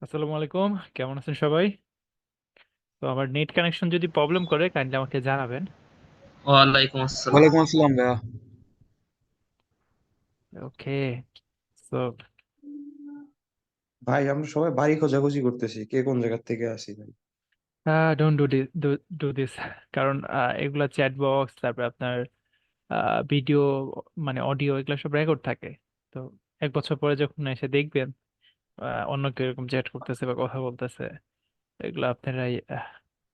আসসালামু আলাইকুম, কেমন আছেন সবাই? তো আমার নেট কানেকশন যদি প্রবলেম করে কাইন্ডলি আমাকে জানাবেন। ওয়ালাইকুম আসসালাম। ওয়ালাইকুম আসসালাম ভাইয়া। ওকে, সো ভাই আমরা সবাই বাড়ি খোঁজাখুঁজি করতেছি, কে কোন জায়গা থেকে আসি ভাই। Don't do this, do this. কারণ এগুলা চ্যাট বক্স, তারপর আপনার ভিডিও, মানে অডিও, এগুলো সব রেকর্ড থাকে। তো 1 বছর পরে যখন এসে দেখবেন অন্য কেউ এরকম চ্যাট করতেছে বা কথা বলতেছে, এগুলো আপনারাই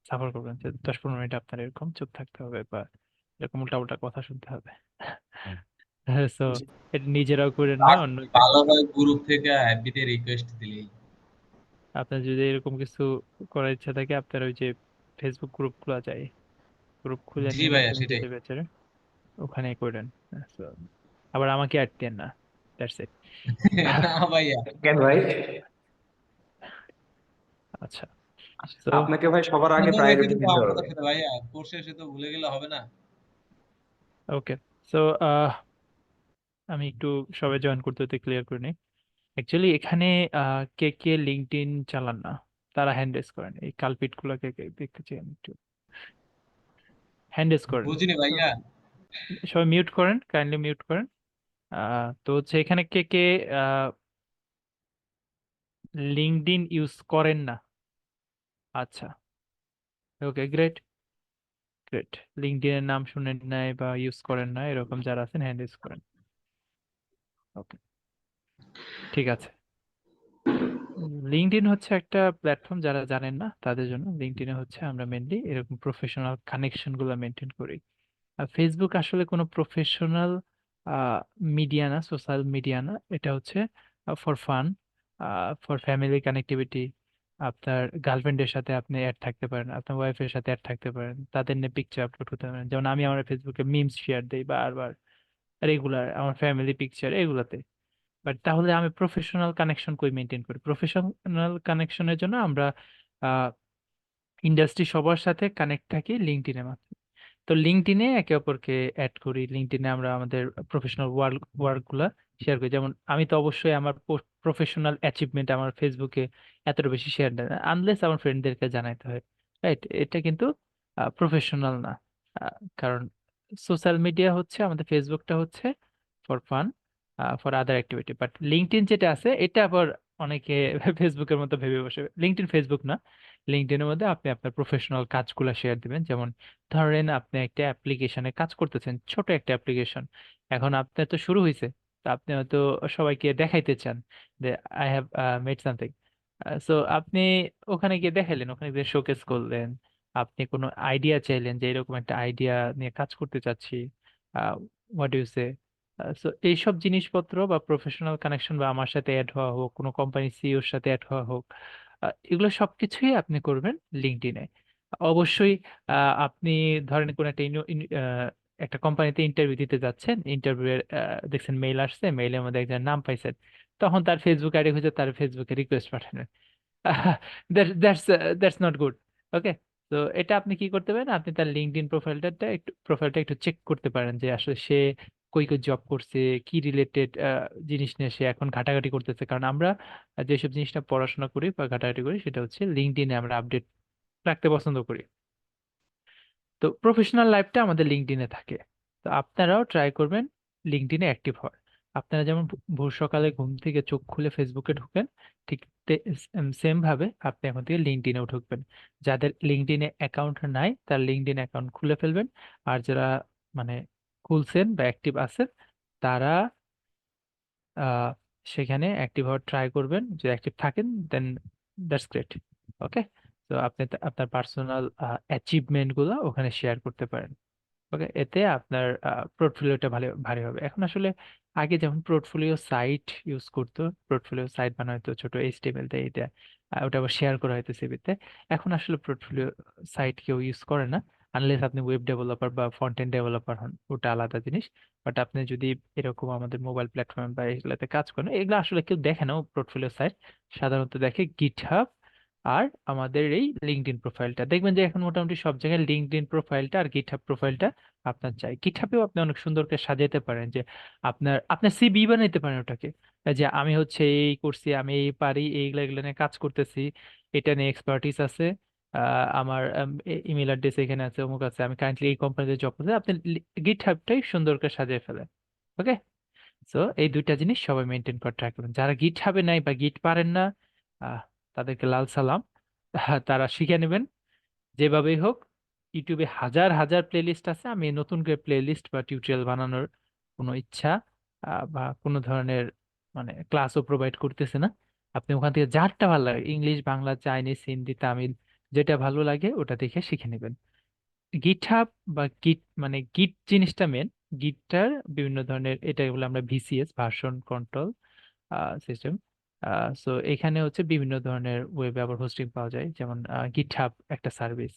সাফার করবেন যে 10-15 মিনিট আপনার এরকম চুপ থাকতে হবে বা এরকম উল্টা কথা শুনতে হবে। সো জি। এটা নিজেরাও করেন না, আর অন্যকে। ভালো হয় গ্রুপ থেকে এফবিতে রিকোয়েস্ট দিলেই। আপনার যদি এরকম কিছু করার ইচ্ছা থাকে, আপনার ওই যে ফেসবুক গ্রুপ খোলা যায়, গ্রুপ খুলে জি নিয়ে ভাইয়া, নতুন সেটাই। যেতে বেচারে ওখানে করেন। So, আবার আমাকে অ্যাড দেন না, দ্যাটস ইট। না ভাইয়া, কেন ভাই? আচ্ছা, তো আপনাকে ভাই সবার আগে আপনাদের রেখে প্রায়োরিটি দিবো দিতে হবে। আপনাদের সাথে ভাইয়া, কোর্স শেষে তো ভুলে গেলে হবে না। ওকে, সো আমি একটু সবাই জয়েন করতে হতে ক্লিয়ার করে নিই। অ্যাকচুয়ালি এখানে কে কে লিঙ্কডইন চালান না, তারা হ্যান্ড রেজ করেন। এই কালপিট গুলাকে দেখতে চাই আমি একটু, হ্যান্ড রেজ করেন। বুঝিনি তো ভাইয়া। সবাই মিউট করেন, কাইন্ডলি মিউট করেন। তো হচ্ছে এখানে কে কে লিঙ্কডইন ইউজ করেন না? আচ্ছা, ওকে, গ্রেট গ্রেট। লিঙ্কডইনের নাম শুনেন নাই বা ইউজ করেন না এরকম যারা আছেন, হ্যান্ড রেজ করেন। ওকে, ঠিক আছে। লিঙ্কডইন হচ্ছে একটা প্ল্যাটফর্ম, যারা জানেন না তাদের জন্য। লিঙ্কডইনে হচ্ছে আমরা মেনলি এরকম প্রফেশনাল কানেকশন গুলো মেনটেন করি। আর ফেসবুক আসলে কোনো প্রফেশনাল মিডিয়া না, সোশ্যাল মিডিয়া না। এটা হচ্ছে for fun, for family connectivity. আপনার গার্লফ্রেন্ডের সাথে আপনি অ্যাড থাকতে পারেন, আপনার ওয়াইফের সাথে অ্যাড থাকতে পারেন, তাদের নিয়ে পিকচার আপলোড করতে পারেন। যেমন আমি আমার ফেসবুকে মিমস শেয়ার দিই বারবার, রেগুলার, আমার ফ্যামিলি পিকচার এগুলাতে। বাট তাহলে আমি প্রফেশনাল কানেকশন কই মেনটেন করি? প্রফেশনাল কানেকশনের জন্য আমরা ইন্ডাস্ট্রি সবার সাথে কানেক্ট থাকি লিঙ্কডইনের মাধ্যমে। তো লিঙ্কডইনে একে অপরকে অ্যাড করি, লিঙ্কডইনে আমরা আমাদের প্রফেশনাল ওয়ার্ক গুলা শেয়ার করি। যেমন আমি তো অবশ্যই আমার প্রফেশনাল অ্যাচিভমেন্ট আমার ফেসবুকে এতটা বেশি শেয়ার দেয় না, আনলেস আমার ফ্রেন্ডদেরকে জানাইতে হয়। রাইট, এটা কিন্তু প্রফেশনাল না। কারণ সোশ্যাল মিডিয়া হচ্ছে, আমাদের ফেসবুকটা হচ্ছে for fun, for other activity. But LinkedIn যেটা আছে এটা আবার অনেকে ফেসবুকের মতো ভেবে বসে। লিঙ্কডইন ফেসবুক না, লিঙ্কডইনের মধ্যে আপনি আপনার প্রফেশনাল কাজগুলো শেয়ার দিবেন। যেমন ধরেন আপনি একটা অ্যাপ্লিকেশনে কাজ করতেছেন, ছোট একটা অ্যাপ্লিকেশন, এখন আপনার তো শুরু হয়েছে, তো আপনি হয়তো সবাইকে দেখাইতে চান যে I have made something. So আপনি ওখানে গিয়ে দেখাইলেন, ওখানে গিয়ে শোকেস করলেন, আপনি কোনো আইডিয়া চাইলেন যে এরকম একটা আইডিয়া নিয়ে কাজ করতে চাচ্ছি, হোয়াট ইউ সে। সো এইসব জিনিসপত্র বা প্রফেশনাল কানেকশন, বা আমার সাথে অ্যাড হওয়া হোক, কোনো কোম্পানি সিইওর সাথে অ্যাড হওয়া হোক, এগুলো সবকিছুই আপনি করবেন লিঙ্কডইনে। অবশ্যই আপনি ধরেন কোন একটা একটা কোম্পানিতে ইন্টারভিউ দিতে যাচ্ছেন, ইন্টারভিউ এর দেখছেন মেইল আসছে, মেইলের মধ্যে একজন নাম পাইছেন, তখন তার ফেসবুক আইডি খুঁজে তার ফেসবুকে রিকোয়েস্ট পাঠাবেন। That's that's not good. Okay, তো এটা আপনি কি করতে পারেন, আপনি তার লিঙ্কডইন প্রোফাইলটা একটু চেক করতে পারেন যে আসলে সে কই কই জব করছে, কি রিলেটেড জিনিস নিয়ে সে এখন ঘাটাঘাটি করতেছে। কারণ আমরা যেসব জিনিসটা পড়াশোনা করি বা ঘাটাঘাটি করি সেটা হচ্ছে লিঙ্কডইনে আমরা আপডেট রাখতে পছন্দ করি। তো প্রফেশনাল লাইফটা আমাদের লিঙ্কডইনে থাকে। তো আপনারাও ট্রাই করবেন লিঙ্কডইনে অ্যাক্টিভ হওয়ার। আপনারা যেমন ভোর সকালে ঘুম থেকে চোখ খুলে ফেসবুকে ঢুকেন, ঠিক সেম ভাবে আপনি এখন থেকে লিঙ্কডইনেও ঢুকবেন। যাদের লিঙ্কডইনে অ্যাকাউন্ট নাই তার লিঙ্কডইন অ্যাকাউন্ট খুলে ফেলবেন। আর যারা মানে খুলছেন বা অ্যাক্টিভ আছেন, তারা আহ, সেখানে অ্যাক্টিভ হওয়ার ট্রাই করবেন। যদি অ্যাক্টিভ থাকেন দেন দ্যাটস গ্রেট। ওকে, তো আপনি আপনার পার্সোনাল অ্যাচিভমেন্ট গুলো ওখানে শেয়ার করতে পারেন। ওকে, এতে আপনার পোর্টফোলিওটা ভালো ভারী হবে। এখন আসলে আগে যেমন পোর্টফোলিও সাইট ইউজ করতো, পোর্টফোলিও সাইট বানাইতো ছোট এইচটিএমএল তে, এটা ওটা আবার শেয়ার করা হয়তো সিভিতে। এখন আসলে পোর্টফোলিও সাইট কেউ ইউজ করে না, আনলেস আপনি ওয়েব ডেভেলপার বা ফ্রন্ট এন্ড ডেভেলপার হন, ওটা আলাদা জিনিস। বাট আপনি যদি এরকম আমাদের মোবাইল প্ল্যাটফর্ম বা এগুলাতে কাজ করেন, এগুলো আসলে কেউ দেখে না পোর্টফোলিও সাইট, সাধারণত দেখে গিটহাব আর আমাদের এই লিঙ্কডইন প্রোফাইলটা। দেখবেন যে এখন মোটামুটি সব জায়গায় লিঙ্কডইন প্রোফাইলটা আর গিটহাব প্রোফাইলটা আপনার চাই। গিটহাবেও আপনি অনেক সুন্দর করে সাজাতে পারেন যে আপনার আপনার সিভি বানাইতে পারেন ওটাকে, যে আমি হচ্ছে এই করছি, আমি এই পারি, এইগুলা এগুলো নিয়ে কাজ করতেছি, এটা নিয়ে এক্সপার্টিস আছে, আমার ইমেল অ্যাড্রেস এখানে আছে, অমুক আছে, আমি কারেন্টলি এই কোম্পানিতে জব করছি। আপনি গিটহাবটাই সুন্দর করে সাজিয়ে ফেলেন। ওকে, সো এই দুইটা জিনিস সবাই মেনটেন করে ট্রাই করবেন। যারা গিট হাবে নাই বা গিট পারেন না, আহ, তাদেরকে লাল সালাম। তারা শিখে নেবেন যেভাবেই হোক। ইউটিউবে হাজার হাজার প্লেলিস্ট আছে। আমি নতুন করে প্লেলিস্ট বা টিউটোরিয়াল বানানোর কোনো ইচ্ছা বা কোনো ধরনের মানে ক্লাসও প্রোভাইড করতেছে না। আপনি ওখান থেকে যারটা ভালো লাগে, ইংলিশ, বাংলা, চাইনিজ, হিন্দি, তামিল, যেটা ভালো লাগে ওটা দেখে শিখে নেবেন। গিটহাব বা গিট মানে গিট জিনিসটা মেন। গিটটার বিভিন্ন ধরনের, এটা বলে আমরা VCS, version control system. So এখানে হচ্ছে বিভিন্ন ধরনের ওয়েবে আবার হোস্টিং পাওয়া যায়, যেমন গিটহাব একটা সার্ভিস।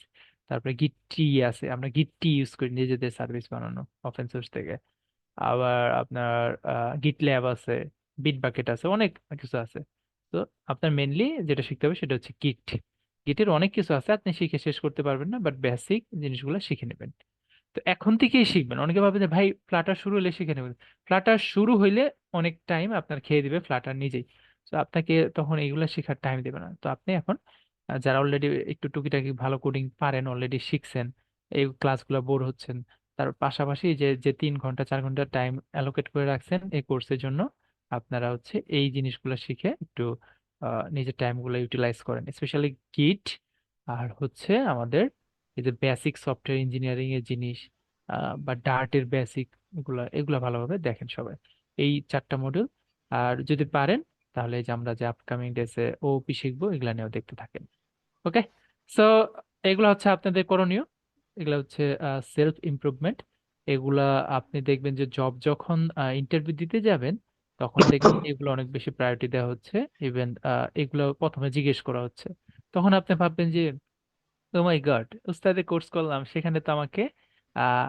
তারপরে গিটটি আছে, আমরা গিটটি ইউজ করি নিজেদের সার্ভিস বানানো ওপেন সোর্স থেকে। আবার আপনার গিট ল্যাব আছে, বিট বাকেট আছে, অনেক কিছু আছে। তো আপনার মেনলি যেটা শিখতে হবে সেটা হচ্ছে গিট। গিটের অনেক কিছু আছে, আপনি শিখে শেষ করতে পারবেন না, বাট বেসিক জিনিসগুলো শিখে নেবেন। তো এখন থেকেই শিখবেন। অনেকে ভাবে যে ভাই ফ্লাটার শুরু হলে শিখে নেবেন। ফ্লাটার শুরু হইলে অনেক টাইম আপনার খেয়ে দিবে ফ্লাটার নিজেই। তো আপনাকে তখন এইগুলা শেখার টাইম দেবে না। তো আপনি এখন যারা অলরেডি একটু টুকিটাকি ভালো কোডিং পারেন, অলরেডি শিখছেন, এই ক্লাসগুলো বোর হচ্ছেন, তার পাশাপাশি যে যে 3 ঘন্টা 4 ঘন্টা টাইম অ্যালোকেট করে রাখছেন এই কোর্সের জন্য, আপনারা হচ্ছে এই জিনিসগুলো শিখে একটু নিজের টাইমগুলো ইউটিলাইজ করেন, স্পেশালি গিট। আর হচ্ছে আমাদের এই যে বেসিক সফটওয়্যার ইঞ্জিনিয়ারিং এর জিনিস বা ডার্টের বেসিক, এগুলা এগুলা ভালোভাবে দেখেন সবাই, এই 4টা মডিউল। আর যদি পারেন তাহলে এই যে আমরা যে আপকামিং ডেসে ওপি শিখবো, এগুলা নিয়েও দেখতে থাকেন। ওকে। সো এগুলা হচ্ছে আপনাদের করণীয়। এগুলা হচ্ছে সেলফ ইমপ্রুভমেন্ট। এগুলা আপনি দেখবেন যে জব যখন ইন্টারভিউ দিতে যাবেন, তখন দেখবেন এগুলো অনেক বেশি প্রায়োরিটি দেওয়া হচ্ছে। ইভেন এগুলো প্রথমে জিজ্ঞেস করা হচ্ছে। তখন আপনি ভাববেন যে ও মাই গড, উস্তাদে কোর্স করলাম, সেখানে তো আমাকে আহ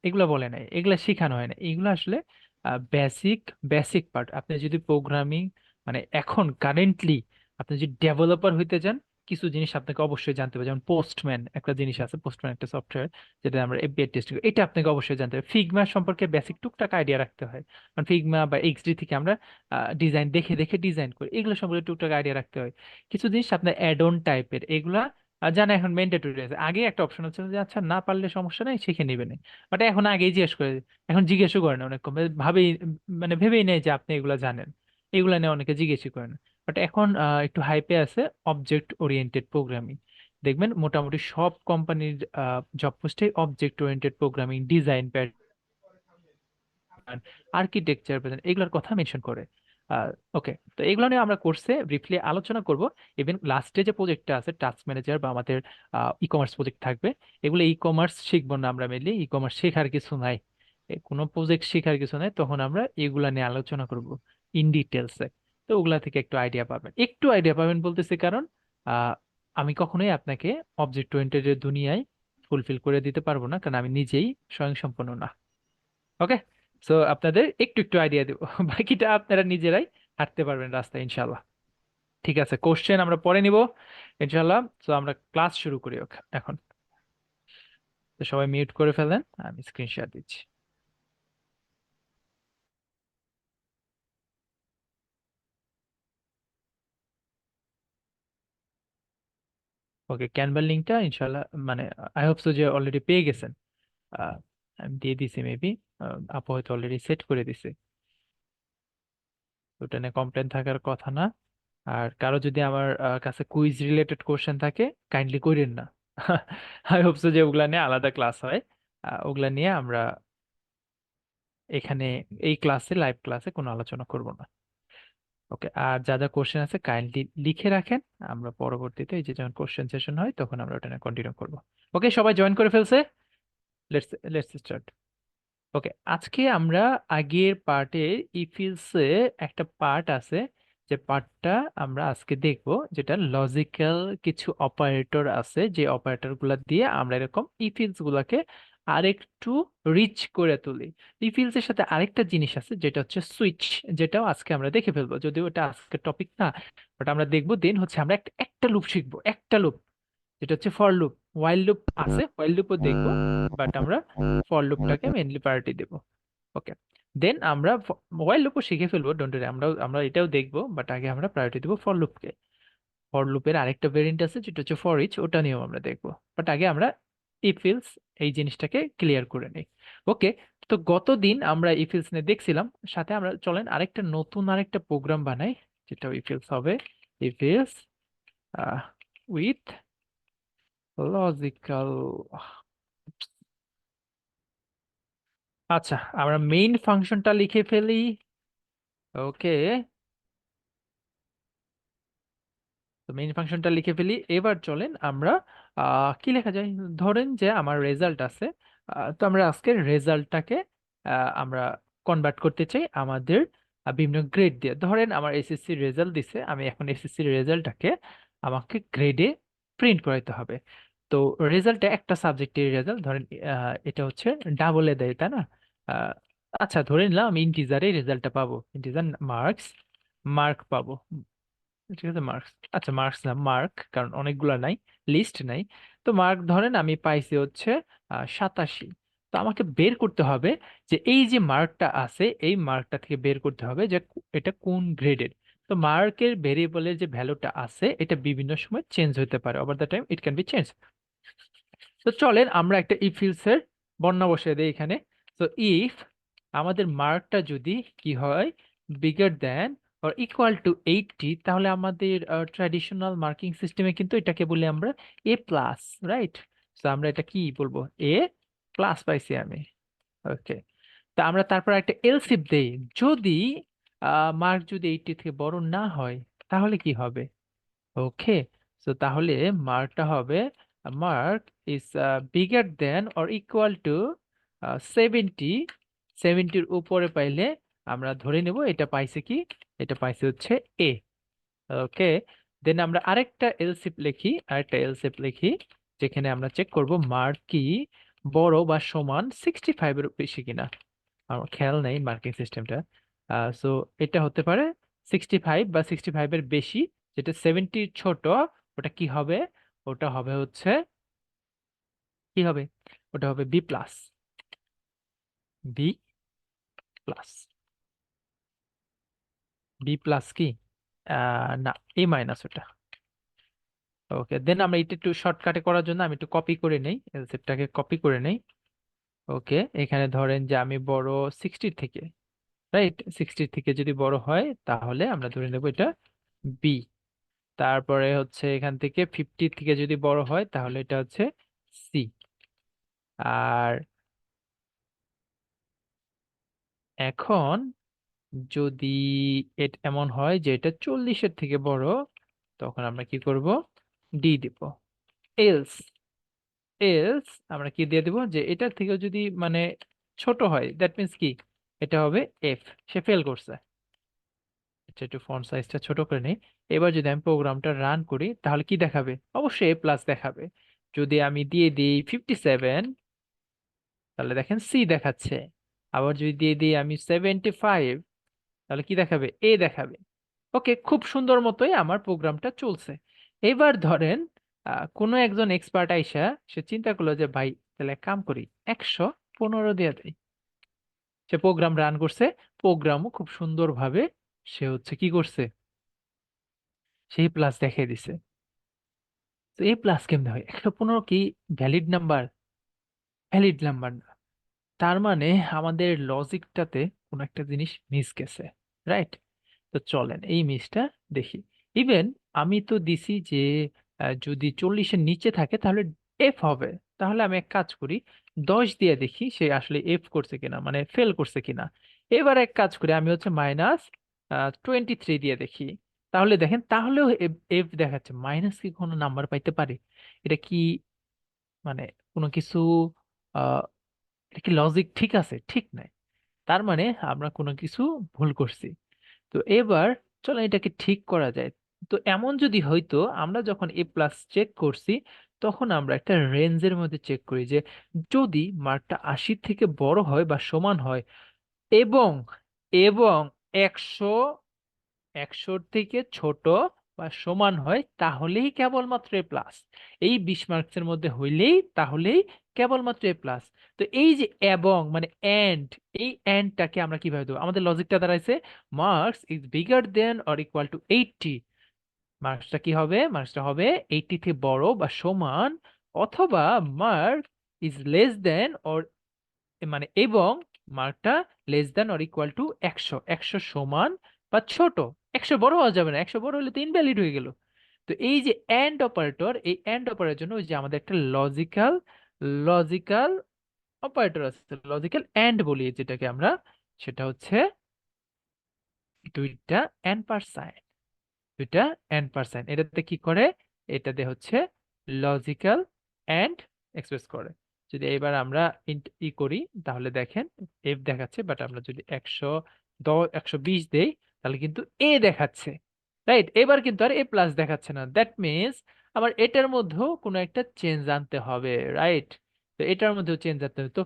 এগুলা বলে নাই, এগুলা শেখানো হয় না। এগুলো আসলে বেসিক বেসিক পার্ট। আপনি যদি প্রোগ্রামিং মানে এখন কারেন্টলি আপনি যদি ডেভেলপার হইতে চান, কিছু জিনিস আপনাকে অবশ্যই জানতে হবে। যেমন পোস্টম্যান একটা জিনিস আছে, পোস্টম্যান একটা সফটওয়্যার, যেটা আমরা এপিআই টেস্টিং, এটা আপনাকে অবশ্যই জানতে হবে। ফিগমা সম্পর্কে বেসিক টুকটাক আইডিয়া রাখতে হয়, কারণ ফিগমা বা এক্সডি থেকে আমরা ডিজাইন দেখে দেখে ডিজাইন করি, এগুলো সম্পর্কে টুকটাক আইডিয়া রাখতে হয়। কিছু জিনিস আপনার অ্যাড অন টাইপের, এগুলা জানা এখন ম্যান্ডেটরি আছে। আগে একটা অপশন হচ্ছে যে আচ্ছা না পারলে সমস্যা নাই, শিখে নেবেন। বাট এখন আগেই জিজ্ঞেস করে, এখন জিজ্ঞেসও করেন অনেক কম, ভাবেই মানে ভেবেই নেয় যে আপনি এগুলা জানেন। এগুলা নিয়ে অনেকে জিজ্ঞেসই করেন। বাট এখন একটু হাইপে আছে অবজেক্ট ওরিয়েন্টেড প্রোগ্রামিং। দেখবেন মোটামুটি সব কোম্পানির জব পোস্টে object oriented programming, design, architecture, এগুলোর কথা মেনশন করে। ওকে, তো এগুলো নিয়ে আমরা কোর্সে ব্রিফলি আলোচনা করব। ইভেন লাস্টে যে প্রজেক্টটা আছে টাস্ক ম্যানেজার বা আমাদের ই কমার্স প্রজেক্ট থাকবে, এগুলো ই কমার্স শিখবো না আমরা, মেনলি ই কমার্স শেখার কিছু নাই, কোনো প্রজেক্ট শেখার কিছু নাই। তখন আমরা এগুলা নিয়ে আলোচনা করব ইন ডিটেলসে। তো ওগুলা থেকে একটু আইডিয়া পাবেন, একটু আইডিয়া পাবেন বলতেছি, কারণ আহ, আমি কখনোই আপনাকে অবজেক্ট ওরিয়েন্টেড এর দুনিয়ায় ফুলফিল করে দিতে পারবো না, কারণ আমি নিজেই স্বয়ংসম্পূর্ণ না। ওকে। সো আপনাদের একটু একটু আইডিয়া দেবো, বাকিটা আপনারা নিজেরাই হাঁটতে পারবেন রাস্তায় ইনশাল্লাহ। ঠিক আছে, কোশ্চেন আমরা পরে নিব ইনশাল্লাহ। সো আমরা ক্লাস শুরু করি এখন। তো সবাই মিউট করে ফেলেন, আমি স্ক্রিন শেয়ার দিচ্ছি। ওকে, ক্যানভার লিঙ্কটা ইনশাল্লাহ মানে আই হোপ সো যে অলরেডি পেয়ে গেছেন। আহ, আমি দিয়ে দিছি মেবি, আপু হয়তো অলরেডি সেট করে দিছে। ওটা নিয়ে কমপ্লেন থাকার কথা না। আর কারো যদি আমার কাছে কুইজ রিলেটেড কোশ্চেন থাকে, কাইন্ডলি কইরেন না। আই হোপ সো যে ওগুলা নিয়ে আলাদা ক্লাস হয়, ওগুলা নিয়ে আমরা এখানে এই ক্লাসে, লাইভ ক্লাসে কোনো আলোচনা করব না। ওকে, আর যা যা কোশ্চেন আছে কাইন্ডলি লিখে রাখেন। আমরা পরবর্তীতে এই যে যখন কোশ্চেন সেশন হয় তখন আমরা ওটা নিয়ে কন্টিনিউ করব। ওকে, সবাই জয়েন করে ফেলছে? Let's let's start. ওকে, আজকে আমরা আগের পার্টে ইফিলসে একটা পার্ট আছে, যে পার্টটা আমরা আজকে দেখব, যেটা লজিক্যাল কিছু অপারেটর আছে, যে অপারেটর গুলা দিয়ে আমরা এরকম ইফিলস গুলাকে আরেকটু রিচ করে তুলি। ইফিলস এর সাথে আরেকটা জিনিস আছে যেটা হচ্ছে সুইচ, যেটাও আজকে আমরা দেখে ফেলবো, যদিও এটা আজকে টপিক না, বাট আমরা দেখবো। দেন হচ্ছে আমরা একটা একটা লুপ শিখবো, একটা লুপ, যেটা হচ্ছে ফর লুপ। ওয়াইল লুপ আছে, ওয়াইল লুপও দেখবো, বাট আমরা ফর লুপটাকে মেইনলি প্রায়োরিটি দেবো। ওকে, দেন আমরা ওয়াইল লুপও শিখে ফেলবো, ডোন্ট ওয়ারি, আমরা এটাও দেখবো, বাট আগে আমরা প্রায়োরিটি দেবো ফর লুপকে। ফর লুপের আরেকটা ভেরিয়েন্ট আছে যেটা হচ্ছে ফর ইচ, ওটা নিয়েও আমরা দেখবো, বাট আগে আমরা ইফ এলস এই জিনিসটাকে ক্লিয়ার করে নিই। ওকে, তো গতদিন আমরা ইফ এলস নিয়ে দেখছিলাম, সাথে আমরা চলেন আরেকটা প্রোগ্রাম বানাই, যেটা ইফ এলস হবে, ইফ এলস উইথ লজিক্যাল। আচ্ছা, আমরা মেইন ফাংশনটা লিখে ফেলি। ওকে, তো মেইন ফাংশনটা লিখে ফেলি। এবার চলেন আমরা কি লেখা যায়, ধরেন যে আমার রেজাল্ট আছে। তো আমরা আজকে রেজাল্টটাকে আমরা কনভার্ট করতে চাই আমাদের বিভিন্ন গ্রেড দিয়ে। ধরেন আমার এসএসসি রেজাল্ট দিছে, আমি এখন এসএসসি রেজাল্টটাকে আমাকে গ্রেডে প্রিন্ট করাইতে হবে। তো রেজাল্টটা একটা সাবজেক্টের রেজাল্ট, ধরেন এটা হচ্ছে ডাবলে দেয়, তাই না? আহ, আচ্ছা, ধরে নিলাম আমি ইন্টিজারে রেজাল্টটা পাবো, ইন্টিজার মার্ক পাবো। ঠিক আছে, মার্কস। আচ্ছা, মার্কস না, মার্ক, কারণ অনেকগুলা নাই, লিস্ট নাই। তো মার্ক ধরেন আমি পাইছি হচ্ছে 87। তো আমাকে বের করতে হবে যে এই যে মার্কটা আছে, এই মার্কটা থেকে বের করতে হবে যে এটা কোন গ্রেডের। তো মার্কের ভেরিয়েবলের যে ভ্যালুটা আছে, এটা বিভিন্ন সময় চেঞ্জ হতে পারে, over the time it can be change. তো চলেন আমরা একটা ইফ এলস এর বর্ণনা বসিয়ে দিই এখানে। তো ইফ আমাদের মার্কটা যদি কি হয়, bigger than or equal two 80, তাহলে আমাদের ট্র্যাডিশনাল মার্কিং সিস্টেমে কিন্তু এটাকে বলি আমরা এ প্লাস, রাইট? তো আমরা এটা কি বলবো, এ প্লাস পাইছি আমি। ওকে, তা আমরা তারপর একটা এলসিফ দেই, যদি মার্ক যদি 80 থেকে বড় না হয় তাহলে কি হবে। ওকে, সো তাহলে মার্কটা হবে, mark is bigger then or equal two 70। 70-র উপরে পাইলে আমরা ধরে নেব এটা পাইছে কি, এটা পাইছে হচ্ছে এ। ওকে, দেন আমরা আরেকটা এলসিফ লিখি, যেখানে আমরা চেক করব মার্ক কি বড় বা সমান 65-এর বেশি কিনা। আমার খেয়াল নেই মার্কিং সিস্টেমটা। সো এটা হতে পারে 65 বা 65-এর বেশি। যেটা 70 ছোট, ওটা কি হবে, ওটা হবে হচ্ছে কি হবে, ওটা হবে B plus. B plus, B plus কি না, এ মাইনাস ওটা। ওকে, দেন আমরা এটা একটু শর্টকাটে করার জন্য আমি একটু কপি করে নেই, এলসিফটাকে কপি করে নেই। ওকে, এখানে ধরেন যে আমি বড় 60 থেকে, রাইট? 60 থেকে যদি বড় হয় তাহলে আমরা ধরে নেব এটা বি। তারপরে হচ্ছে এখান থেকে 50 থেকে যদি বড় হয় তাহলে এটা হচ্ছে সি। আর এখন যদি এমন হয় যে এটা 40-এর থেকে বড়, তখন আমরা কি করব, ডি দিব। এলস, এলস আমরা কি দিয়ে দিব, যে এটার থেকে যদি মানে ছোট হয়, দ্যাট মিন্স কি, এটা হবে এফ, সে ফেল করছে। আচ্ছা, একটু ফন্ট সাইজটা ছোট করে নিই। এবার যদি আমি প্রোগ্রামটা রান করি তাহলে কি দেখাবে, অবশ্যই এ প্লাস দেখাবে। যদি আমি দিয়ে দিই 57, তাহলে দেখেন সি দেখাচ্ছে। আবার যদি দিয়ে দিই আমি 75, তাহলে কি দেখাবে, এ দেখাবে। ওকে, খুব সুন্দর মতোই আমার প্রোগ্রামটা চলছে। এবার ধরেন কোনো একজন এক্সপার্ট আইসা সে চিন্তা করলো যে ভাই তাহলে এক কাম করি, 115 দিয়ে দেয়। সে প্রোগ্রাম রান করছে, প্রোগ্রামও খুব সুন্দরভাবে সে হচ্ছে কি করছে, সেই প্লাস দেখিয়ে দিছে। তো এ প্লাস কেমনে হয়, 115 কি ভ্যালিড নাম্বার? ভ্যালিড নাম্বার না। তার মানে আমাদের লজিকটাতে কোনো একটা জিনিস মিস গেছে, রাইট? তো চলেন এই মিসটা দেখি। ইভেন আমি তো দিছি যে যদি 40-এর নিচে থাকে তাহলে এফ হবে। তাহলে আমি এক কাজ করি, 10 দিয়ে দেখি সে আসলে এফ করছে কিনা, মানে ফেল করছে কিনা। এবার এক কাজ করি, আমি হচ্ছে -23 দিয়ে দেখি। তাহলে দেখেন, তাহলেও এফ দেখাচ্ছে। মাইনাস কি কোনো নাম্বার পাইতে পারে? এটা কি মানে কোনো কিছু আহ এটা কি লজিক ঠিক আছে? ঠিক নাই। তার মানে আমরা কোনো কিছু ভুল করছি। তো এবার চলো এটাকে ঠিক করা যায়। তো এমন যদি হইতো, আমরা যখন এ প্লাস চেক করছি তখন আমরা একটা রেঞ্জের মধ্যে চেক করি, যে যদি মার্কটা 80 থেকে বড় হয় বা সমান হয় এবং এবং 100 100-র থেকে ছোট বা সমান হয়, তাহলেই কেবলমাত্র এ প্লাস। এই 20 মার্কসের মধ্যে হইলেই তাহলেই কেবলমাত্র এ প্লাস। তো এই যে এবং মানে এন্ড, এই এন্ডটাকে আমরা কিভাবে দেবো, আমাদের লজিকটা দাঁড়াইছে marks is bigger then or equal two 80। মার্কসটা কি হবে, মার্কসটা হবে 80 থেকে বড় বা সমান, অথবা mark is less than or মানে এবং মার্কটা less than or equal to 100, 100 সমান বা ছোট। 100 বড় হওয়া যাবে না, 100 বড় হলে তো ইনভ্যালিড হয়ে গেল। তো এই যে এন্ড অপারেটর, এই এন্ড অপারেটরের জন্য ওই যে আমাদের একটা লজিক্যাল অপারেটর আছে, লজিক্যাল এন্ড বলি যেটাকে আমরা, সেটা হচ্ছে দুইটা এম্পারস্যান্ড, দুইটা এম্পারস্যান্ড। এটাতে কি করে, এটাতে হচ্ছে লজিক্যাল এন্ড এক্সপ্রেস করে। যদি এবার আমরা করি তাহলে দেখেন এফ দেখাচ্ছে, বাট আমরা যদি 120 দেই তাহলে কিন্তু এ দেখাচ্ছে, রাইট? এবার কিন্তু আর এ প্লাস দেখাচ্ছে না। দ্যাট মিনস আমার এটার মধ্যেও কোনো একটা চেঞ্জ আনতে হবে, রাইট? তো এটার মধ্যেও চেঞ্জ আনতে হবে। তো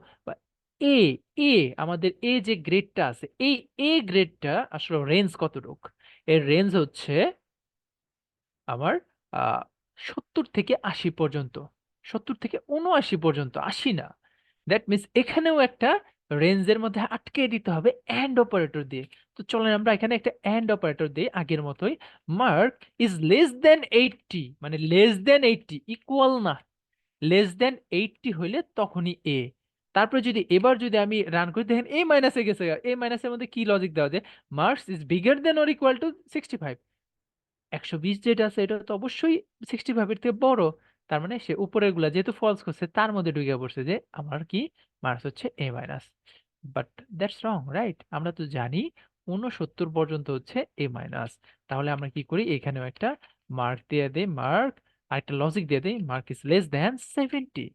এ এ আমাদের এ যে গ্রেডটা আছে, এই এ গ্রেডটা আসলে রেঞ্জ কতটুক? এর রেঞ্জ হচ্ছে আমার 70 থেকে 80 পর্যন্ত, 70 থেকে 79 পর্যন্ত, 80 না। দ্যাট মিনস এখানেও একটা রেঞ্জের মধ্যে আটকে দিতে হবে এন্ড অপারেটর দিয়ে। তো চলেন আমরা এখানে একটা এন্ড অপারেটর দিই আগের মতোই। মার্ক ইজ লেস দেন 80, মানে লেস দেন 80, ইকুয়াল না, লেস দেন 80 হইলে তখনই এ। তারপরে যদি এবার যদি আমি রান করি, দেখেন এ মাইনাসে গেছে। এ মাইনাসের মধ্যে কি লজিক দেওয়া যায়? Marks is bigger then or equal two 65। 120 যেটা আছে এটা তো অবশ্যই 65 এর থেকে বড়। তার মানে সে উপরের গুলা যেহেতু ফলস করছে তার মধ্যে ঢুকে পড়ছে যে আমার কি মার্কস হচ্ছে A minus. But that's wrong, right? আমরা তো জানি 69 পর্যন্ত হচ্ছে এ মাইনাস। তাহলে আমরা কি করি, এখানেও একটা মার্ক দিয়ে দেই, মার্ক আর একটা লজিক দিয়ে দেই, মার্ক ইজ লেস দ্যান 70।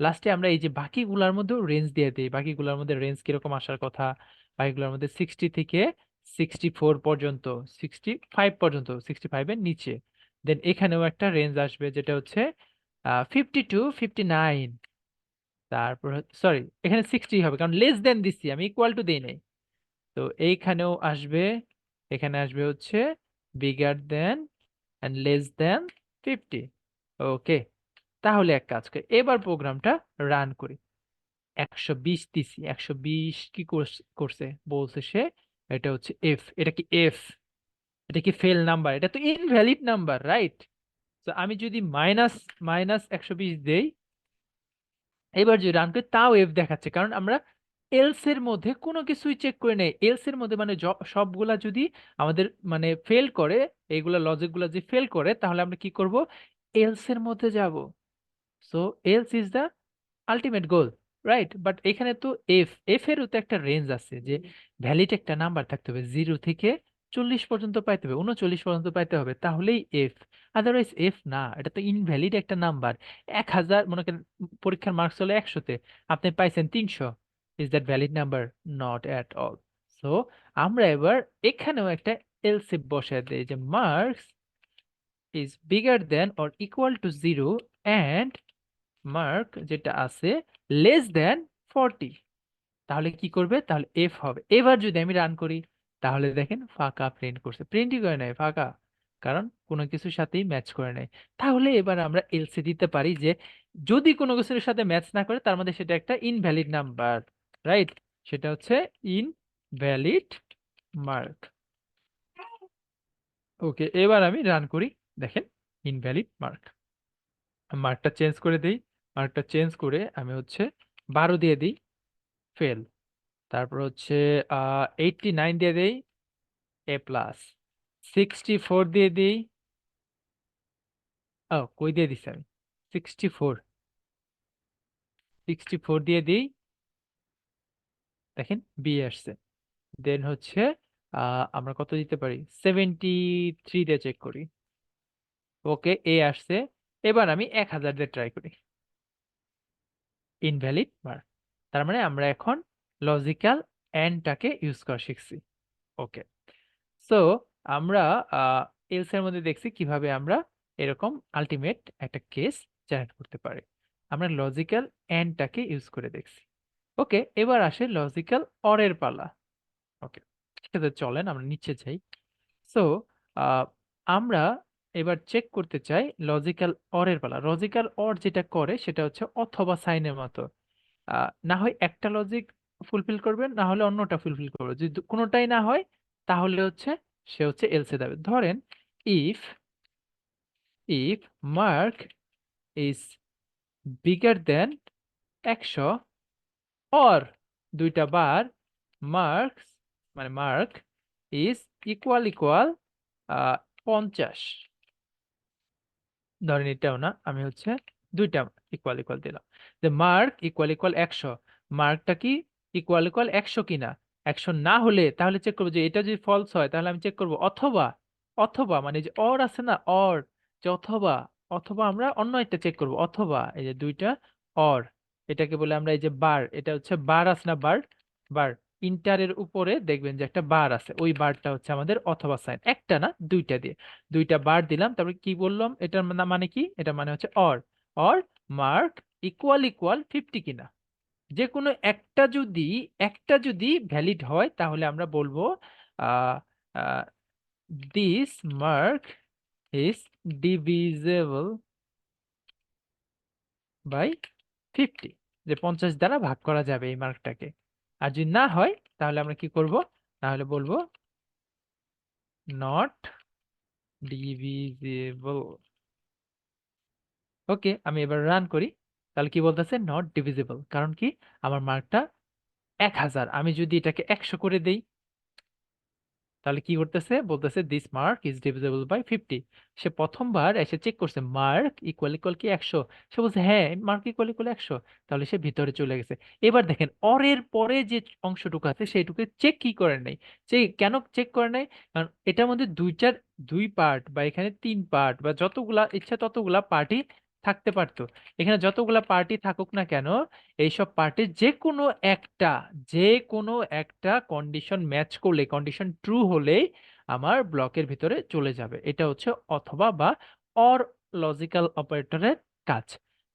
লাস্টে আমরা এই যে বাকিগুলার মধ্যেও রেঞ্জ দিয়ে দিই, বাকিগুলার মধ্যে রেঞ্জ কিরকম আসার কথা। বাকিগুলোর মধ্যে 60 থেকে 64 পর্যন্ত, 65 পর্যন্ত, 65 এর নিচে। দেন এখানেও একটা রেঞ্জ আসবে যেটা হচ্ছে 50 to 59। তারপর সরি, এখানে 60 হবে কারণ লেস দেন দিচ্ছি, আমি ইকুয়াল টু দেই নাই। তো এইখানেও আসবে, এখানে আসবে হচ্ছে bigger than and less than 50। Okay, তাহলে এক কাজ করি, এবার প্রোগ্রামটা রান করি। 120 দিছি, 120 কি করছে বলছে সে, এটা হচ্ছে এফ। এটা কি এফ? এটা কি ফেল নাম্বার? এটা তো ইনভ্যালিড নাম্বার, রাইট? তো আমি যদি মাইনাস মাইনাস 120 দেই, এবার যদি রান করি তাও এফ দেখাচ্ছে, কারণ আমরা এলস এর মধ্যে কোনো কিছুই চেক করে নেই। এলস এর মধ্যে মানে সবগুলা যদি আমাদের মানে ফেল করে, এইগুলা লজিক গুলা যদি ফেল করে তাহলে আমরা কি করব, এলস এর মধ্যে যাব। So else is the ultimate goal, right? But এখানে তো এফ এরও তো একটা রেঞ্জ আছে, যে ভ্যালিড একটা নাম্বার থাকতে হবে, 0 থেকে 40 পর্যন্ত পাইতে হবে, 39 পর্যন্ত পাইতে হবে, তাহলেই এফ। আদারওয়াইজ এফ না, এটা তো ইনভ্যালিড একটা নাম্বার। 1000 মনে করেন পরীক্ষার মার্কস হলো 100-তে, আপনি পাইছেন 300, is that valid number? Not at all. So আমরা এবার এখানেও একটা এলসিফ বসায় দেই, যে marks is bigger then or equal to 0 and mark যেটা আছে লেস দেন 40। তাহলে কি করবে, তাহলে এফ হবে। এবার যদি আমি রান করি তাহলে দেখেন ফাঁকা প্রিন্ট করছে, প্রিন্টই করে নাই, ফাঁকা, কারণ কোনো কিছুর সাথেই ম্যাচ করে নাই। তাহলে এবার আমরা এলসি দিতে পারি যে যদি কোনো কিছুর সাথে ম্যাচ না করে তার মধ্যে সেটা একটা ইনভ্যালিড নাম্বার, রাইট? সেটা হচ্ছে ইনভ্যালিড মার্ক। ওকে, এবার আমি রান করি, দেখেন ইনভ্যালিড মার্ক। মার্কটা চেঞ্জ করে দিই, মার্কটা চেঞ্জ করে আমি হচ্ছে 12 দিয়ে দিই, ফেল। তারপর হচ্ছে 89 দিয়ে দেই, এ প্লাস। 64 দিয়ে দিই, কই দিয়ে দিছি আমি, 64, 64 দিয়ে দিই, দেখেন বি আসছে। দেন হচ্ছে আমরা কত দিতে পারি, 73 দিয়ে চেক করি, ওকে এ আসছে। এবার আমি 1000 দিয়ে ট্রাই করি, ইনভ্যালিড মার্ক। তার মানে আমরা এখন লজিক্যাল এন্ডটাকে ইউজ করা শিখছি। ওকে, সো আমরা এলস এর মধ্যে দেখছি কিভাবে আমরা এরকম আলটিমেট একটা কেস জেনারেট করতে পারি। আমরা লজিক্যাল এন্ডটাকে ইউজ করে দেখছি। ওকে, এবার আসে লজিক্যাল অর এর পালা। ওকে, ঠিক আছে, চলেন আমরা নিচে যাই। সো আমরা এবার চেক করতে চাই লজিক্যাল অর এর পালা। লজিক্যাল অর যেটা করে সেটা হচ্ছে অথবা সাইনের মতো, না হয় একটা লজিক ফুলফিল করবে, না হলে অন্যটা ফুলফিল করবে। যদি কোনোটাই না হয় তাহলে হচ্ছে সে হচ্ছে এলসে দেবে। ধরেন if if mark is bigger then 100 or দুইটা বার মার্কস মানে মার্ক ইজ ইকুয়াল 50। ধরেন এটাও না, আমি হচ্ছে দুইটা ইকুয়াল ইকুয়াল দিলাম, যে মার্ক ইকুয়াল ইকুয়াল 100, মার্কটা কি ইকুয়াল ইকুয়াল 100 কিনা। 100 না হলে তাহলে চেক করবো, যে এটা যদি ফলস হয় তাহলে আমি চেক করবো অথবা, অথবা মানে যে অর আছে না অর, যে অথবা, অথবা আমরা অন্য একটা চেক করব, অথবা এই যে দুইটা অর, এটাকে বলে আমরা এই যে বার, এটা হচ্ছে বার আছে না বার, বার ইন্টারের উপরে দেখবেন যে একটা বার আছে, ওই বারটা হচ্ছে আমাদের অথবা সাইন, একটা না দুইটা দিয়ে, দুইটা বার দিলাম, তারপরে কি বললাম এটার মানে কি, এটা মানে হচ্ছে অর মার্ক ইকুয়াল ইকুয়াল 50 কিনা। যে কোনো একটা যদি ভ্যালিড হয় তাহলে আমরা বলবো this mark is divisible by 50, যে 50 দ্বারা ভাগ করা যাবে এই মার্কটাকে। আর যদি না হয় তাহলে আমরা কি করব, তাহলে বলবো নট ডিভিজেবল। ওকে, আমি এবার রান করি, তাহলে কি বলতেছে নট ডিভিজিবল, কারণ কি আমার মার্কটা 1000, আমি যদি এটাকে 100 করে দেই তাহলে কি করতেছে, বলতেছে this mark is divisible by 50। সে প্রথমবার এসে চেক করছে মার্ক ইকুয়াল ইকুয়াল কি 100, সে বলছে হ্যাঁ মার্ক ইকুয়াল ইকুয়াল 100, তাহলে সে ভিতরে চলে গেছে। এবার দেখেন অরের পরে যে অংশটুকু আছে সেইটুকু চেক কি করে নাই, চেক কেন চেক করে নাই, কারণ এটার মধ্যে দুই পার্ট বা এখানে 3 পার্ট বা যতগুলা ইচ্ছা ততগুলা পার্টি থাকতে পারতো, এখানে যতগুলা পার্টি থাকুক না কেন এইসব পার্টির যে কোনো একটা কন্ডিশন ম্যাচ করলে, কন্ডিশন ট্রু হলেই আমার ব্লকের ভিতরে চলে যাবে। এটা হচ্ছে অথবা বা অর লজিক্যাল অপারেটরের কাজ।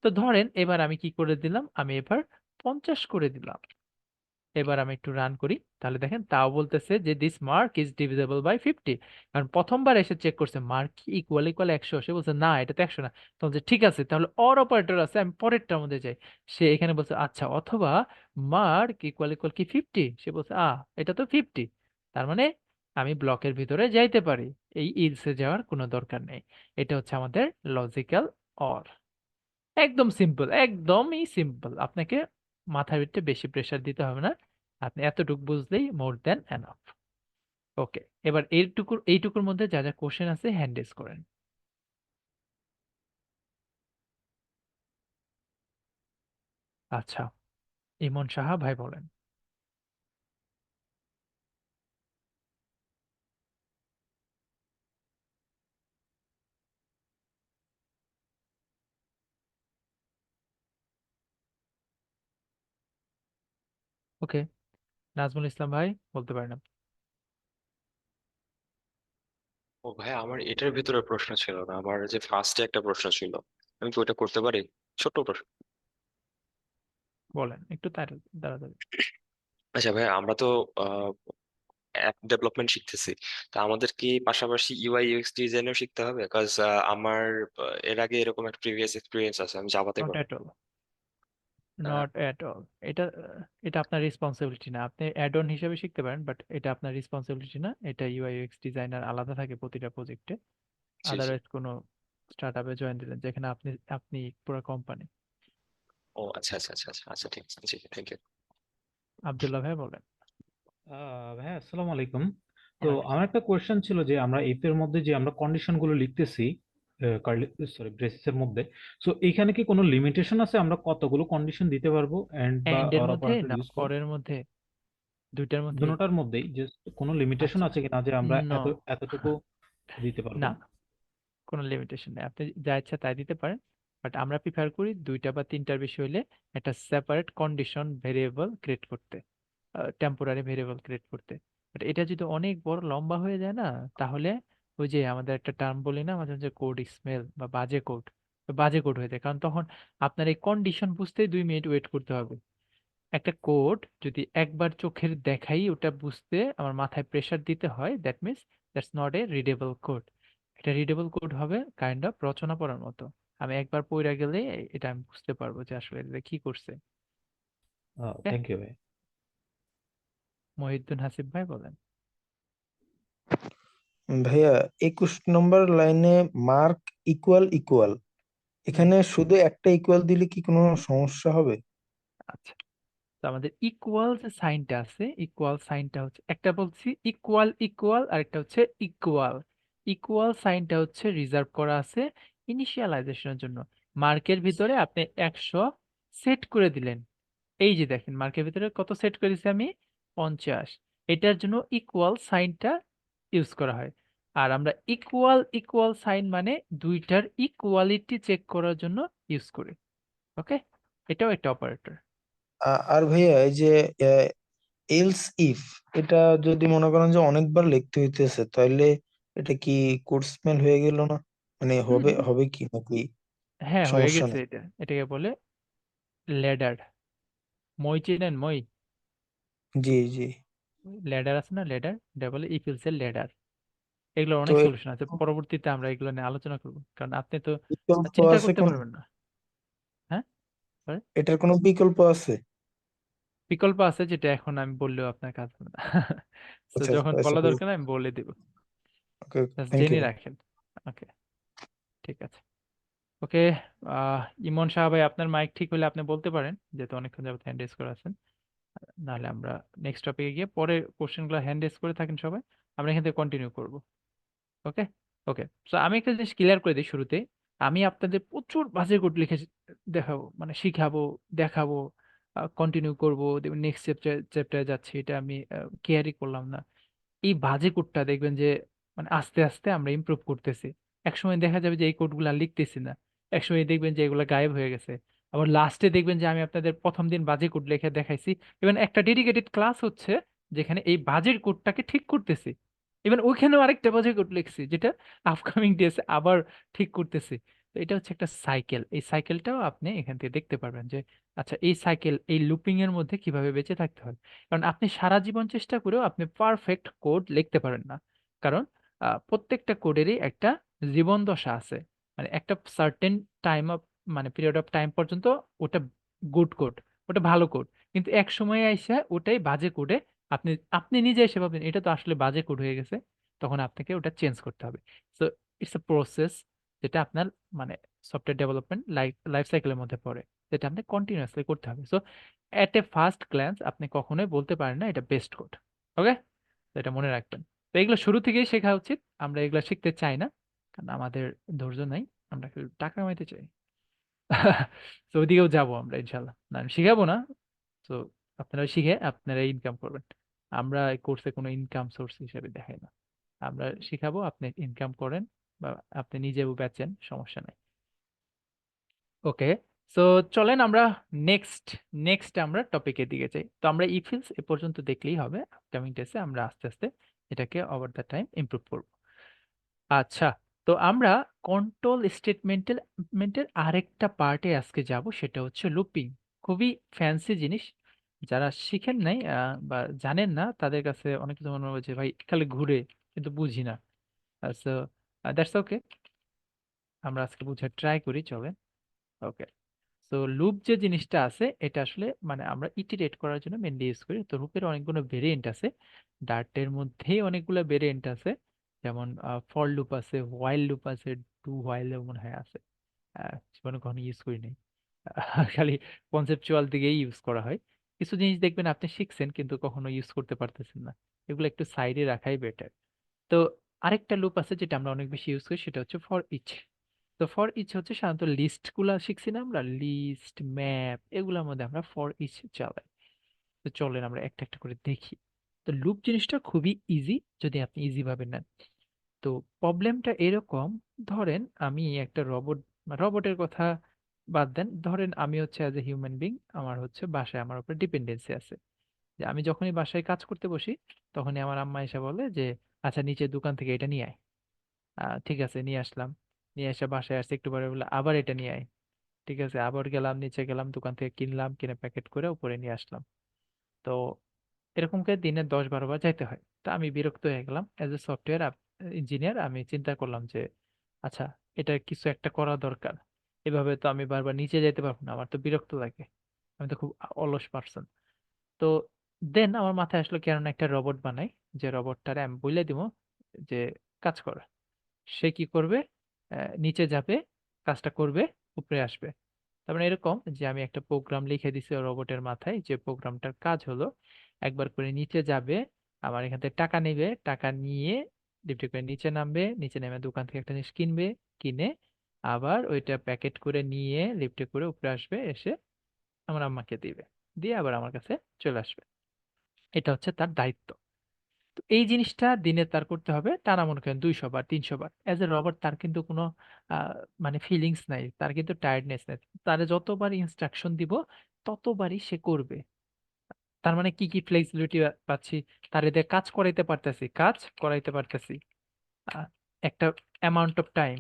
তো ধরেন এবার আমি কি করে দিলাম, আমি এবার 50 করে দিলাম, এবার আমি একটু রান করি, তাহলে দেখেন তাও বলতেছে যে this mark is divisible by 50, কারণ প্রথমবার এসে চেক করছে মার্ক ইকুয়াল ইকুয়াল 100, সে বলছে না এটা তো 100 না, তো বলছে ঠিক আছে তাহলে অর অপারেটর আছে, আমি পরেরটার মধ্যে যাই, সে এখানে বলছে আচ্ছা অথবা মার্ক ইকুয়াল ইকুয়াল কি 50, সে বলছে এটা তো 50, তার মানে আমি ব্লকের ভিতরে যাইতে পারি, এই ইলসে যাওয়ার কোনো দরকার নেই। এটা হচ্ছে আমাদের লজিক্যাল অর। একদম সিম্পল, একদমই সিম্পল, আপনাকে মাথার ভিতরে বেশি প্রেসার দিতে হবে না, আপনি এতটুকু বুঝলেই মোর দেন এনাফ। ওকে, এবার এইটুকুর মধ্যে যা যা কোশ্চেন আছে হ্যান্ড রেজ করেন। আচ্ছা, ইমন সাহা ভাই বলেন। ওকে, নাজমুল ইসলাম ভাই বলতে পারেন আপনি। ও ভাই, আমার এটার ভিতরে প্রশ্ন ছিল না, আমার যে ফার্স্টে একটা প্রশ্ন ছিল, আমি কি ওটা করতে পারি? ছোট্ট প্রশ্ন। বলেন একটু তাড়াতাড়ি। আচ্ছা ভাই, আমরা তো অ্যাপ ডেভেলপমেন্ট শিখতেছি, তা আমাদের কি পাশাপাশি ইউআই ইউএক্স ডিজাইনও শিখতে হবে? বিকজ আমার এর আগে এরকম একটা প্রিভিয়াস এক্সপিরিয়েন্স আছে, আমি জাভাতে নট করি। At all, not at all, এটা আপনার রেসপন্সিবিলিটি না, আপনি অ্যাড অন হিসেবে শিখতে পারেন, বাট এটা আপনার রেসপন্সিবিলিটি না, এটা ইউআই ইউএক্স ডিজাইনার আলাদা থাকে প্রতিটা প্রজেক্টে, জি জি। আদারওয়াইজ কোনো স্টার্ট আপে জয়েন দিলেন যেখানে আপনি আপনি পুরো কোম্পানি। ও আচ্ছা আচ্ছা আচ্ছা আচ্ছা আচ্ছা, ঠিক আছে, জি থ্যাংক ইউ। আব্দুল্লাহ ভাই বলেন। ভাইয়া আসসালামু আলাইকুম। তো ওয়ালাইকুম আমার আসসালাম। একটা কোয়েশ্চেন ছিল যে আমরা এফ এর মধ্যে যে আমরা কন্ডিশন গুলো লিখতেছি, কার্লি সরি ব্রেসেসের মধ্যে, সো এখানে কি কোনো লিমিটেশন আছে আমরা কতগুলো কন্ডিশন দিতে পারবো এন্ড বা এন্ড এর অর মধ্যে অপারেটর না ইউজ করে? অরের মধ্যে, দুইটার মধ্যেই। দুটোটার মধ্যেই জাস্ট কোনো লিমিটেশন আচ্ছা, আছে কিনা যে আমরা নো, এতটুকু দিতে পারবো? না কোনো লিমিটেশন নেই, আপনি যা ইচ্ছা তাই দিতে পারেন, বাট আমরা প্রিফার করি দুইটা বা তিনটার বেশি হইলে একটা সেপারেট কন্ডিশন ভেরিয়েবল ক্রিয়েট করতে, টেম্পোরারি ভেরিয়েবল ক্রিয়েট করতে। বাট এটা যদি অনেক বড় লম্বা হয়ে যায় না, তাহলে ওই যে আমাদের একটা টার্ম বলি না মাঝে মাঝে কোড স্মেল বা বাজে কোড হয়ে যায়, কারণ তখন আপনার এই কন্ডিশন বুঝতেই 2 মিনিট ওয়েট করতে হবে। একটা কোড যদি একবার চোখের দেখাই ওটা বুঝতে আমার মাথায় প্রেসার দিতে হয়, that means that's not a readable code. এটা রিডেবল কোড হবে কাইন্ড অফ রচনা পড়ার মতো, আমি একবার পড়ে গেলে এটা আমি বুঝতে পারবো যে আসলে এটা কি করছে। ওকে, থ্যাংক ইউ ভাই। মহিউদ্দিন হাসিব ভাই বলেন। ভাইয়া 21 নম্বর লাইনে মার্ক ইকুয়াল ইকুয়াল, হুম, এখানে শুধু একটা ইকুয়াল দিলে কি কোনো সমস্যা হবে? আচ্ছা, তো আমাদের ইকুয়াল যে সাইনটা আছে, ইকুয়াল সাইনটা হচ্ছে একটা বলছি ইকুয়াল ইকুয়াল, আর একটা হচ্ছে ইকুয়াল। ইকুয়াল সাইনটা হচ্ছে রিজার্ভ করা আছে ইনিশিয়ালাইজেশনের জন্য। মার্কের ভিতরে আপনি 100 সেট করে দিলেন, এই যে দেখেন মার্কের ভিতরে কত সেট করেছি আমি, 50। এটার জন্য ইকুয়াল সাইনটা ইউজ করা হয়। আর আমরা ইকুয়াল ইকুয়াল সাইন মানে দুইটার ইকুয়ালিটি চেক করার জন্য ইউজ করি। ওকে, এটাও একটা অপারেটর। আর ভাইয়া এই যে এলস ইফ, এটা যদি মনে করেন যে অনেকবার লিখতে হইতেছে, তাহলে এটা কি কোড স্মেল হয়ে গেল না? মানে হুম হবে হুম, হবে কি নাকি হ্যাঁ হয়ে সমস্যা গেছে। নেই? এটাকে বলে ল্যাডার। মই চেনেন মই? জি জি। ল্যাডার আছে না, ল্যাডার, এটা বলে ইফিলস এর ল্যাডার। এগুলোর তো অনেক এর সলিউশন আছে, পরবর্তীতে আমরা এগুলো নিয়ে আলোচনা করবো, কারণ আপনি তো বিকল্প চিন্তা আছে করতে কোন? পারবেন না। হ্যাঁ, sorry? এটার কোনো বিকল্প আছে? বিকল্প আছে, যেটা এখন আমি বললেও আপনার কাজ হবে না। তো আচ্ছা যখন আচ্ছা, বলা দরকার আমি বলে দিব, ওকে, জাস্ট থ্যাংক জেনে ইউ। রাখেন। ওকে, ঠিক আছে। ওকে, ইমন শাহ ভাই, আপনার মাইক ঠিক হলে আপনি বলতে পারেন, যেহেতু অনেকক্ষণ যাবত হ্যান্ড রেজ করে আছেন। নাহলে আমরা নেক্সট টপিকে গিয়ে পরে কোশ্চেনগুলো হ্যান্ড রেজ করে থাকেন সবাই, আমরা এখান থেকে কন্টিনিউ করব। ওকে, ওকে। সো আমি একটা জিনিস ক্লিয়ার করে দিই শুরুতে, আমি আপনাদের প্রচুর বাজে কোড লিখে দেখাবো, মানে শিখাবো, দেখাবো, কন্টিনিউ করব, নেক্সট চ্যাপ্টারে যাচ্ছি, এটা আমি কেয়ারই করলাম না। এই বাজে কোডটা দেখবেন যে মানে আস্তে আস্তে আমরা ইমপ্রুভ করতেছি। একসময় দেখা যাবে যে এই কোডগুলো আর লিখতেছি না, একসময় দেখবেন যে এগুলো গায়েব হয়ে গেছে। আবার লাস্টে দেখবেন যে আমি আপনাদের প্রথম দিন বাজে কোড লিখে দেখাইছি, ইভেন একটা ডেডিকেটেড ক্লাস হচ্ছে যেখানে এই বাজের কোডটাকে ঠিক করতেছি। ইভেন ওইখানেও আরেকটা বাজে কোড লিখছি, যেটা আপকামিং ডেসে আবার ঠিক করতেছি। তো এটা হচ্ছে একটা সাইকেল, এই সাইকেলটাও আপনি এখান থেকে দেখতে পারবেন যে আচ্ছা এই সাইকেল, এই লুপিং এর মধ্যে কিভাবে বেঁচে থাকতে হয়। কারণ আপনি সারা জীবন চেষ্টা করেও আপনি পারফেক্ট কোড লিখতে পারেন না, কারণ প্রত্যেকটা কোডেরই একটা জীবন দশা আছে। মানে একটা সার্টেন টাইম অফ, মানে পিরিয়ড অফ টাইম পর্যন্ত ওটা গুড কোড, ওটা ভালো কোড, কিন্তু এক সময় এসে ওটাই বাজে কোডে আপনি আপনি নিজে এসে ভাববেন এটা তো আসলে বাজে কোড হয়ে গেছে, তখন আপনাকে ওটা চেঞ্জ করতে হবে। সো ইটস এ প্রসেস, যেটা আপনার মানে সফটওয়্যার ডেভেলপমেন্ট লাইফ সাইকেলের মধ্যে পড়ে, যেটা আপনি কন্টিনিউয়াসলি করতে হবে। সো এট এ ফার্স্ট গ্ল্যান্স আপনি কখনোই বলতে পারেন না এটা বেস্ট কোড। ওকে, তো এটা মনে রাখবেন। তো এগুলো শুরু থেকেই শেখা উচিত, আমরা এগুলো শিখতে চাই না, কারণ আমাদের ধৈর্য নাই, আমরা শুধু টাকা কামাইতে চাই। তো ওইদিকেও যাবো আমরা ইনশাল্লাহ, না আমি শিখাবো না। তো আপনারা শিখে আপনারা ইনকাম করবেন, আমরা এই কোর্সে কোনো ইনকাম সোর্স হিসেবে দেখাই না। আমরা শিখাবো, আপনি ইনকাম করেন বা আপনি নিজেও বেচেন, সমস্যা নাই। ওকে, সো চলেন আমরা নেক্সট নেক্সট আমরা টপিকের দিকে যাই। তো আমরা ইফিলস এ পর্যন্ত দেখলেই হবে, আপকামিং ডেসে আমরা আস্তে আস্তে এটাকে ওভার দ্য টাইম ইমপ্রুভ করব। আচ্ছা, তো আমরা কন্ট্রোল স্টেটমেন্টের আরেকটা পার্টে আজকে যাব, সেটা হচ্ছে লুপিং। খুবই ফ্যান্সি জিনিস, যারা শিখেন নাই বা জানেন না তাদের কাছে অনেক কিছু মনে হবে যে ভাই খালি ঘুরে, কিন্তু বুঝি না। সো দ্যাটস ওকে, আমরা আজকে বুঝার ট্রাই করি, চলেন। ওকে, তো লুপ যে জিনিসটা আছে এটা আসলে মানে আমরা ইটিরেট করার জন্য মেনলি ইউজ করি। তো লুপের অনেকগুলো ভেরিয়েন্ট আছে, ডার্টের মধ্যেই অনেকগুলো ভেরিয়েন্ট আছে, যেমন ফর লুপ আছে, হোয়াইল লুপ আছে, ডু হোয়াইল মনে হয় আছে। জীবনে কখনো ইউজ করি নাই, খালি কনসেপচুয়াল দিকেই ইউজ করা হয়। কিছু জিনিস দেখবেন আপনি শিখছেন কিন্তু কখনো ইউজ করতে পারতেছেন না, এগুলো একটু সাইডে রাখাই বেটার। তো আরেকটা লুপ আছে যেটা আমরা অনেক বেশি ইউজ করি, সেটা হচ্ছে ফর ইচ। তো ফর ইচ হচ্ছে সাধারণত লিস্ট গুলা শিখছি না আমরা, লিস্ট, ম্যাপ, এগুলোর মধ্যে আমরা ফর ইচ চালাই। তো চলেন আমরা একটা একটা করে দেখি। তো লুপ জিনিসটা খুবই ইজি যদি আপনি ইজি ভাবে নেন। তো প্রবলেমটা এরকম, ধরেন আমি একটা রোবট, রোবটের কথা বাদ দেন, ধরেন আমি হচ্ছে অ্যাজ এ হিউম্যান বিং, আমার হচ্ছে বাসায় আমার উপর ডিপেন্ডেন্সি আছে, যে আমি যখনই বাসায় কাজ করতে বসি তখনই আমার আম্মা এসে বলে যে আচ্ছা নিচের দোকান থেকে এটা নিয়ে আয়। ঠিক আছে, নিয়ে আসলাম, নিয়ে এসে বাসায় আসছে একটু পরে বলে আবার এটা নিয়ে আয়। ঠিক আছে, আবার গেলাম নিচে, গেলাম দোকান থেকে কিনলাম, কিনে প্যাকেট করে উপরে নিয়ে আসলাম। তো এরকম করে দিনে 10-12 বার যাইতে হয়। তো আমি বিরক্ত হয়ে গেলাম, এজ এ সফটওয়্যার ইঞ্জিনিয়ার আমি চিন্তা করলাম যে আচ্ছা এটা কিছু একটা করা দরকার, এভাবে তো আমি বারবার নিচে যেতে পারবো না, আমার তো বিরক্ত লাগে, আমি তো খুব অলস পার্সন। তো দেন আমার মাথায় আসলো কেন না একটা রোবট বানাই, যে রোবটটারে আমি বলে দিব যে কাজ কর। সে কি করবে, নিচে যাবে, কাজটা করবে, উপরে আসবে। তার মানে এরকম যে আমি একটা প্রোগ্রাম লিখে দিছি রোবটের মাথায়, যে প্রোগ্রামটার কাজ হলো একবার করে নিচে যাবে, আমার এখান থেকে টাকা নেবে, টাকা নিয়ে লিফটে করে নিচে নামবে, নিচে নেমে দোকান থেকে একটা জিনিস কিনবে, কিনে আবার ওইটা প্যাকেট করে নিয়ে লিফটে করে উপরে আসবে, এসে আমার আম্মাকে দিবে, দিয়ে আবার আমার কাছে চলে আসবে। এটা হচ্ছে তার দায়িত্ব। তো এই জিনিসটা দিনে তার করতে হবে টানা মনে করেন 200 বার 300 বার। এজ এ রোবট তার কিন্তু কোনো মানে ফিলিংস নাই, তার কিন্তু টায়ার্ডনেস নাই। তার যতবার ইনস্ট্রাকশন দিব ততবারই সে করবে। তার মানে কি কি ফ্লেক্সিবিলিটি পাচ্ছি, তার এদের কাজ করাইতে পারতেছি, কাজ করাইতে পারতেছি আহ, একটা অ্যামাউন্ট অফ টাইম,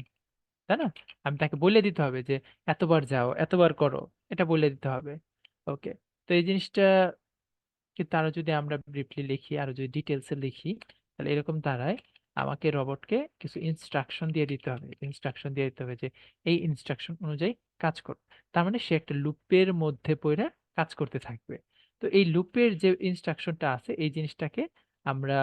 তাই না? আমি তাকে বলে দিতে হবে যে এতবার যাও, এতবার করো, এটা বলে দিতে হবে। ওকে, তো এই জিনিসটা কিন্তু আরো যদি আমরা ব্রিফলি লিখি, আরো যদি ডিটেলসে লিখি, তাহলে এরকম দাঁড়ায় আমাকে রোবটকে কিছু ইনস্ট্রাকশন দিয়ে দিতে হবে, ইনস্ট্রাকশন দিয়ে দিতে হবে যে এই ইনস্ট্রাকশন অনুযায়ী কাজ কর। তার মানে সে একটা লুপের মধ্যে পড়ে কাজ করতে থাকবে। তো এই লুপের যে ইনস্ট্রাকশনটা আছে এই জিনিসটাকে আমরা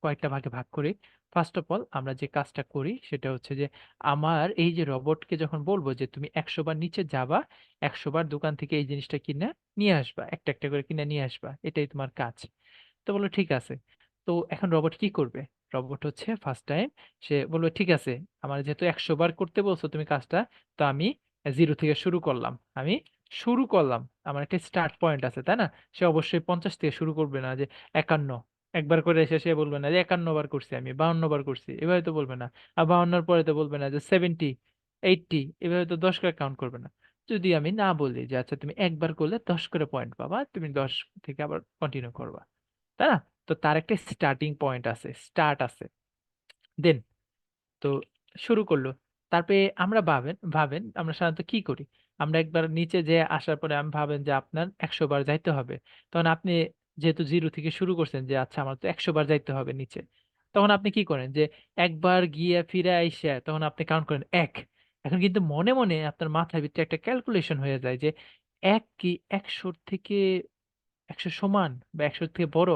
কয়েকটা ভাগে ভাগ করি। ফার্স্ট অফ অল আমরা যে কাজটা করি সেটা হচ্ছে যে আমার এই যে রোবটকে যখন বলবো যে তুমি 100 বার নিচে যাবা, 100 বার দোকান থেকে এই জিনিসটা কিনে নিয়ে আসবা, একটা একটা করে কিনে নিয়ে আসবা, এটাই তোমার কাজ। তো বললো ঠিক আছে। তো এখন রবট কি করবে? রবট হচ্ছে ফার্স্ট টাইম সে বলবে ঠিক আছে, আমার যেহেতু 100 বার করতে বলছো তুমি কাজটা, তো আমি 0 থেকে শুরু করলাম, আমি শুরু করলাম, আমার একটা স্টার্ট পয়েন্ট আছে, তাই না? সে অবশ্যই 50 থেকে শুরু করবে না যে 51, একবার করে এসে সে বলবে না যে 51 বার করছি, আমি 52 বার করছি, এভাবে তো বলবে না। আর 52-র পরে তো বলবে না যে 70, 80, এভাবে তো 10 করে কাউন্ট করবে না। যদি আমি না বলি যে আচ্ছা তুমি একবার করলে 10 করে পয়েন্ট পাবা, তুমি 10 থেকে আবার কন্টিনিউ করবা, তাই না? তো তার একটা স্টার্টিং পয়েন্ট আছে, স্টার্ট আছে। দেন তো শুরু করলো। তারপরে আমরা ভাবেন ভাবেন আমরা সাধারণত কি করি, আমরা একবার নিচে যে আসার পরে আমি ভাবেন যে আপনার 100 বার যাইতে হবে, তখন আপনি যেহেতু 0 থেকে শুরু করছেন যে আচ্ছা আমার তো 100 বার যাইতে হবে নিচে, তখন আপনি কি করেন যে একবার গিয়ে ফিরে আইসা তখন আপনি কাউন্ট করেন 1। এখন কিন্তু মনে মনে আপনার মাথার ভিতরে একটা ক্যালকুলেশন হয়ে যায় যে 1 কি 100 থেকে 100 সমান বা 100 থেকে বড়।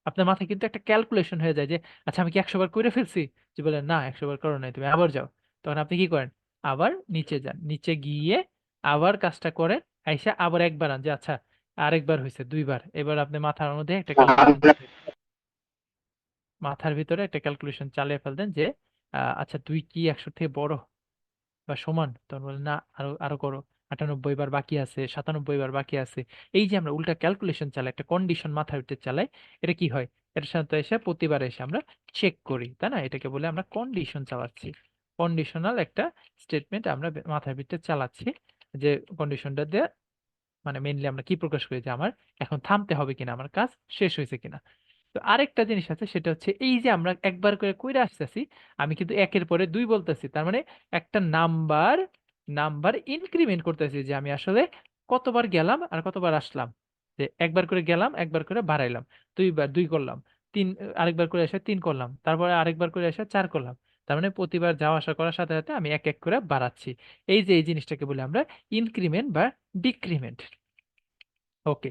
আপনার মাথায় কিন্তু একটা ক্যালকুলেশন হয়ে যায় যে আচ্ছা আমি কি 100 বার করে ফেলছি, যে বলে না 100 বার করো নাই, তুমি আবার যাও। তখন আপনি কি করেন, আবার নিচে যান, নিচে গিয়ে আবার কাজটা করেন, আইসা আবার একবার আন যে আচ্ছা আরেকবার হয়েছে 2 বার, এবার আপনি মাথার মধ্যে একটা ক্যালকুলেশন, মাথার ভিতরে একটা ক্যালকুলেশন চালিয়ে ফেলতেন যে আচ্ছা 2 কি 100 থেকে বড় বা সমান, তখন বলে না আরো আরো করো, 98 বার বাকি আছে, 97 বার বাকি আছে। এই যে আমরা উল্টা ক্যালকুলেশন চালাই, একটা কন্ডিশন মাথার ভিতরে চালাই, এটা কি হয়, এটার সাথে এসে প্রতিবার এসে আমরা চেক করি, তাই না? এটাকে বলে আমরা কন্ডিশন চালাচ্ছি, কন্ডিশনাল একটা স্টেটমেন্ট আমরা মাথার ভিতরে চালাচ্ছি, যে কন্ডিশনটা দিয়ে মানে মেইনলি আমরা কি প্রকাশ করি যে আমার এখন থামতে হবে কিনা, আমার কাজ শেষ হয়েছে কিনা। তো আরেকটা জিনিস আছে সেটা হচ্ছে এই যে আমরা একবার করে কইরা আসতেছি, আমি কিন্তু একের পরে 2 বলতেছি, তার মানে একটা নাম্বার নাম্বার ইনক্রিমেন্ট করতেছি যে আমি আসলে কতবার গেলাম আর কতবার আসলাম, যে একবার করে গেলাম একবার করে বাড়াইলাম, 2 বার 2 করলাম, 3 আরেকবার করে এসে 3 করলাম, তারপরে আরেকবার করে এসে 4 করলাম। তার মানে প্রতিবার যাওয়া আসা করার সাথে সাথে আমি এক এক করে বাড়াচ্ছি। এই যে এই জিনিসটাকে বলে আমরা ইনক্রিমেন্ট বা ডিক্রিমেন্ট। ওকে,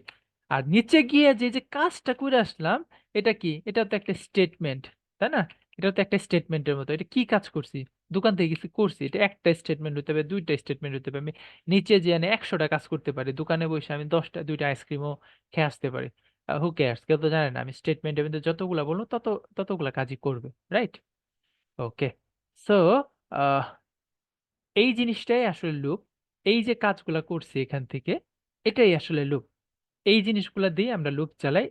আর নিচে গিয়ে যে যে কাজটা করে আসলাম, এটা কি, এটা তো একটা স্টেটমেন্ট, তাই না? এটা তো একটা স্টেটমেন্টের মতো, এটা কি কাজ করছি, দোকান থেকে কিছু করছি, এটা একটা স্টেটমেন্ট হতে পারে, 2টা স্টেটমেন্ট হতে পারে। আমি নিচে যে 100টা কাজ করতে পারি, দোকানে বসে আমি 10টা 2টা আইসক্রিমও খেয়ে আসতে পারি। হু কেয়ার্স, কেউ তো জানে না, আমি স্টেটমেন্টের মধ্যে যতগুলা বলবো ততগুলা কাজই করবে, রাইট? ওকে, সো এই জিনিসটাই আসলে লুপ, এই যে কাজগুলা করছি এখান থেকে, এটাই আসলে লুপ। এই জিনিসগুলা দিয়ে আমরা লুপ চালাই,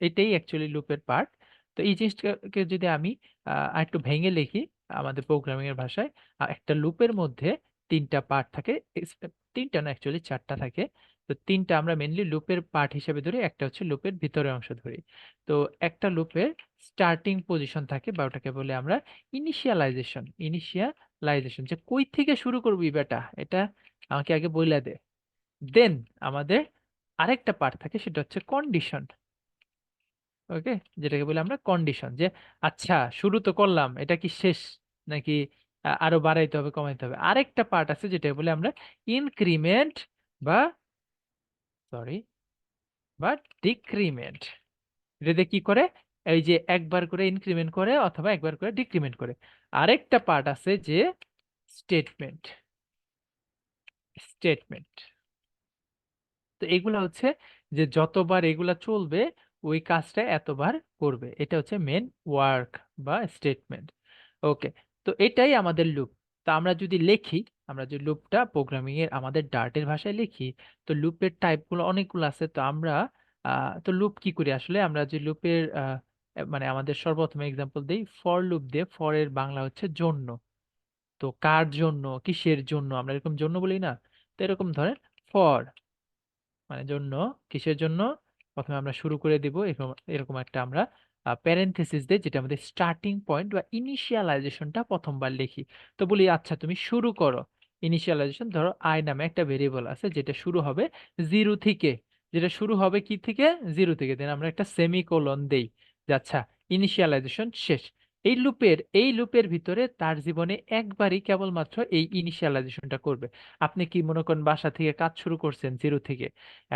এটাই অ্যাকচুয়ালি লুপের পার্ট। তো এই জিনিসটাকে যদি আমি আরেকটু ভেঙে লিখি আমাদের প্রোগ্রামিং এর ভাষায়, একটা লুপের মধ্যে 3টা পার্ট থাকে, 3টা না অ্যাকচুয়ালি 4টা থাকে। তো 3টা আমরা মেনলি লুপের পার্ট হিসেবে ধরি, একটা হচ্ছে লুপের ভিতরের অংশ ধরি। তো একটা লুপের স্টার্টিং পজিশন থাকে বা ওটাকে বলে আমরা ইনিশিয়ালাইজেশন, যে কই থেকে শুরু করবি বেটা, এটা আমাকে আগে বইলা দে। দেন আমাদের আরেকটা পার্ট থাকে সেটা হচ্ছে কন্ডিশন। ওকে, যেটাকে বলি আমরা কন্ডিশন, যে আচ্ছা শুরু তো করলাম, এটা কি শেষ নাকি আরো বাড়াইতে হবে কমাইতে হবে। আরেকটা পার্ট আছে যেটা বলে আমরা ইনক্রিমেন্ট বা সরি বা ডিক্রিমেন্ট। এটাতে কি করে, এই যে একবার করে ইনক্রিমেন্ট করে অথবা একবার করে ডিক্রিমেন্ট করে। আরেকটা পার্ট আছে যে স্টেটমেন্ট। স্টেটমেন্ট। তো এগুলা হচ্ছে যে যতবার এগুলা চলবে ওই কাজটা এতবার করবে, এটা হচ্ছে মেন ওয়ার্ক বা স্টেটমেন্ট। ওকে, তো এটাই আমাদের লুপ। তো আমরা যদি লিখি, আমরা যে লুপটা প্রোগ্রামিং এর আমাদের ডার্টের ভাষায় লিখি, তো লুপের টাইপগুলো অনেকগুলো আছে। তো আমরা তো লুপ কি করি আসলে, আমরা যে লুপের মানে আমাদের সর্বপ্রথম এক্সাম্পল দেই, ফর লুপ দিয়ে। ফর এর বাংলা হচ্ছে জন্য। তো কার জন্য, কিসের জন্য, আমরা এরকম জন্য বলি না? তো এরকম ধরেন ফর মানে জন্য, কিসের জন্য, প্রথমে আমরা শুরু করে দিব এরকম এরকম একটা আমরা প্যারেনথেসিস দেই, যেটা আমাদের স্টার্টিং পয়েন্ট বা ইনিশিয়ালাইজেশনটা প্রথমবার লিখি। তো বলি আচ্ছা তুমি শুরু করো। ইনিশিয়ালাইজেশন ধরো আই নামে একটা ভেরিয়েবল আছে যেটা শুরু হবে জিরো থেকে, যেটা শুরু হবে কি থেকে, জিরো থেকে। দেন আমরা একটা সেমিকোলন দেই যে আচ্ছা ইনিশিয়ালাইজেশন শেষ। এই লুপের ভিতরে তার জীবনে একবারই কেবলমাত্র এই ইনিশিয়ালাইজেশনটা করবে। আপনি কি মনে করেন বাসা থেকে কাজ শুরু করছেন জিরো থেকে,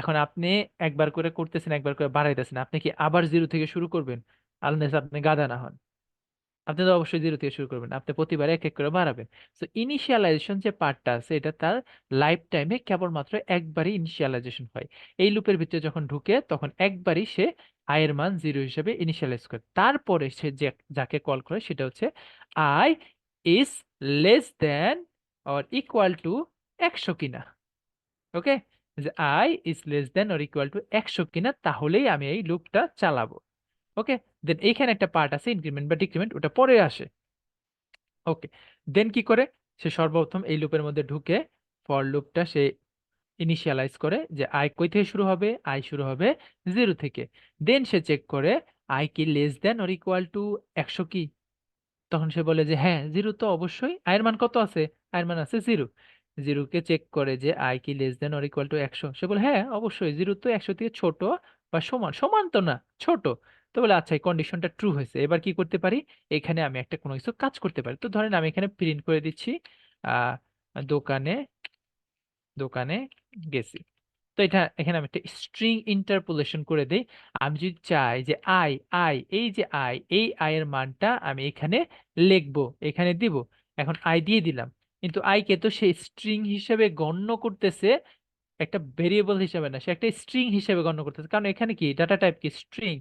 এখন আপনি একবার করে করতেছেন, একবার করে বাড়াইতেছেন, আপনি কি আবার জিরো থেকে শুরু করবেন? আনলেস আপনি গাধা না হন, আপনি তো অবশ্যই জিরো থেকে শুরু করবেন, আপনি প্রতিবার এক এক করে বাড়াবেন। তো ইনিশিয়ালাইজেশন যে পার্টটা আছে এটা তার লাইফ টাইমে কেবলমাত্র একবারই ইনিশিয়ালাইজেশন হয়। এই লুপের ভিতরে যখন ঢুকে তখন একবারই সে আই এর মান জিরো হিসেবে ইনিশিয়ালাইজ করে। তারপরে সে যে যাকে কল করে সেটা হচ্ছে I is less than or equal to 100 কিনা। ওকে, যে I is less than or equal to 100 কিনা, তাহলেই আমি এই লুপটা চালাবো। ওকে, দেন এইখানে একটা পার্ট আছে ইনক্রিমেন্ট বা ডিক্রিমেন্ট, ওটা পরে আসে। ওকে, দেন কি করে, সে সর্বপ্রথম এই লুপের মধ্যে ঢুকে ফর লুপটা সে ইনিশিয়ালাইজ করে যে আই কই থেকে শুরু হবে, আই শুরু হবে জিরো থেকে। দেন সে চেক করে আই কি less than or equal to 100 কি। তখন সে বলে যে হ্যাঁ জিরো তো অবশ্যই, আয়ের মান কত আছে, আয়ের মান আছে জিরো। জিরোকে চেক করে যে আই কি less than or equal to 100, সে বলে হ্যাঁ অবশ্যই জিরো তো 100 থেকে ছোট বা সমান, সমান তো না, ছোট। তো বলে আচ্ছা এই কন্ডিশনটা ট্রু হয়েছে, এবার কি করতে পারি, এখানে আমি একটা কোনো কিছু কাজ করতে পারি। তো ধরেন আমি এখানে প্রিন্ট করে দিচ্ছি আহ দোকানে, দোকানে গেছি। তো এটা এখানে আমি একটা স্ট্রিং ইন্টারপোলেশন করে দেই। আমি যদি চাই যে আই, আই এই যে আই, এই আই এর মানটা আমি এখানে লিখবো, এখানে দিব। এখন আই দিয়ে দিলাম, কিন্তু আই কে তো সে স্ট্রিং হিসেবে গণ্য করতেছে, একটা ভেরিয়েবল হিসেবে না, সে একটা স্ট্রিং হিসেবে গণ্য করতেছে, কারণ এখানে কি ডাটা টাইপ কি স্ট্রিং।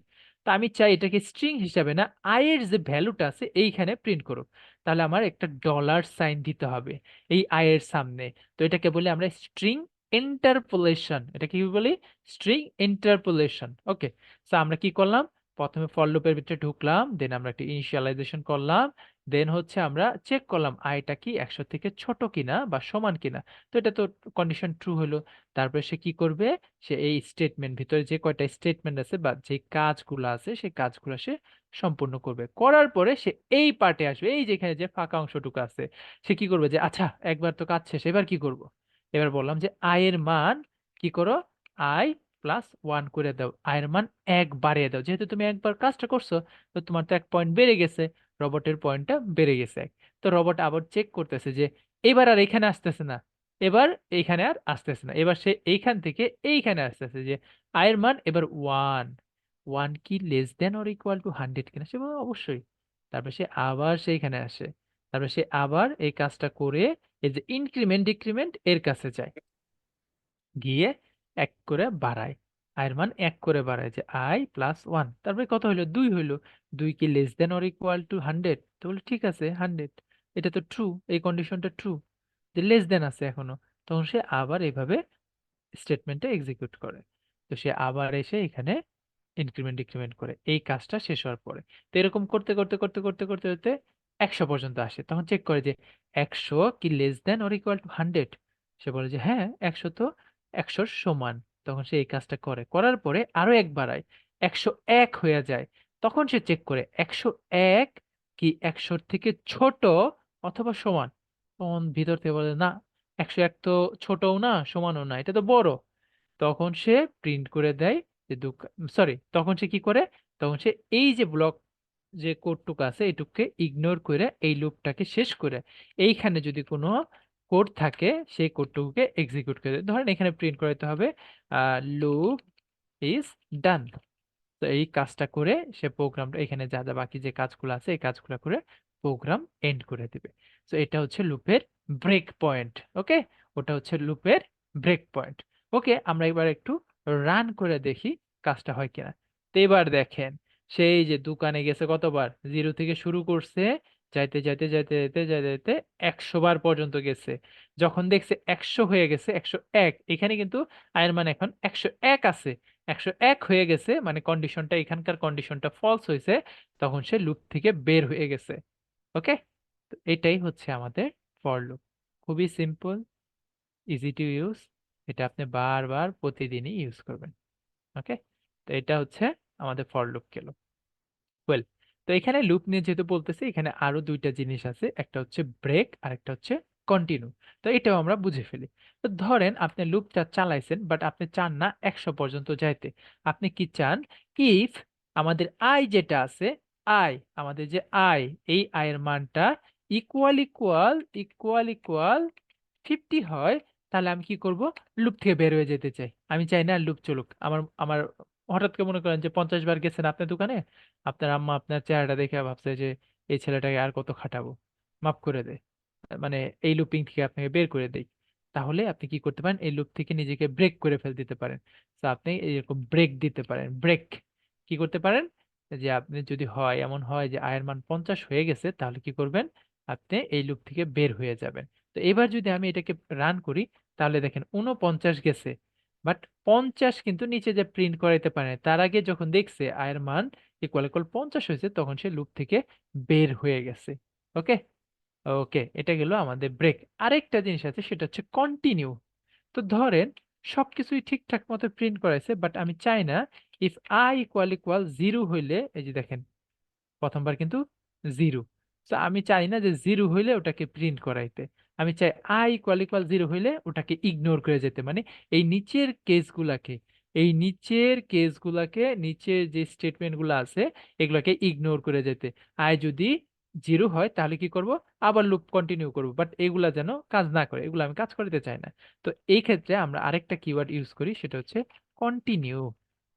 তো আমি চাই এটাকে স্ট্রিং হিসেবে না, আই এর যে ভ্যালুটা আছে এইখানে প্রিন্ট করুক। তাহলে আমার একটা ডলার সাইন দিতে হবে এই আই এর সামনে। তো এটাকে বলি আমরা স্ট্রিং ইন্টারপোলেশন। এটা কি বলি, স্ট্রিং ইন্টারপোলেশন। ওকে, সো আমরা কি করলাম, প্রথমে ফর লুপের ভিতরে ঢুকলাম, দেন আমরা একটা ইনিশিয়ালাইজেশন করলাম, দেন হচ্ছে আমরা চেক করলাম আইটা কি 100 থেকে ছোট কিনা বা সমান কিনা। তো এটা তো কন্ডিশন ট্রু হলো। তারপরে সে কি করবে, সে এই স্টেটমেন্ট ভিতরে যে কয়টা স্টেটমেন্ট আছে বা যে কাজগুলো আছে সেই কাজগুলো সে সম্পূর্ণ করবে। করার পরে সে এই পার্টে আসবে, এই যেখানে যে ফাঁকা অংশটুকু আছে, সে কি করবে যে আচ্ছা একবার তো কাজ শেষ, এবার কি করব। এবার বললাম যে আই এর মান কি করো, আই প্লাস 1 করে দাও, আয়ের মান 1 বাড়িয়ে দাও। যেহেতু তুমি একবার কাজটা করছো তো তোমার তো 1 পয়েন্ট বেড়ে গেছে, রবটের পয়েন্টটা বেড়ে গেছে 1। তো রবট আবার চেক করতেছে যে এবার আর এখানে আসতেছে না, এবার এইখানে আর আসতেছে না, এবার সে এইখান থেকে এইখানে আসতেছে যে আয়ের মান এবার 1, 1 কি less than or equal to 100 কিনা, সে বলে অবশ্যই। তারপর সে আবার সেইখানে আসে, তারপর সে আবার এই কাজটা করে এই যে ইনক্রিমেন্ট ডিক্রিমেন্ট এর কাছে যায়, গিয়ে 1 করে বাড়ায়, আয়ের মান 1 করে বাড়ায় যে আই প্লাস 1। তারপরে কত হইলো, 2 হইলো। 2 কি less than or equal to 100, তো বলে ঠিক আছে 100, এটা তো ট্রু, এই কন্ডিশনটা ট্রু, যে লেস দেন আছে এখনো। তখন সে আবার এইভাবে স্টেটমেন্টটা এক্সিকিউট করে। তো সে আবার এসে এখানে ইনক্রিমেন্ট ডিক্রিমেন্ট করে এই কাজটা শেষ হওয়ার পরে। তো এরকম করতে করতে করতে করতে করতে করতে 100 পর্যন্ত আসে, তখন চেক করে যে 100 কি less than or equal to 100, সে বলে যে হ্যাঁ 100 তো 100 সমান। তখন সে এই কাজটা করে, করার পরে আরো 1 বাড়ায়, 101 হয়ে যায়। তখন সে চেক করে 101 কি 100 থেকে ছোট অথবা সমান। তখন ভিতর থেকে বলে না, 101 তো ছোটও না সমানও না, এটা তো বড়। তখন সে প্রিন্ট করে দেয় যে সরি, তখন সে কি করে, তখন সে এই যে ব্লক যে কোডটুকু আছে এইটুকুকে ইগনোর করে এই লুপটাকে শেষ করে এইখানে যদি কোনো কোড থাকে সেই কোডটুকুকে এক্সিকিউট করে দেয়। ধরেন এখানে প্রিন্ট করাতে হবে লুপ ইজ ডান। তো এই কাজটা করে সে প্রোগ্রামটা এখানে যা যা বাকি যে কাজগুলো আছে এই কাজগুলো করে প্রোগ্রাম এন্ড করে দিবে। তো এটা হচ্ছে লুপের ব্রেক পয়েন্ট। ওকে, ওটা হচ্ছে লুপের ব্রেক পয়েন্ট। ওকে, আমরা এবার একটু রান করে দেখি কাজটা হয় কিনা। তো এবার দেখেন, সেই যে দোকানে গেছে কতবার, 0 থেকে শুরু করছে, যাইতে যাইতে যাইতে যাইতে যাইতে যাইতে 100 বার পর্যন্ত গেছে। যখন দেখছে 100 হয়ে গেছে, 101, এখানে কিন্তু আয়ের মান এখন 101 আছে, 101 হয়ে গেছে, মানে কন্ডিশনটা, এখানকার কন্ডিশনটা ফলস হয়েছে, তখন সে লুপ থেকে বের হয়ে গেছে। ওকে, তো এটাই হচ্ছে আমাদের ফর লুপ। খুবই সিম্পল, ইজি টু ইউজ। এটা আপনি বারবার প্রতিদিনই ইউজ করবেন। ওকে, তো এটা হচ্ছে আমাদের ফর লুপ গেল। ওয়েল, তো এখানে লুপ নিয়ে যেহেতু বলতেছি, এখানে আরো দুইটা জিনিস আছে, একটা হচ্ছে ব্রেক আর একটা হচ্ছে কন্টিনিউ। তো এটাও আমরা বুঝে ফেলি। তো ধরেন আপনি লুপটা চালাইছেন, বাট আপনি চান না 100 পর্যন্ত যাইতে। আপনি কি চান, ইফ আমাদের আই যেটা আছে, আই, আমাদের যে আই, এই আয়ের মানটা ইকুয়াল ইকুয়াল ইকুয়াল ইকুয়াল 50 হয়, তাহলে আমি কি করব, লুপ থেকে বের হয়ে যেতে চাই। আমি চাই না লুপ চলুক। আমার আমার হঠাৎ করে মনে করেন যে 50 বার গেছেন আপনার দোকানে, আপনার আম্মা আপনার চেহারাটা দেখে ভাবছে যে এই ছেলেটাকে আর কত খাটাবো, মাফ করে দে, মানে এই লুপিং থেকে আপনাকে বের করে দেই। তাহলে আপনি কি করতে পারেন, এই লুপ থেকে নিজেকে ব্রেক করে ফেল দিতে পারেন। তো আপনি এরকম ব্রেক দিতে পারেন। ব্রেক কি করতে পারেন, যে আপনি যদি হয়, এমন হয় যে আয়ের মান 50 হয়ে গেছে, তাহলে কি করবেন, আপনি এই লুপ থেকে বের হয়ে যাবেন। তো এবার যদি আমি এটাকে রান করি, তাহলে দেখেন 49 গেছে, বাট 50 কিন্তু নিচে যে প্রিন্ট করাইতে পারে নাই। তার আগে যখন দেখছে আয়ের মান ইকুয়াল ইকুয়াল 50 হয়েছে, তখন সে লুপ থেকে বের হয়ে গেছে। ওকে, ওকে, এটা গেল আমাদের ব্রেক। আরেকটা জিনিস আছে, সেটা হচ্ছে কন্টিনিউ। তো ধরেন সবকিছুই ঠিকঠাক মতো প্রিন্ট করাইছে, বাট আমি চাই না ইফ আই ইকুয়াল ইকুয়াল 0 হইলে, এই যে দেখেন প্রথমবার কিন্তু 0, তো আমি চাই না যে 0 হইলে ওটাকে প্রিন্ট করাইতে। আমি চাই আই ইকুয়াল ইকুয়াল 0 হইলে ওটাকে ইগনোর করে যেতে, মানে এই নিচের কেসগুলাকে, নিচের যে স্টেটমেন্টগুলো আছে এগুলাকে ইগনোর করে যেতে। আই যদি 0 হয় তাহলে কি করব, আবার লুপ কন্টিনিউ করব, বাট এগুলা যেন কাজ না করে, এগুলো আমি কাজ করতে চাই না। তো এই ক্ষেত্রে আমরা আরেকটা কিওয়ার্ড ইউজ করি, সেটা হচ্ছে কন্টিনিউ।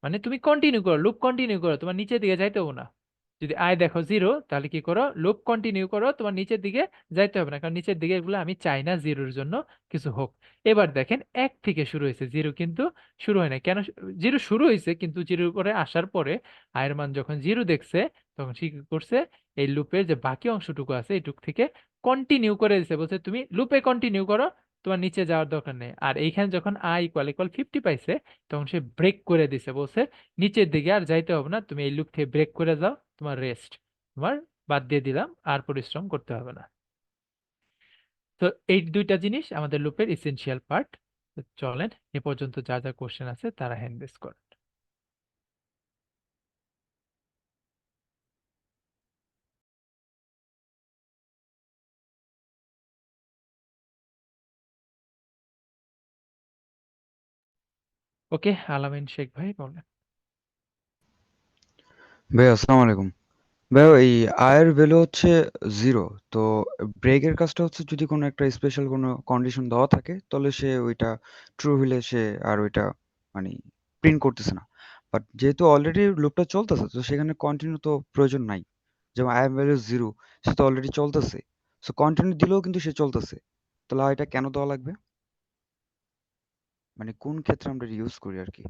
মানে তুমি কন্টিনিউ করো, লুপ কন্টিনিউ করো, তোমার নিচের দিকে যাইতে হবে না। যদি আয় দেখো 0, তাহলে কি করো, লুপ কন্টিনিউ করো, তোমার নিচের দিকে যাইতে হবে না, কারণ নিচের দিকে এগুলো আমি চাই না 0-র জন্য কিছু হোক। এবার দেখেন 1 থেকে শুরু হয়েছে, 0 কিন্তু শুরু হয় না কেন, 0 শুরু হয়েছে, কিন্তু 0-র পরে আসার পরে আয়ের মান যখন 0 দেখছে, তখন সে কি করছে, এই লুপের যে বাকি অংশটুকু আছে এটুক থেকে কন্টিনিউ করে দিছে, বলছে তুমি লুপে কন্টিনিউ করো, তোমার নিচে যাওয়ার দরকার নেই। আর এইখানে যখন আই ইকুয়াল ইকুয়াল 50 পাইছে, তখন সে ব্রেক করে দিছে, বলছে নিচের দিকে আর যাইতে হবে না, তুমি এই লুপ থেকে ব্রেক করে যাও, তোমার রেস্ট, তোমার বাদ দিয়ে দিলাম, আর পরিশ্রম করতে হবে না। তো এই দুইটা জিনিস আমাদের লুপের ইসেনশিয়াল পার্ট। চলেন এ পর্যন্ত যা যা কোশ্চেন আছে তারা হ্যান্ড রেজ করেন। ওকে, আলামিন শেখ ভাই বলেন। ভাই আসসালামু আলাইকুম। ভাই এই আয়ের ভ্যালু হচ্ছে 0, তো ব্রেকের কাজটা হচ্ছে যদি কোনো একটা স্পেশাল কোনো কন্ডিশন দেওয়া থাকে তাহলে সে ওইটা ট্রু হইলে সে আর ওইটা মানে প্রিন্ট করতেছে না। বাট যেহেতু অলরেডি লুপটা চলতেছে, তো সেখানে কন্টিনিউ তো প্রয়োজন নাই। যেমন আই ভ্যালু 0, সে তো অলরেডি চলতেছে, সো কন্টিনিউ দিলেও কিন্তু সে চলতেছে। তাহলে এটা কেন দেওয়া লাগবে, মানে কোন ক্ষেত্রে আমরা ইউজ করি আর কি?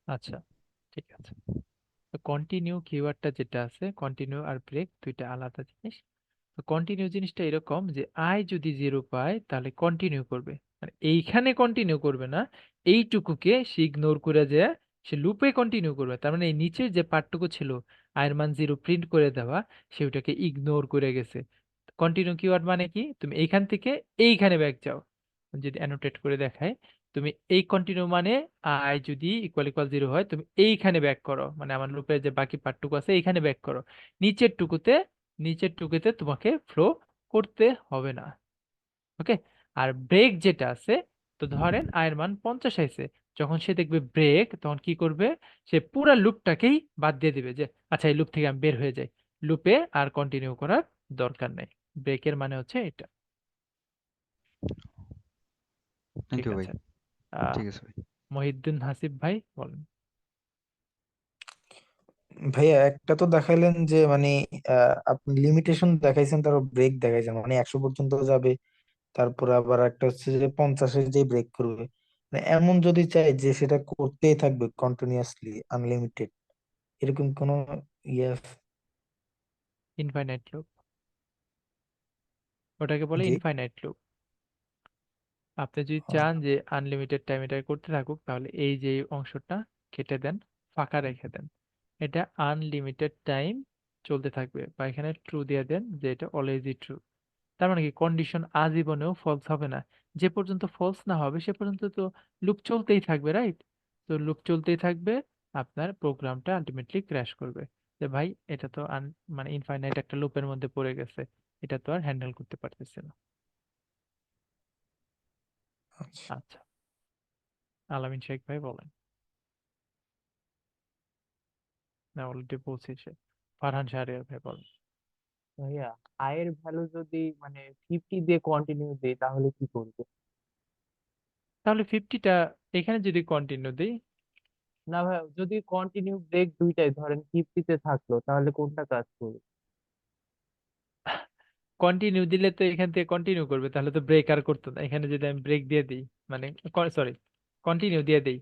আচ্ছা, ঠিক আছে। তো কন্টিনিউ কিওয়ার্ডটা যেটা আছে, কন্টিনিউ আর ব্রেক দুইটা আলাদা জিনিস। তো কন্টিনিউ জিনিসটা এরকম যে আই যদি 0 পায় তাহলে কন্টিনিউ করবে, মানে এইখানে কন্টিনিউ করবে না, এইটুকুকে সে ইগনোর করে যায়, সে লুপে কন্টিনিউ করবে। তার মানে এই নিচের যে পার্টটুকু ছিল আয়ের মান 0 প্রিন্ট করে দেওয়া, সে ওটাকে ইগনোর করে গেছে। কন্টিনিউ কিওয়ার্ড মানে কি, তুমি এইখান থেকে এইখানে ব্যাক যাও। যদি অ্যানোটেট করে দেখায়, তুমি এই কন্টিনিউ মানে আই যদি ইকুয়াল ইকুয়াল 0 হয়, তুমি এইখানে ব্যাক করো, মানে আমার লুপের যে বাকি পার্টটুকু আছে এইখানে ব্যাক করো, নিচের টুকুতে, তোমাকে ফ্লো করতে হবে না। ওকে, আর ব্রেক যেটা আছে, তো ধরেন আয়ের মান 50 আইছে, যখন সে দেখবে ব্রেক, তখন কি করবে, সে পুরা লুপটাকেই বাদ দিয়ে দিবে, যে আচ্ছা এই লুপ থেকে আমি বের হয়ে যাই, লুপে আর কন্টিনিউ করার দরকার নেই। ব্রেকের মানে হচ্ছে এটা। থ্যাংক ঠিক ইউ ভাই। আছে, আহ ঠিক আছে ভাই। মহিউদ্দিন হাসিব ভাই বলেন। ভাইয়া একটা তো দেখাইলেন যে মানে আপনি লিমিটেশন দেখাইছেন, তারপর ব্রেক দেখাইছেন, মানে 100 পর্যন্ত যাবে, তারপরে আবার একটা হচ্ছে যে 50-এ যে ব্রেক করবে, মানে এমন যদি চাই যে সেটা করতেই থাকবে কন্টিনিউয়াসলি আনলিমিটেড, এরকম কোনো ইয়ে আছে? ইনফাইনাইট লুপ, ওটাকে বলে জি। Infinite loop. আপনি যদি ও, চান যে আনলিমিটেড টাইম এটা করতে থাকুক, তাহলে এই যে এই অংশটা কেটে দেন, ফাঁকা রেখে দেন, এটা আনলিমিটেড টাইম চলতে থাকবে, বা এখানে ট্রু দিয়ে দেন যে এটা অলওয়েজই ট্রু। তার মানে কি কন্ডিশন আজীবনেও ফলস হবে না, যে পর্যন্ত ফলস না হবে সে পর্যন্ত তো লুপ চলতেই থাকবে, রাইট? তো লুপ চলতেই থাকবে, আপনার প্রোগ্রামটা আলটিমেটলি ক্র্যাশ করবে, যে ভাই এটা তো মানে ইনফাইনাইট একটা লুপের মধ্যে পড়ে গেছে, এটা তো আর হ্যান্ডেল করতে পারতেছে না। আচ্ছা। আচ্ছা, আলামিন শেখ ভাই বলেন। না, অলরেডি বলছি সে। ফারহান শাহরিয়ার ভাই বলেন। ভাইয়া, আয়ের ভ্যালু যদি মানে 50 দিয়ে কন্টিনিউ দেই তাহলে কি করবে? তাহলে 50টা এখানে যদি কন্টিনিউ দিই, না ভাই, যদি কন্টিনিউ ব্রেক দুইটাই ধরেন 50 তে থাকলো তাহলে কোনটা কাজ করবে? কন্টিনিউ দিলে তো এখান থেকে কন্টিনিউ করবে, তাহলে তো ব্রেক আর করতো না। এখানে যদি আমি ব্রেক দিয়ে দিই, মানে সরি, কন্টিনিউ দিয়ে দিই,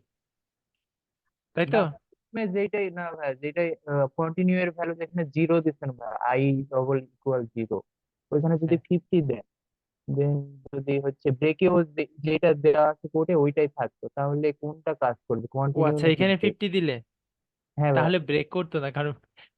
তাই না তো? ভাই, তুমি যেটাই না ভাই, যেটাই কন্টিনিউ এর ভ্যালু যেখানে জিরো দিচ্ছেন ভাই, আই ডবল ইকুয়াল জিরো, ওইখানে যদি হ্যাঁ। 50 দেন, দেন যদি হচ্ছে ব্রেকেও যেটা দেওয়া আছে কোডে ওইটাই থাকতো, তাহলে কোনটা কাজ করবে, ও কন্টিনিউ আচ্ছা, নাকি এখানে ব্রেক? 50 দিলে হ্যাঁ ভাই। তাহলে ব্রেক করতো না, কারণ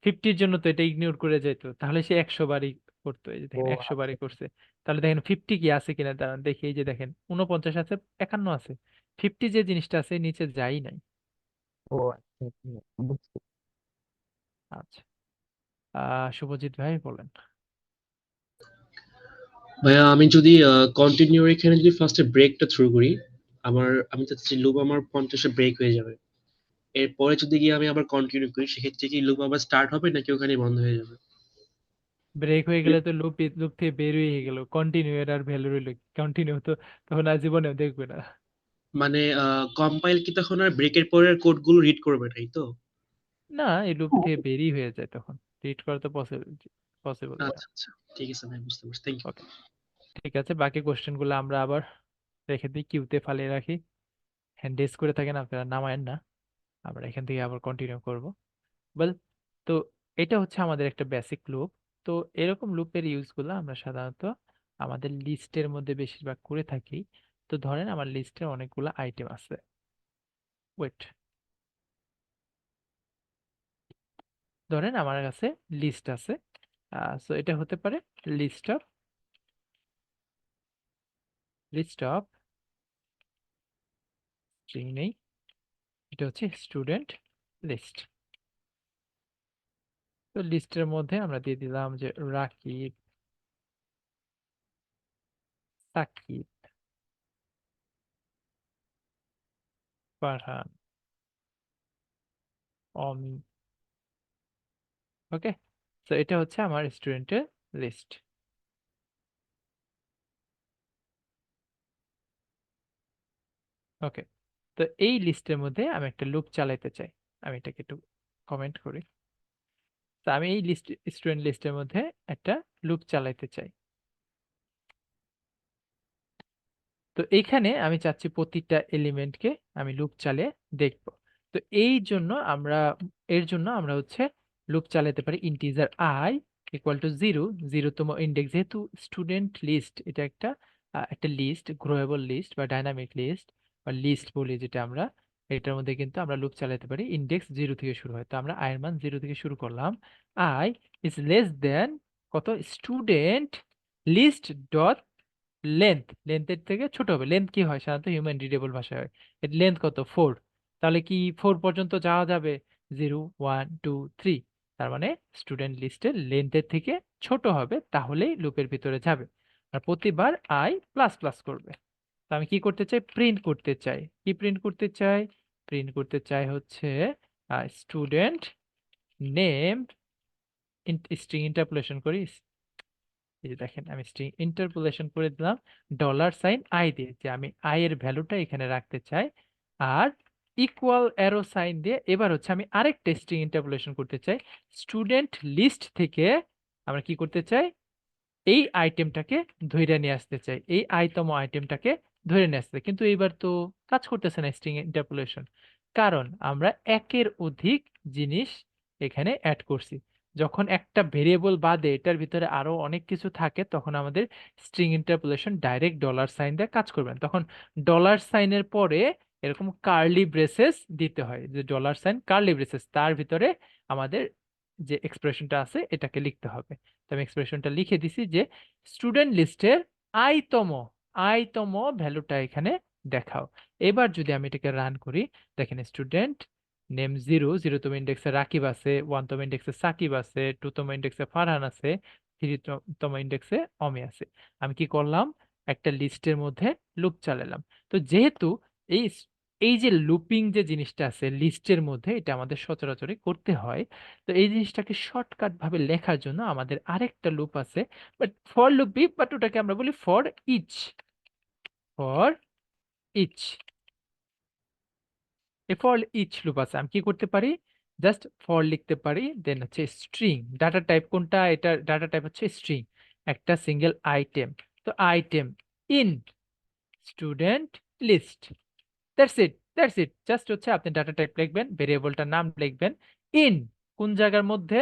50-র জন্য তো এটা ইগনোর করে যেত, তাহলে সে 100 বারই করতো। এই যে ও দেখেন 100 বারই আচ্ছা। করছে। তাহলে দেখেন 50 কি আছে কিনা, দাঁড়ান দেখি। এই যে দেখেন 49 আছে, 51 আছে, 50 যে জিনিসটা আছে নিচে যাই নাই। ও আচ্ছা আচ্ছা, বুঝছি। আচ্ছা, শুভজিৎ ভাই বলেন। ভাইয়া আমি যদি কন্টিনিউ এখানে যদি ফার্স্টে ব্রেকটা থ্রু করি, আমি চাচ্ছি লুপ আমার 50-এ ব্রেক হয়ে যাবে। এরপরে যদি গিয়ে আমি আবার কন্টিনিউ করি, সেক্ষেত্রে কি লুপ আবার স্টার্ট হবে নাকি ওখানে বন্ধ হয়ে যাবে? ব্রেক হয়ে গেলে তো লুপ লুপ থেকে বের হয়ে গেল, কন্টিনিউ এর আর ভ্যালু রইল, কন্টিনিউ তো তখন আর জীবনেও দেখবে না। মানে কম্পাইল কি তখন আর ব্রেকের পরের কোডগুলো রিড করবে, তাই তো? না, এই লুপ থেকে বেরই হয়ে যায় তখন, রিড করা তো পসিবল পসিবল না। আচ্ছা আচ্ছা, ঠিক আছে ভাই, বুঝতে পারছি, থ্যাংক ইউ। ওকে, ঠিক আছে, বাকি কোশ্চেন গুলো আমরা আবার রেখে দিই, কিউতে ফালিয়ে রাখি। হ্যান্ড রেজ করে থাকেন আপনারা, নামায়েন না, আমরা এখান থেকে আবার কন্টিনিউ করব। ওয়েল, তো এটা হচ্ছে আমাদের একটা বেসিক লুপ। তো এরকম লুপের ইউজগুলো আমরা সাধারণত আমাদের লিস্টের মধ্যে বেশিরভাগ করে থাকি। তো ধরেন আমার লিস্টে অনেকগুলো আইটেম আছে, ওয়েট, ধরেন আমার কাছে লিস্ট আছে। সো এটা হতে পারে লিস্ট অফ স্ট্রিং নেই, এটা হচ্ছে স্টুডেন্ট লিস্ট। তো লিস্টের মধ্যে আমরা দিয়ে দিলাম যে রাকিব, সাকিব, ফারহান, অমি। ওকে, তো এটা হচ্ছে আমার স্টুডেন্টের লিস্ট। ওকে, তো এই লিস্টের মধ্যে আমি একটা লুপ চালাইতে চাই। আমি এটাকে একটু কমেন্ট করি। তো আমি এই স্টুডেন্ট লিস্টের মধ্যে একটা লুপ চালাইতে চাই। তো এইখানে আমি চাচ্ছি প্রতিটা এলিমেন্টকে আমি লুপ চালিয়ে দেখব। তো এর জন্য আমরা হচ্ছে লুপ চালাতে পারি ইন্টিজার আই ইকুয়াল টু 0, 0তম ইন্ডেক্স, যেহেতু স্টুডেন্ট লিস্ট এটা একটা লিস্ট, গ্রোয়েবল লিস্ট বা ডাইনামিক লিস্ট বা লিস্ট বলি যেটা আমরা, এটার মধ্যে কিন্তু আমরা লুপ চালাতে পারি, ইন্ডেক্স 0 থেকে শুরু হয়। তো আমরা আই এর মান 0 থেকে শুরু করলাম। আই ইজ লেস দেন কত, স্টুডেন্ট লিস্ট ডট লেন্থের থেকে ছোট হবে। লেন্থ কি হয় সাধারণত হিউম্যান রিডেবল ভাষায় হয়, এর লেন্থ কত, 4। তাহলে কি 4 পর্যন্ত যাওয়া যাবে? 0, 1, 2, 3। তার মানে স্টুডেন্ট লিস্টের লেন্থের থেকে ছোট হবে, তাহলেই লুপের ভিতরে যাবে। আর প্রতিবার আই প্লাস প্লাস করবে। তো আমি কি করতে চাই, প্রিন্ট করতে চাই। কি প্রিন্ট করতে চাই? প্রিন্ট করতে চাই হচ্ছে স্টুডেন্ট নেম, স্ট্রিং ইন্টারপোলেশন করি। এই যে দেখেন আমি স্ট্রিং ইন্টারপোলেশন করে দিলাম $i দিয়ে, যে আমি i এর ভ্যালুটা এখানে রাখতে চাই। আর ইকুয়াল অ্যারো সাইন দিয়ে এবার হচ্ছে আমি আরেকটা স্ট্রিং ইন্টারপোলেশন করতে চাই। স্টুডেন্ট লিস্ট থেকে আমরা কি করতে চাই, এই আইটেমটাকে ধরে নিয়ে আসতে চাই, এই তম আইটেমটাকে ধরে নিয়ে আসতে চাই। কিন্তু এইবার তো কাজ করতেছে না স্ট্রিং ইন্টারপোলেশন, কারণ আমরা একের অধিক জিনিস এখানে অ্যাড করছি। যখন একটা ভেরিয়েবল বাদে এটার ভিতরে আরো অনেক কিছু থাকে, তখন আমাদের string interpolation direct dollar sign দিয়ে কাজ করবে না। তখন ডলার সাইনের পরে এরকম কার্লি ব্রেসেস দিতে হয়, যে ডলার সাইন কার্লি ব্রেসেস, তার ভিতরে আমাদের যে এক্সপ্রেশনটা আছে এটাকে লিখতে হবে। তো আমি এক্সপ্রেশনটা লিখে দিছি যে স্টুডেন্ট লিস্টের আইতম আইতম ভ্যালুটা এখানে দেখাও। এবার যদি আমি এটাকে রান করি, দেখেন স্টুডেন্ট নেম 0, 0তম ইন্ডেক্সে রাকিব আছে, 1তম ইন্ডেক্সে সাকিব আছে, 2তম ইন্ডেক্সে ফারহান আছে, 3তম ইন্ডেক্সে অমি আছে। আমি কি করলাম, একটা লিস্টের মধ্যে লুপ চালালাম। তো যেহেতু এই এই যে লুপিং যে জিনিসটা আছে লিস্টের মধ্যে, এটা আমাদের সচরাচরই করতে হয়। তো এই জিনিসটাকে শর্টকাট ভাবে লেখার জন্য আমাদের আরেকটা লুপ আছে, but for loop B, but ওটাকে আমরা বলি ফর ইচ। ফর ইচ, এই ফর ইচ লুপ আছে। আমি কি করতে পারি, জাস্ট ফর লিখতে পারি, দেন হচ্ছে স্ট্রিং ডাটা টাইপ কোনটা, এটা ডাটা টাইপ হচ্ছে স্ট্রিং, একটা সিঙ্গেল আইটেম। তো item in student list, that's it just হচ্ছে আপনি ডাটা টাইপ লিখবেন, ভেরিয়েবলটার নাম লিখবেন, ইন কোন জায়গার মধ্যে,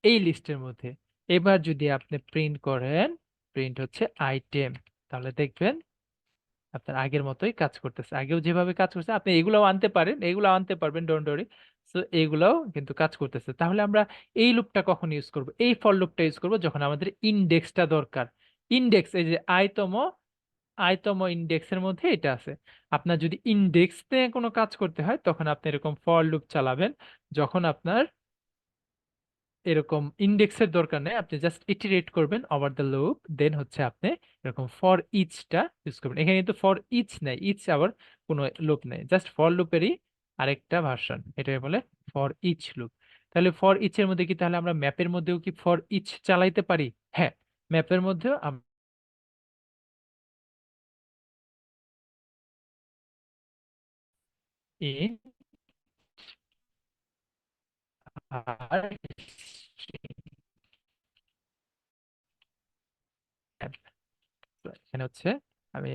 এই লিস্টের মধ্যে। এবার যদি আপনি প্রিন্ট করেন, প্রিন্ট হচ্ছে আইটেম, তাহলে দেখবেন আপনার আগের মতোই কাজ করতেছে, আগেও যেভাবে কাজ করছে। আপনি এগুলাও আনতে পারেন, এগুলো আনতে পারবেন, ডোন্ট ওয়ারি। সো এগুলাও কিন্তু কাজ করতেছে। তাহলে আমরা এই লুপটা কখন ইউজ করব, এই ফর লুপটা ইউজ করব যখন আমাদের ইনডেক্সটা দরকার। ইনডেক্স, এই যে আইতম ইন্ডেক্সের মধ্যে এটা আছে। আপনার যদি ইনডেক্স নিয়ে কোনো কাজ করতে হয়, তখন আপনি এরকম ফর লুপ চালাবেন। যখন আপনার এরকম ইন্ডেক্সের দরকার নেই, আপনি জাস্ট ইটিরেট করবেন ওভার দ্য লুপ, দেন হচ্ছে আপনি এরকম ফর ইচটা ইউজ করবেন। এখানে কিন্তু ফর ইচ নাই, ইচ আবার কোনো লুপ নেই, জাস্ট ফর লুপেরই আরেকটা ভার্সন, এটাই বলে ফর ইচ লুপ। তাহলে ফর ইচ এর মধ্যে কি, তাহলে আমরা ম্যাপের মধ্যেও কি ফর ইচ চালাইতে পারি? হ্যাঁ, ম্যাপের মধ্যেও ইন আর এখানে হচ্ছে আমি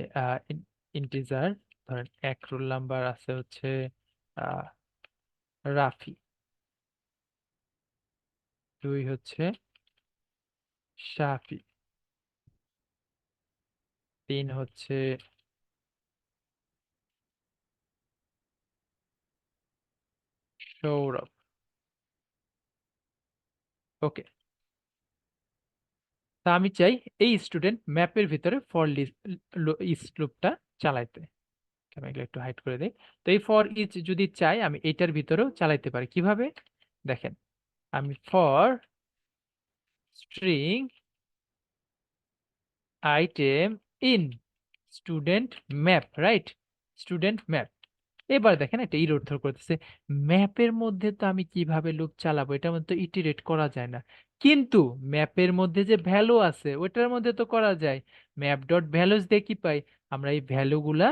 ইন্টিজার, ধরেন এক রোল নাম্বার আছে হচ্ছে আহ, রাফি, 2 হচ্ছে শাফি, 3 হচ্ছে সৌরভ। ওকে, তা আমি চাই এই স্টুডেন্ট ম্যাপের ভিতরে ফর ইচ লুপটা চালাইতে। আমি এগুলো একটু হাইড করে দেই। তো এই ফর ইচ যদি চাই, আমি এটার ভিতরেও চালাইতে পারি। কিভাবে দেখেন, আমি for string item in student map, right, student map. এবার দেখেন একটা ইরর থ্রো করতেছে, ম্যাপের মধ্যে তো আমি কিভাবে লুপ চালাবো, এটার মধ্যে তো ইটিরেট করা যায় না। কিন্তু ম্যাপের মধ্যে যে ভ্যালু আছে ওটার মধ্যে তো করা যায়। ম্যাপ ডট ভ্যালুস দিয়ে কি পাই, আমরা এই ভ্যালুগুলা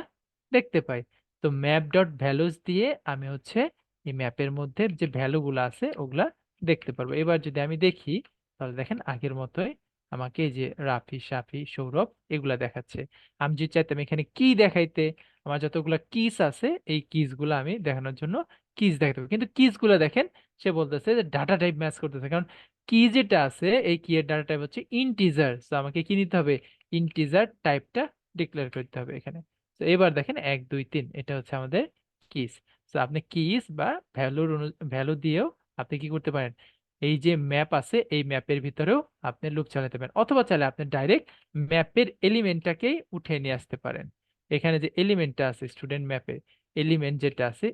দেখতে পাই। তো ম্যাপ ডট ভ্যালুস দিয়ে আমি হচ্ছে এই ম্যাপের মধ্যে যে ভ্যালুগুলো আছে ওগুলা দেখতে পারবো। এবার যদি আমি দেখি, তাহলে দেখেন আগের মতোই আমাকে এই যে রাফি, সাফি, সৌরভ এগুলা দেখাচ্ছে। আমি যদি চাইতাম এখানে কি দেখাইতে, আমার যতগুলা কিস আছে এই কিস গুলো আমি দেখানোর জন্য কিস দেখাতে হবে, কিন্তু কিস গুলো দেখেন সে বলতেছে যে ডাটা টাইপ ম্যাচ করতেছে, কারণ কি যেটা আছে এই কি এর ডাটা টাইপ হচ্ছে ইন্টিজার। তো আমাকে কি নিতে হবে, ইন্টিজার টাইপটা ডিক্লেয়ার করতে হবে এখানে। তো এবার দেখেন 1 2 3 এটা হচ্ছে আমাদের কিস। তো আপনি কিস বা ভ্যালু দিয়েও আপনি কি করতে পারেন, এই যে ম্যাপ আছে এই ম্যাপের ভিতরেও আপনি লুপ চালাতে পারেন, অথবা চাইলে আপনি ডাইরেক্ট ম্যাপের এলিমেন্টটাকেই উঠে নিয়ে আসতে পারেন। এখানে যে এলিমেন্টটা আছে স্টুডেন্ট ম্যাপে, এলিমেন্ট যেটা আছে,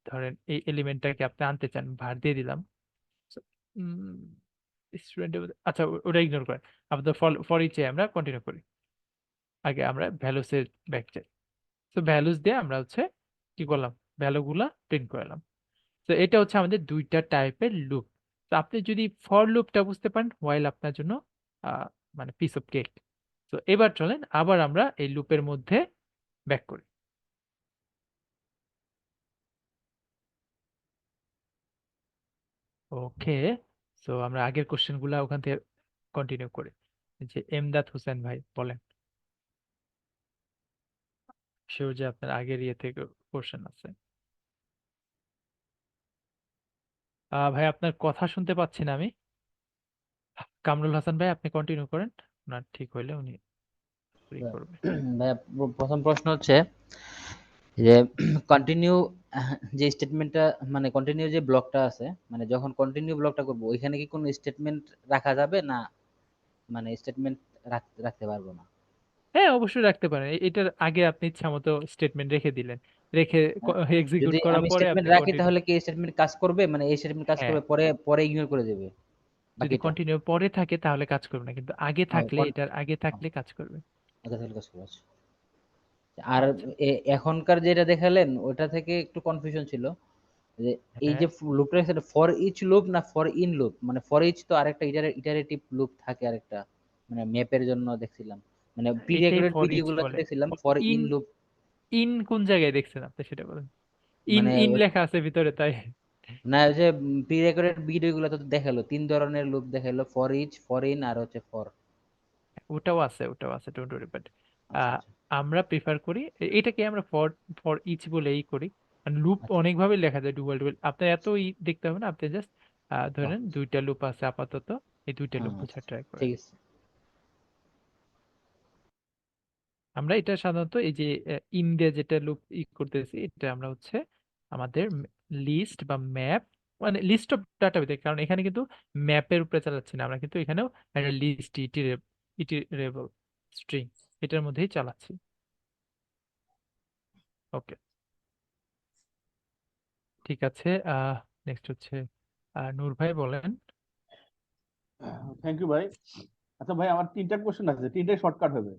ধরেন এই এলিমেন্টটাকে আপনি আনতে চান, ভার দিয়ে দিলাম স্টুডেন্ট, আচ্ছা ওটা ইগনোর করেন। আপাতত ফর ইচে আমরা কন্টিনিউ করি, আগে আমরা ভ্যালুসের ব্যাক চাই। তো ভ্যালুস দিয়ে আমরা হচ্ছে কি করলাম, ভ্যালুগুলা প্রিন্ট করলাম। তো এটা হচ্ছে আমাদের দুইটা টাইপের লুপ। তো আপনি যদি ফর লুপটা বুঝতে পারেন, হোয়াইল আপনার জন্য আহ, মানে পিস অফ কেক। তো এবার চলেন আবার আমরা এই লুপের মধ্যে ব্যাক করি। ওকে, সো আমরা আগের কোশ্চেন গুলা ওখান থেকে কন্টিনিউ করি। এই যে এমদাদ হোসেন ভাই বলেন, শিওর যে আপনার আগের ইয়ে থেকে কোশ্চেন আছে। ভাই আপনার কথা শুনতে পাচ্ছি না আমি। কামরুল হাসান ভাই আপনি কন্টিনিউ করেন, না ঠিক হইলে উনি free করবে। ভাইয়া প্রথম প্রশ্ন হচ্ছে যে কন্টিনিউ যে স্টেটমেন্টটা, মানে কন্টিনিউ যে ব্লকটা আছে, মানে যখন কন্টিনিউ ব্লকটা করব ওইখানে কি কোনো স্টেটমেন্ট রাখা যাবে না, মানে স্টেটমেন্ট রাখতে পারবো না? হ্যাঁ অবশ্যই রাখতে পারেন, এটার আগে আপনি ইচ্ছা মতো স্টেটমেন্ট রেখে দিলেন, রেখে এক্সিকিউট যদি করার আমি পরে স্টেটমেন্ট আপনি রাখি কন্টিনিউ। তাহলে কি স্টেটমেন্ট কাজ করবে, মানে এই স্টেটমেন্ট কাজ হ্যাঁ করবে পরে পরে ইগনোর করে দেবে যদি বাকিটা? কন্টিনিউ পরে থাকে তাহলে কাজ করবে না, কিন্তু আগে থাকলে, কোন এটার আগে থাকলে কাজ করবে। আচ্ছা তাহলে কাজ করবে। আচ্ছা। আর আচ্ছা এখনকার যেটা দেখালেন ওটা থেকে একটু কনফিউশন ছিল যে এই হ্যাঁ যে লুপটা আছে ফর ইচ লুপ না ফর ইন লুপ, মানে ফর ইচ তো আরেকটা ইটারেটিভ লুপ থাকে আরেকটা, মানে ম্যাপের জন্য দেখছিলাম, মানে প্রি এটাই রেকর্ডেড ফর ভিডিও ইচ গুলোতে বলে। দেখছিলাম for in in loop. In কোন জায়গায় দেখছেন আপনি সেটা বলেন। ইন মানে ইন লেখা আছে ভিতরে তাই। না, ওই যে প্রি রেকর্ডেড ভিডিও গুলো তো দেখালো তিন ধরনের লুপ দেখালো, ফর ইচ, ফর ইন আর হচ্ছে ফর। ওটাও আছে, ওটাও আছে, ডোন্ট ওয়ারি, বাট আচ্ছা আচ্ছা আমরা প্রিফার করি এটাকে আমরা ফর ফর ইচ বলেই করি। লুপ আচ্ছা। অনেকভাবে লেখা যায়, ডুয়াল ডুয়াল, আপনার এত দেখতে হবে না, আপনি জাস্ট বাহ, ধরেন দুইটা লুপ আছে আপাতত, এই দুইটা লুপ আচ্ছা বোঝার আচ্ছা, ট্রাই করেন। ঠিক আছে। আমরা এটা সাধারণত এই যে ইন্ডিয়া যেটা লুপ করতেছি, এটা আমরা হচ্ছে আমাদের লিস্ট বা ম্যাপ, মানে লিস্ট অফ ডাটা, কারণ এখানে কিন্তু ম্যাপের উপরে চালাচ্ছি না, আমরা কিন্তু এখানেও একটা লিস্ট ইটিরেবল স্ট্রিং এটার মধ্যেই চালাচ্ছি। ওকে ঠিক আছে, নেক্সট হচ্ছে নূর ভাই বলেন। থ্যাংক ইউ ভাই। আচ্ছা ভাই, আমার তিনটা কোশ্চেন আছে, তিনটাই শর্টকাট হবে।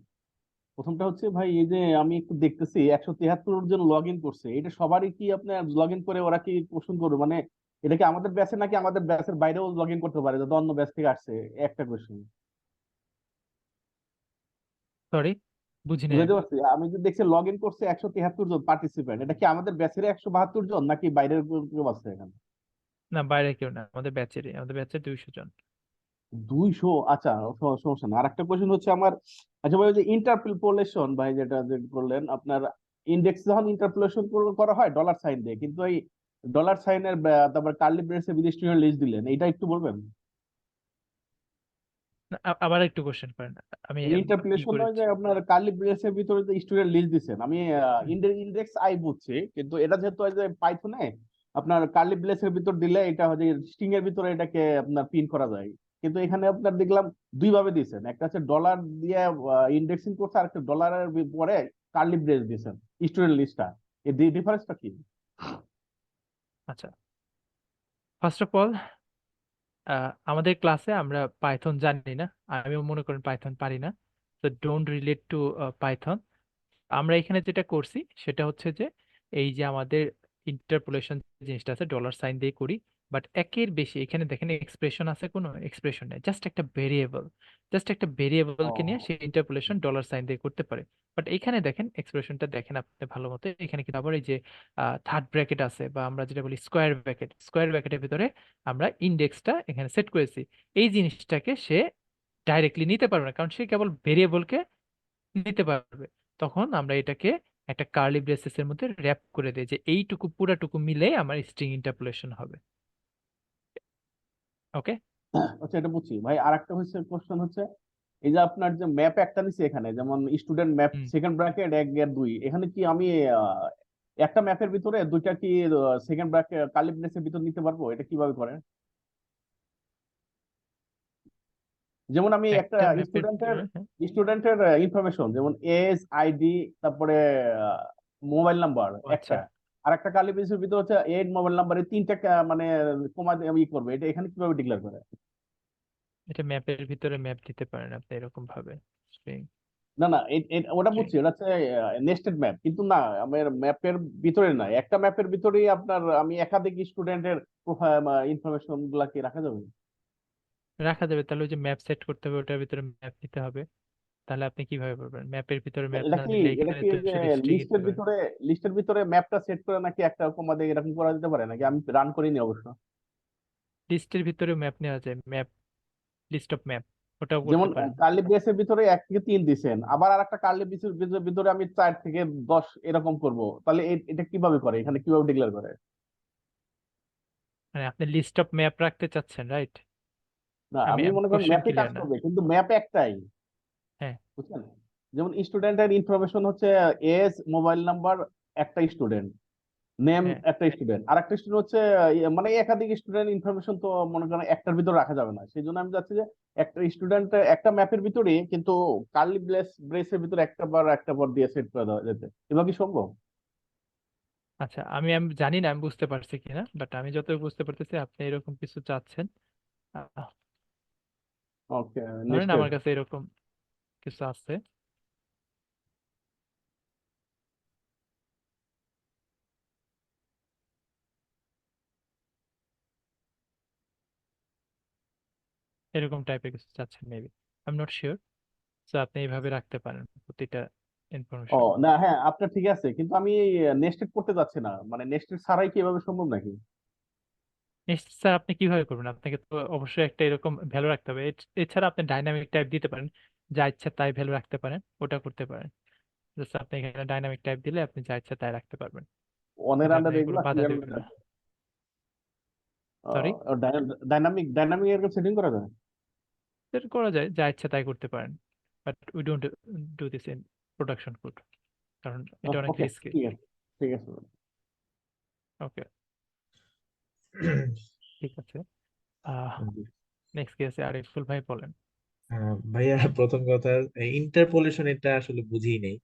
প্রথমটা হচ্ছে ভাই, এই যে আমি একটু দেখতেছি 173 জন লগ ইন করছে, এটা সবারই কি আপনার লগ ইন করে ওরা কি কোশ্চেন করবে, মানে এটা কি আমাদের ব্যাচে নাকি আমাদের ব্যাচের বাইরেও লগ ইন করতে পারে যাতে অন্য ব্যাচ থেকে আসছে? একটা কোশ্চেন সরি বুঝিনি বুঝাইতে আমি। পারছি? আমি যে দেখছি লগ ইন করছে 173 জন পার্টিসিপেন্ট, এটা কি আমাদের ব্যাচের 172 জন নাকি বাইরের কেউ আছে এখানে? না বাইরে কেউ না, আমাদের ব্যাচের 200 জন। 200? আচ্ছা, সমস্যা না। আর একটা কোশ্চেন হচ্ছে আমার, আচ্ছা ভাই, ওই যে ইন্টারপোলেশন ভাই যেটা যে করলেন আপনার, ইন্ডেক্স যখন ইন্টারপোলেশন করা হয় ডলার সাইন দিয়ে, কিন্তু এই ডলার সাইনের তারপর কার্লি ব্রেসে বিদেশি স্টুডেন্ট লিস্ট দিলেন, এটা একটু বলবেন? না, আবার একটু কোশ্চেন করেন, আমি ই ইন্টারপোলেশন নয় করেছি। যে আপনার কার্লি ব্রেসের ভিতরে যে স্টুডেন্ট লিস্ট দিচ্ছেন, আমি ইন্ডেক্স আই বুঝছি, কিন্তু এটা যেহেতু ওই যে পাইথনে আপনার কার্লি ব্রেসের ভিতর দিলে এটা হচ্ছে স্ট্রিং এর ভিতরে এটাকে আপনার পিন করা যায়, কিন্তু এখানে আপনার দেখলাম দুই ভাবে দিয়েছেন, একটা হচ্ছে ডলার দিয়ে ইন্ডেক্সিং করছে, আর একটা ডলারের পরে কার্লি ব্রেস দিয়েছেন স্টুডেন্ট লিস্টটা। এই ডিফারেন্সটা কি? আচ্ছা ফার্স্ট অফ অল আমাদের ক্লাসে আমরা পাইথন জানি না, আমিও মনে করেন পাইথন পারি না, তো ডোন্ট রিলেট টু পাইথন। আমরা এখানে যেটা করছি সেটা হচ্ছে যে এই যে আমাদের ইন্টারপোলেশন জিনিসটা আছে ডলার সাইন দিয়ে করি, বাট একের বেশি এখানে দেখেন এক্সপ্রেশন আছে, কোনো এক্সপ্রেশন নেই, জাস্ট একটা ভেরিয়েবলকে নিয়ে ও সেই ইন্টারপোলেশন ডলার সাইন দিয়ে করতে পারে। বাট এখানে দেখেন এক্সপ্রেশনটা দেখেন আপনি ভালো মতো, এখানে কিন্তু আবার এই যে থার্ড ব্র্যাকেট আছে, বা আমরা যেটা বলি স্কোয়ার ব্র্যাকেটের ভিতরে আমরা ইন্ডেক্সটা এখানে সেট করেছি। এই জিনিসটাকে সে ডাইরেক্টলি নিতে পারবে না, কারণ সে কেবল ভেরিয়েবলকে নিতে পারবে। তখন আমরা এটাকে একটা কার্লি ব্রেসেসের মধ্যে র্যাপ করে দেই যে এইটুকু পুরাটুকু মিলে আমার স্ট্রিং ইন্টারপোলেশন হবে। ওকে আচ্ছা, এটা বুঝছি ভাই। আর একটা হচ্ছে কোশ্চেন হচ্ছে, এই যে আপনার যে ম্যাপ একটা নিচ্ছে এখানে, যেমন স্টুডেন্ট ম্যাপ হুম সেকেন্ড ব্র্যাকেট 1 আর 2, এখানে কি আমি একটা ম্যাপের ভিতরে দুইটা কি সেকেন্ড ব্র্যাকেট কার্লি ব্রেসের ভিতর নিতে পারবো? এটা কিভাবে করে? যেমন আমি একটা একটা ম্যাপের স্টুডেন্টের ভিতরে হ্যাঁ। স্টুডেন্টের ইনফরমেশন, যেমন এজ, আইডি, তারপরে মোবাইল নাম্বার ও আচ্ছা, একটা, আর একটা কার্লি ব্রেসের ভিতর হচ্ছে এজ, মোবাইল নাম্বার, এই তিনটা মানে কমা করবে, এটা এখানে কিভাবে ডিক্লেয়ার করে? এটা ম্যাপের ভিতরে ম্যাপ দিতে পারেন আপনি এরকম ভাবে স্ট্রিং না না, ওটা স্ট্রিং বুঝছি, ওটা হচ্ছে নেস্টেড ম্যাপ, কিন্তু না আমার ম্যাপের ভিতরে না, একটা ম্যাপের ভিতরেই আপনার আমি একাধিক স্টুডেন্টের প্রোফাইল ইনফরমেশন গুলা কি রাখা যাবে? রাখা যাবে, তাহলে ওই যে ম্যাপ সেট করতে হবে, ওটার ভিতরে ম্যাপ দিতে হবে, তাহলে আপনি কিভাবে পারবেন? ম্যাপের ভিতরে ম্যাপ এটা না কি দিলে এটা এখানে কি তো এই যে শুধু স্ট্রিং দিতে পারেন। লিস্টের ভিতরে ম্যাপটা সেট করে নাকি একটা কমা দিয়ে এরকম করা যেতে পারে নাকি? আমি রান করিনি অবশ্য। লিস্টের ভিতরে ম্যাপ নেওয়া যায়, ম্যাপ লিস্ট অফ ম্যাপ ওটাও যেমন করতে পারেন। কার্লি ব্রেসের ভিতরে 1 থেকে 3 দিছেন, আবার আর একটা কার্লি ব্রেসের ভিতরে আমি 4 থেকে 10 এরকম করব, তাহলে এটা কিভাবে করে, এখানে কিভাবে ডিক্লেয়ার করে? মানে আপনি লিস্ট অফ ম্যাপ রাখতে চাচ্ছেন, রাইট? না, আমি আমি মনে করেন কোশ্চেন ম্যাপে কাজ ক্লিয়ার না। করবে, কিন্তু ম্যাপ একটাই, হ্যাঁ, বুঝছেন? যেমন স্টুডেন্টের ইনফরমেশন হচ্ছে এজ, মোবাইল নাম্বার, একটা স্টুডেন্ট, নেম হ্যাঁ, একটা স্টুডেন্ট, আর একটা স্টুডেন্ট হচ্ছে মানে একাধিক স্টুডেন্ট ইনফরমেশন তো মনে করেন একটার ভিতর রাখা যাবে না, সেই জন্য আমি চাচ্ছি যে একটা স্টুডেন্ট একটা ম্যাপের ভিতরে কিন্তু কার্লি ব্রেসের ভিতরে একটা বার দিয়ে সেট করে দেওয়া যেতে, এবার কি সম্ভব? আচ্ছা, আমি আমি জানি না আমি বুঝতে পারছি কিনা, বাট আমি যতটুকু বুঝতে পারতেছি আপনি এরকম কিছু চাচ্ছেন। আহ, ওকে, ধরেন নেক্সট। আমার কাছে এরকম কিছু আছে। এরকম টাইপের কিছু চাচ্ছেন maybe, I am not sure. তো আপনি এইভাবে রাখতে পারেন প্রতিটা ও ইনফরমেশন। না, হ্যাঁ আপনার ঠিক আছে, কিন্তু আমি নেস্টেড করতে যাচ্ছি না, মানে নেস্টেড ছাড়াই কি এভাবে সম্ভব নাকি? স্যার আপনি কিভাবে করবেন? আপনাকে তো অবশ্যই একটা এরকম ভ্যালু রাখতে হবে। এছাড়া আপনি ডাইনামিক টাইপ দিতে পারেন, যা ইচ্ছা তাই ভ্যালু রাখতে পারেন, ওটা করতে পারেন। জাস্ট আপনি এখানে ডাইনামিক টাইপ দিলে আপনি যা ইচ্ছা তাই রাখতে পারবেন, অনের এটা আন্ডারে আপনাকে কোনো এগুলা বাধা ক্লিয়ার দেবে না। রাখা? সরি, ডাইনামিক এরকম সেটিং করা যায়? এটা করা যায়, যা ইচ্ছা তাই করতে পারেন, but we don't do this in production code, কারণ এটা অনেক ওকে, রিস্কি। ঠিক আছে, ঠিক আছে। ওকে, ঠিক আছে। নেক্সট কি আছে? আরিফুল ভাই বলেন। ভাইয়া, প্রথম কথা, ইন্টারপোলেশন এটা আসলে বুঝি নেই,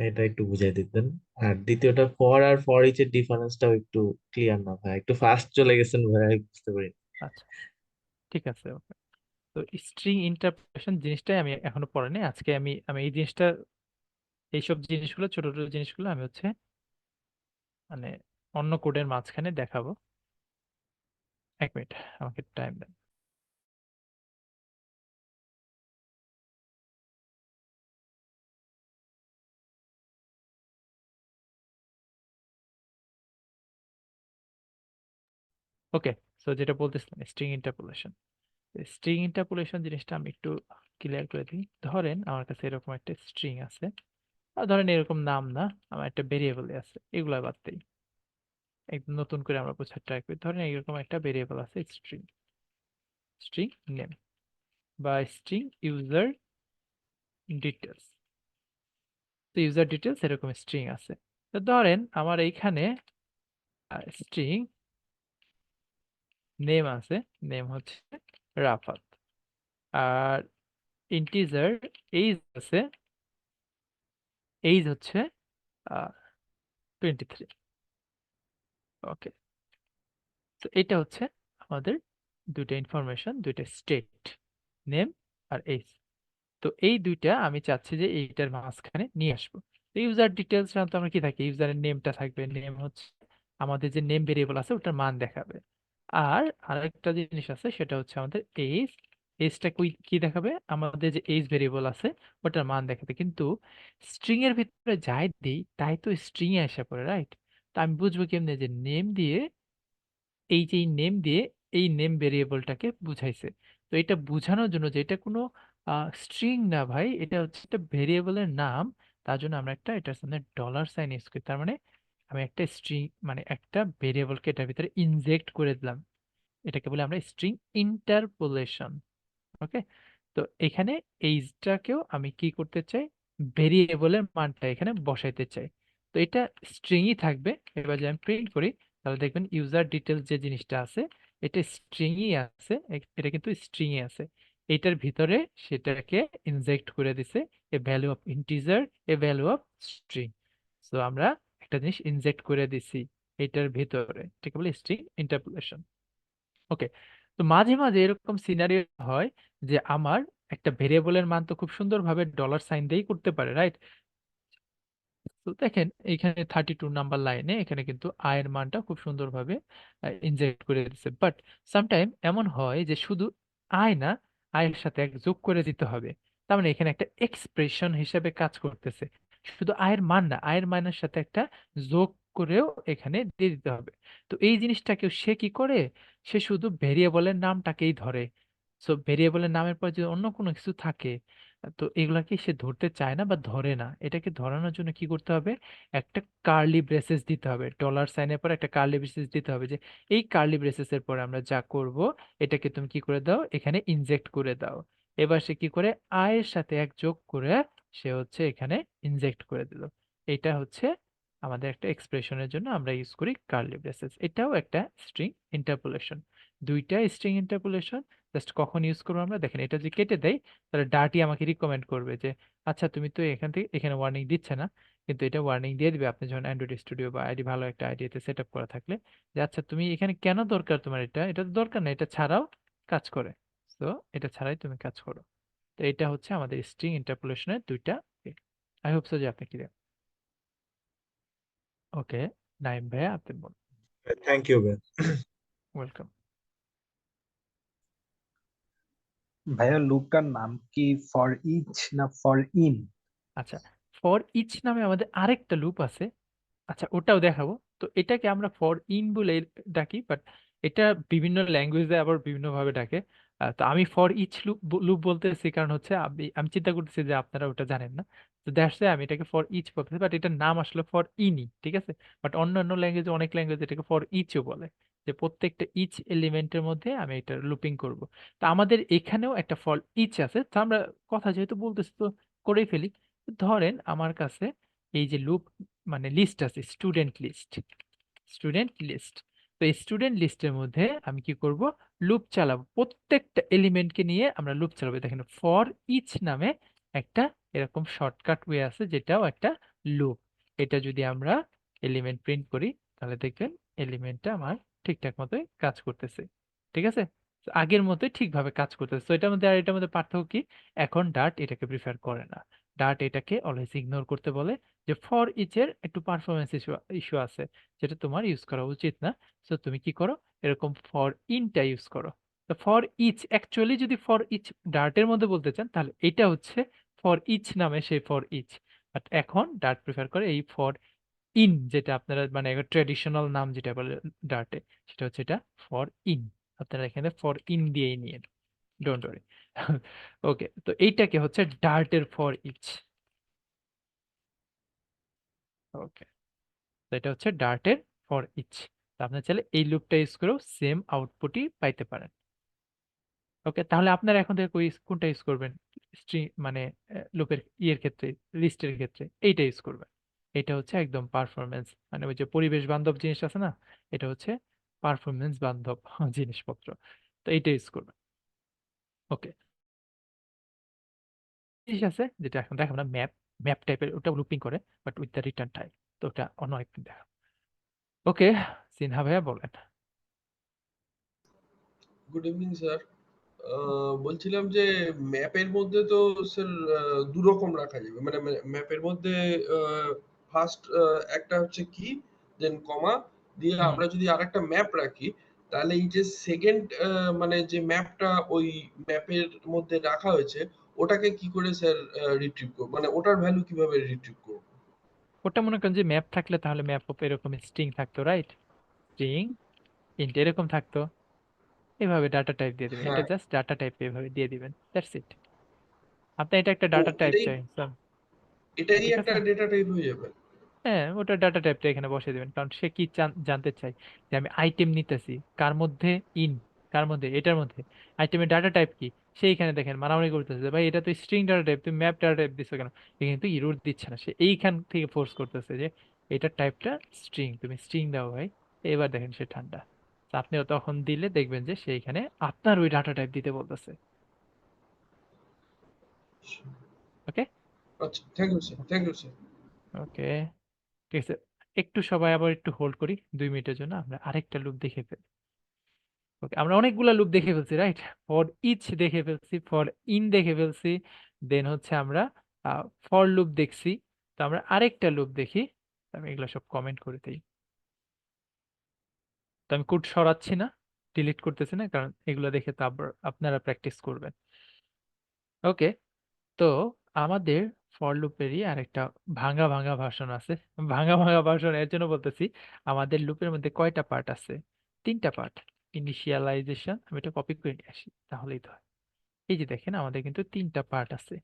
এটা একটু বুঝাই দিতেন। আর দ্বিতীয়টা, ফর আর ফর ইচ এর ডিফারেন্সটাও একটু ক্লিয়ার না ভাই, একটু ফাস্ট চলে গেছেন ভাই, বুঝতে পারি। আচ্ছা, ঠিক আছে, ওকে। তো স্ট্রিং ইন্টারপ্রিটেশন জিনিসটাই আমি এখনো পড়িনি। আজকে আমি আমি এই জিনিসটা, এইসব জিনিসগুলো, ছোট ছোট জিনিসগুলো আমি হচ্ছে মানে অন্য কোডের মাঝখানে দেখাবো। 1 মিনিট, আমাকে টাইম দেন। ওকে, সো যেটা বলতেছিলাম স্ট্রিং ইন্টারপোলেশন। স্ট্রিং ইন্টারপোলেশন জিনিসটা আমি একটু ক্লিয়ার করে দিই। ধরেন আমার কাছে এরকম একটা স্ট্রিং আছে, আর ধরেন এরকম নাম না, আমার একটা ভেরিয়েবল আছে, এগুলা বাদ দেই, একদম নতুন করে আমরা বোঝার ট্রাই করি। ধরেন এরকম একটা ভেরিয়েবল আছে স্ট্রিং, স্ট্রিং নেম বা স্ট্রিং ইউজার ডিটেলস। তো ইউজার ডিটেলস এরকম স্ট্রিং আছে। তো ধরেন আমার এইখানে স্ট্রিং নেম আছে, নেম হচ্ছে রাফাত, আর ইন্টিজার এইজ আছে, এইজ হচ্ছে 23। ওকে, তো এটা হচ্ছে আমাদের দুইটা ইনফরমেশন, দুইটা স্টেট, নেম আর এইজ। তো এই দুইটা আমি চাচ্ছি যে এইটার মাঝখানে নিয়ে আসবো। তো ইউজার ডিটেলস সাধারণত আমরা কি থাকে, ইউজারের নেমটা থাকবে, নেম হচ্ছে আমাদের যে নেম ভেরিয়েবল আছে ওটার মান দেখাবে। আর আরেকটা জিনিস আছে সেটা হচ্ছে আমাদের এইজ, এইজটা কি দেখাবে, আমাদের যে এইজ ভেরিয়েবল আছে ওটার মান দেখাবে। কিন্তু স্ট্রিং এর ভিতরে যাই দিই তাই তো স্ট্রিং এ আসা পড়ে, রাইট? তো আমি বুঝবো কেমনে যে নেম দিয়ে, এই যে নেম দিয়ে এই নেম ভেরিয়েবলটাকে বুঝাইছে? তো এটা বোঝানোর জন্য যে এটা কোনো স্ট্রিং না ভাই, এটা হচ্ছে একটা ভেরিয়েবলের নাম, তার জন্য আমরা একটা এটার সামনে ডলার সাইন ইউজ করি। তার মানে আমি একটা স্ট্রিং মানে একটা ভেরিয়েবলকে এটার ভিতরে ইনজেক্ট করে দিলাম, এটাকে বলে আমরা স্ট্রিং ইন্টারপোলেশন। ওকে, তো এখানে এইজটাকেও আমি কি করতে চাই, ভেরিয়েবলের মানটা এখানে বসাইতে চাই। তো এটা স্ট্রিংই থাকবে। এবার যদি আমি প্রিন্ট করি তাহলে দেখবেন ইউজার ডিটেলস যে জিনিসটা আছে এটা স্ট্রিংই আছে, এটা কিন্তু স্ট্রিংই আছে। এটার ভিতরে সেটাকে ইনজেক্ট করে দিছে a value of integer, a value of string. So আমরা একটা জিনিস ইনজেক্ট করে দিছি এটার ভিতরে, ঠিক বলে স্ট্রিং ইন্টারপোলেশন। ওকে, তো মাঝে মাঝে এরকম সিনারিও হয় যে আমার একটা ভেরিয়েবলের মান তো খুব সুন্দরভাবে ডলার সাইন দিয়েই করতে পারে, রাইট? তো দেখেন এখানে 32 নাম্বার লাইনে এখানে কিন্তু আয়ের মানটা খুব সুন্দরভাবে ইনজেক্ট করে দিচ্ছে। বাট সামটাইম এমন হয় যে শুধু আয় না, আয়ের সাথে এক যোগ করে দিতে হবে। তার মানে এখানে একটা এক্সপ্রেশন হিসেবে কাজ করতেছে, শুধু আয়ের মান না, আয়ের মানের সাথে একটা যোগ করেও এখানে দিয়ে দিতে হবে। তো এই জিনিসটাকেও সে কি করে, সে শুধু ভেরিয়েবলের নামটাকেই ধরে, সো ভেরিয়েবলের নামের পর যদি অন্য কোনো কিছু থাকে, তো এগুলাকে সে ধরতে চায় না বা ধরে না। এটাকে ধরানোর জন্য কি করতে হবে, একটা কার্লি ব্রেসেস দিতে হবে, ডলার সাইনের পর একটা কার্লি ব্রেসেস দিতে হবে, যে এই কার্লি ব্রেসেসের পরে আমরা যা করব এটাকে তুমি কি করে দাও, এখানে ইনজেক্ট করে দাও। এবার সে কি করে, এর সাথে এক যোগ করে সে হচ্ছে এখানে ইনজেক্ট করে দিল। এটা হচ্ছে আমাদের একটা এক্সপ্রেশনের জন্য আমরা ইউজ করি কার্লি ব্রেসেস। এটাও একটা স্ট্রিং ইন্টারপোলেশন। দুইটা স্ট্রিং ইন্টারপোলেশন। জাস্ট কখন ইউজ করবো আমরা দেখেন, এটা যদি কেটে দেয় তাহলে ডার্টি আমাকে রিকমেন্ড করবে যে আচ্ছা তুমি তো এখান থেকে এখানে ওয়ার্নিং দিচ্ছে না, কিন্তু এটা ওয়ার্নিং দিয়ে দিবে আপনি যখন অ্যান্ড্রয়েড স্টুডিও বা আইডি ভালো একটা আইডিয়াতে সেট আপ করা থাকলে, যে আচ্ছা তুমি এখানে কেন দরকার তোমার, এটা তো দরকার না, এটা ছাড়াও কাজ করে। তো এটা ছাড়াই তুমি কাজ করো। তো এটা হচ্ছে আমাদের স্ট্রিং ইন্টারপোলেশনের দুইটা। আই হোপ সো যে আপনি ক্লিয়ার। ওকে, নাইম ভাইয়া আপনি বলুন। থ্যাংক ইউ ভাই। ওয়েলকাম। ভাইয়া লুপটার নাম কি ফর ইচ না ফর ইন? আচ্ছা, ফর ইচ নামে আমাদের আরেকটা লুপ আছে, আচ্ছা ওটাও দেখাবো। তো এটাকে আমরা ফর ইন বলে ডাকি, বাট এটা বিভিন্ন ল্যাঙ্গুয়েজে আবার বিভিন্ন ভাবে ডাকে। তো আমি ফর ইচ লুপ লুপ বলতেছি, কারণ হচ্ছে আমি আমি চিন্তা করতেছি যে আপনারা ওটা জানেন না। তো দ্যাটস আমি এটাকে ফর ইচ বলতেছি, বাট এটার নাম আসলে ফর ইনই, ঠিক আছে। বাট অন্যান্য ল্যাঙ্গুয়েজে, অনেক ল্যাঙ্গুয়েজ এটাকে ফর ইচও বলে, যে প্রত্যেকটা ইচ এলিমেন্টের মধ্যে আমি এটা লুপিং করব। তো আমাদের এখানেও একটা ফর ইচ আছে, তো আমরা কথা যেহেতু বলতেছি তো করেই ফেলি। ধরেন আমার কাছে এই যে লুপ মানে লিস্ট আছে, স্টুডেন্ট লিস্ট। তো এই স্টুডেন্ট লিস্টের মধ্যে আমি কি করব, লুপ চালাবো, প্রত্যেকটা এলিমেন্টকে নিয়ে আমরা লুপ চালাবো। দেখেন ফর ইচ নামে একটা এরকম শর্টকাট ওয়ে আছে, যেটাও একটা লুপ। এটা যদি আমরা এলিমেন্ট প্রিন্ট করি তাহলে দেখবেন এলিমেন্টটা আমার ঠিকঠাক মতোই কাজ করতেছে, ঠিক আছে। তো আগের মতোই ঠিকভাবে কাজ করতেছে। তো এটার মধ্যে আর এটার মধ্যে পার্থক্য কি, এখন ডার্ট এটাকে প্রিফার করে না, ডার্ট এটাকে অলওয়েজ ইগনোর করতে বলে, যে ফর ইচ এর একটু পারফরমেন্স ইস্যু আছে, যেটা তোমার ইউজ করা উচিত না। সো তুমি কি করো, এরকম ফর ইনটা ইউজ করো। তো ফর ইচ অ্যাকচুয়ালি যদি ফর ইচ ডার্টের মধ্যে বলতে চান তাহলে এটা হচ্ছে ফর ইচ নামে সেই ফর ইচ, বাট এখন ডার্ট প্রিফার করে এই ফর ইন, যেটা আপনারা মানে ট্রেডিশনাল নাম যেটা বলে ডার্টে, সেটা হচ্ছে এটা ফর ইন। আপনারা এখানে ফর ইন দিয়েই নিয়ে, ডোন্ট ওয়ারি। ওকে, তো এইটাকে হচ্ছে ডার্টের ফর ইচ। ওকে, তো এটা হচ্ছে ডার্টের ফর ইচ। আপনি চাইলে এই লুপটা ইউজ করেও সেম আউটপুটই পাইতে পারেন। ওকে, তাহলে আপনারা এখন থেকে কোনটা ইউজ করবেন, স্ট্রিং মানে লুপের ইয়ের ক্ষেত্রে, লিস্টের ক্ষেত্রে এইটা ইউজ করবেন। এটা হচ্ছে একদম পারফরমেন্স, মানে ওই যে পরিবেশ বান্ধব জিনিস আছে না, এটা হচ্ছে পারফরমেন্স বান্ধব জিনিসপত্র। তো এইটা ইউজ করবেন। ওকে, জিনিস আছে যেটা এখন দেখাবো না, ম্যাপ, ম্যাপ টাইপের, ওটা লুপিং করে but with the return type. তো ওটা অন্য একদিন দেখা। ওকে, সিনহা ভাইয়া বলেন। Good evening sir. বলছিলাম যে ম্যাপের মধ্যে তো স্যার দু রকম রাখা যাবে, মানে ম্যাপের মধ্যে ফার্স্ট একটা হচ্ছে কি, দেন কমা দিয়ে হুম, আমরা যদি আরেকটা ম্যাপ রাখি, তাহলে এই যে সেকেন্ড মানে যে ম্যাপটা ওই ম্যাপের মধ্যে রাখা হয়েছে, ওটাকে কি করে স্যার রিট্রিভ করব, মানে ওটার ভ্যালু কিভাবে রিট্রিভ করব? ওটা মনে করেন যে ম্যাপ থাকলে তাহলে ম্যাপ এরকম স্ট্রিং থাকতো, রাইট? স্ট্রিং ইন্ট এরকম থাকতো, এভাবে ডাটা টাইপ দিয়ে দিবেন। এটা হ্যাঁ, জাস্ট ডাটা টাইপ এভাবে দিয়ে দিবেন, দ্যাটস ইট। আপনি এটা একটা ও ডাটা টাইপ এটাই, চাই স্যার, এটাই ঠিক একটা আছে। ডেটা টাইপ হয়ে যাবে? হ্যাঁ, ওটা ডাটা টাইপটা এখানে বসিয়ে দিবেন, কারণ সে কি জানতে চাই, যে আমি আইটেম নিতেছি কার মধ্যে, ইন কার মধ্যে, এটার মধ্যে আইটেমের ডাটা টাইপ কি, সেইখানে দেখেন মারামারি করতেছে যে, ভাই এটা তো স্ট্রিং ডাটা টাইপ, তুমি ম্যাপ ডাটা টাইপ দিছো কেন? এখানে তো ইরর দিচ্ছে না, সে এইখান থেকে ফোর্স করতেছে যে এটার টাইপটা স্ট্রিং, তুমি স্ট্রিং দাও ভাই। এবার দেখেন সে ঠান্ডা। তো আপনিও তখন দিলে দেখবেন যে সেইখানে আপনার ওই ডাটা টাইপ দিতে বলতেছে। ওকে, আচ্ছা, thank you sir, thank you sir. Okay, ঠিক আছে। একটু সবাই আবার একটু হোল্ড করি 2 মিনিটের জন্য, আমরা আরেকটা লুপ দেখে ফেলি। ওকে, আমরা অনেকগুলা লুপ দেখে ফেলছি, রাইট? ফর ইচ দেখে ফেলছি, ফর ইন দেখে ফেলছি, দেন হচ্ছে আমরা ফর লুপ দেখছি। তো আমরা আরেকটা লুপ দেখি। আমি এগুলো সব কমেন্ট করে দিই। তো আমি কোড সরাচ্ছি না, ডিলিট করতেছি না, কারণ এগুলো দেখে তো আবার আপনারা প্র্যাকটিস করবেন। ওকে, তো আমাদের ফর লুপেরই আরেকটা ভাঙা ভাঙা ভার্সন আছে। ভাঙা ভাঙা ভার্সন এর জন্য বলতেছি, আমাদের লুপের মধ্যে কয়টা পার্ট আছে? 3টা পার্ট। ইনিশিয়ালাইজেশন, আমি এটা কপি করে নিয়ে আসি তাহলেই তো হয়। এই যে দেখেন আমাদের কিন্তু 3টা পার্ট আছে,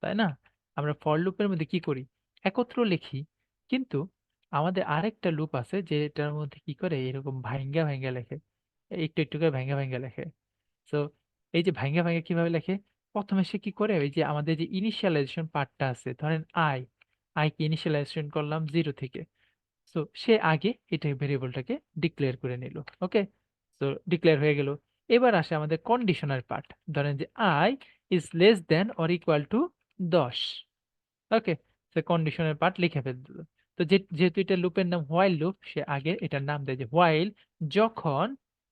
তাই না? আমরা ফর লুপের মধ্যে কি করি, একত্র লিখি, কিন্তু আমাদের আরেকটা লুপ আছে যেটার মধ্যে কি করে এরকম ভাঙ্গা ভাঙ্গা লেখে, একটু একটু করে ভাঙ্গা ভাঙ্গা লেখে। তো এই যে ভাঙ্গা ভাঙ্গা কিভাবে লেখে, প্রথমে সে কি করে, ওই যে আমাদের যে ইনিশিয়ালাইজেশন পার্টটা আছে, ধরেন আই কে ইনিশিয়ালাইজেশন করলাম 0 থেকে, তো সে আগে এটা ভেরিয়েবলটাকে ডিক্লেয়ার করে নিল। ওকে, তো ডিক্লেয়ার হয়ে গেল। এবার আসে আমাদের কন্ডিশনাল পার্ট, ধরেন যে I is less than or equal to 10। Okay, say conditional part লিখে ফেলল। তো যেহেতু এটা লুপের নাম হোয়াইল লুপ, সে আগে এটার নাম দেয় যে হোয়াইল, যখন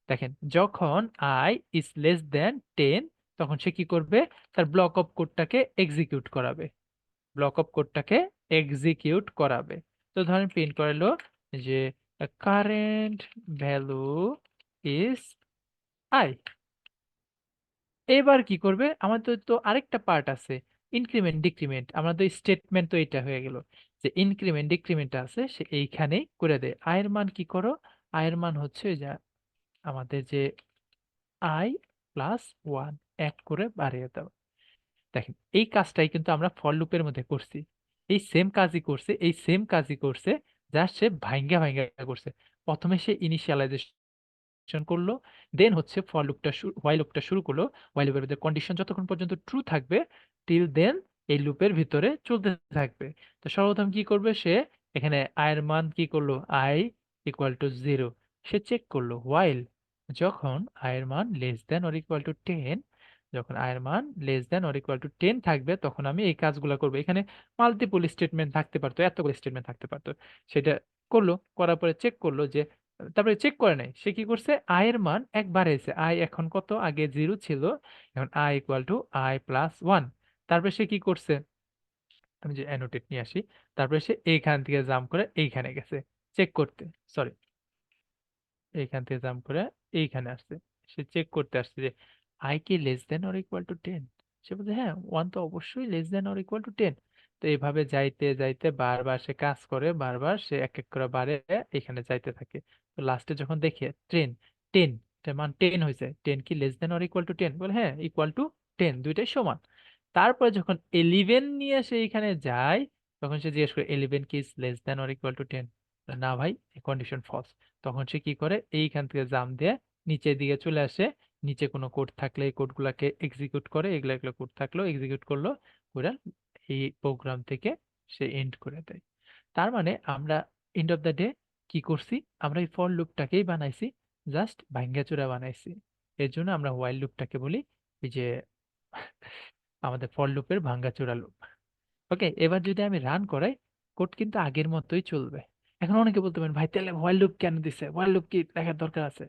দেখেন যখন আই ইজ লেস দেন 10, তখন সে কি করবে, তার ব্লক অফ কোডটাকে এক্সিকিউট করাবে, ব্লক অফ কোডটাকে এক্সিকিউট করাবে। তো ধরেন প্রিন্ট করলো যে কারেন্ট ভ্যালু ইজ আই। এবার কি করবে, আমাদের তো আরেকটা পার্ট আছে, ইনক্রিমেন্ট ডিক্রিমেন্ট, আমাদের স্টেটমেন্ট তো এটা হয়ে গেল, যে ইনক্রিমেন্ট ডিক্রিমেন্ট আছে সে এইখানেই করে দেয়। আয়ের মান কি করো, আয়ের মান হচ্ছে যে আমাদের যে আই প্লাস 1 এক করে বাড়িয়ে দাও। দেখেন এই কাজটাই কিন্তু আমরা ফর লুপের মধ্যে করছি, এই সেম কাজই করছে, এই সেম কাজই করছে, জাস্ট সে ভাঙ্গা ভাঙ্গা করছে। প্রথমে সে ইনিশিয়ালাইজেশন করলো, দেন হচ্ছে ফর লুপটা হোয়াইল লুপটা শুরু করলো। হোয়াইল লুপের ভিতরে কন্ডিশন যতক্ষণ পর্যন্ত ট্রু থাকবে, টিল দেন এই লুপের ভিতরে চলতে থাকবে। তো সর্বপ্রথম কি করবে সে, এখানে আয়ের মান কি করলো, আই ইকুয়াল টু 0, সে চেক করলো হোয়াইল যখন আয়ের মান less than or equal to 10, যখন আয়ের মান less than or equal to 10 থাকবে, তখন আমি এই কাজগুলো করবো। এখানে মাল্টিপল স্টেটমেন্ট থাকতে পারতো, এতগুলো স্টেটমেন্ট থাকতে পারতো। সেটা করলো, করার পরে চেক করলো যে, তারপরে চেক করে নাই, সে কি করছে, আয়ের মান একবার এসে আই এখন কত, আগে 0 ছিল, এখন I equal two I plus 1। তারপরে সে কি করছে, আমি যে অ্যানোটেট নিয়ে আসি, তারপরে সে এইখান থেকে জাম্প করে এইখানে গেছে চেক করতে, সরি এইখান থেকে জাম্প করে এইখানে আসছে, সে চেক করতে আসছে যে আই কি less than or equal to 10। সে বলছে হ্যাঁ 1 তো অবশ্যই less than or equal to 10। তো এইভাবে যাইতে যাইতে বারবার সে কাজ করে, বারবার সে এক এক করে বারে এখানে যাইতে থাকে। তো লাস্টে যখন দেখে 10 এটার মান 10 হয়েছে, 10 কি less than or equal to 10, বলে হ্যাঁ ইকুয়াল টু 10, দুইটাই সমান। তারপরে যখন 11 নিয়ে সে এখানে যায়, তখন সে জিজ্ঞেস করে 11 কি less than or equal to 10, না ভাই কন্ডিশন ফলস। তখন সে কি করে, এইখান থেকে জাম্প দিয়ে নিচের দিকে চলে আসে, নিচে কোনো কোড থাকলে এই কোডগুলোকে এক্সিকিউট করে, এগুলো এগুলো কোড থাকলেও এক্সিকিউট করলো, ওরা এই প্রোগ্রাম থেকে সে এন্ড করে দেয়। তার মানে আমরা এন্ড অফ দ্য ডে কি করছি, আমরা এই ফর লুপটাকেই বানাইছি, জাস্ট ভাঙ্গাচোরা বানাইছি। এর জন্য আমরা হোয়াইল লুপটাকে বলি এই যে আমাদের ফর লুপের ভাঙ্গাচোরা লুপ। ওকে, এবার যদি আমি রান করাই, কোড কিন্তু আগের মতোই চলবে। এখন অনেকে বলতে পারেন ভাই তাহলে হোয়াইল লুপ কেন দিছে, হোয়াইল লুপ কি লেখার দরকার আছে?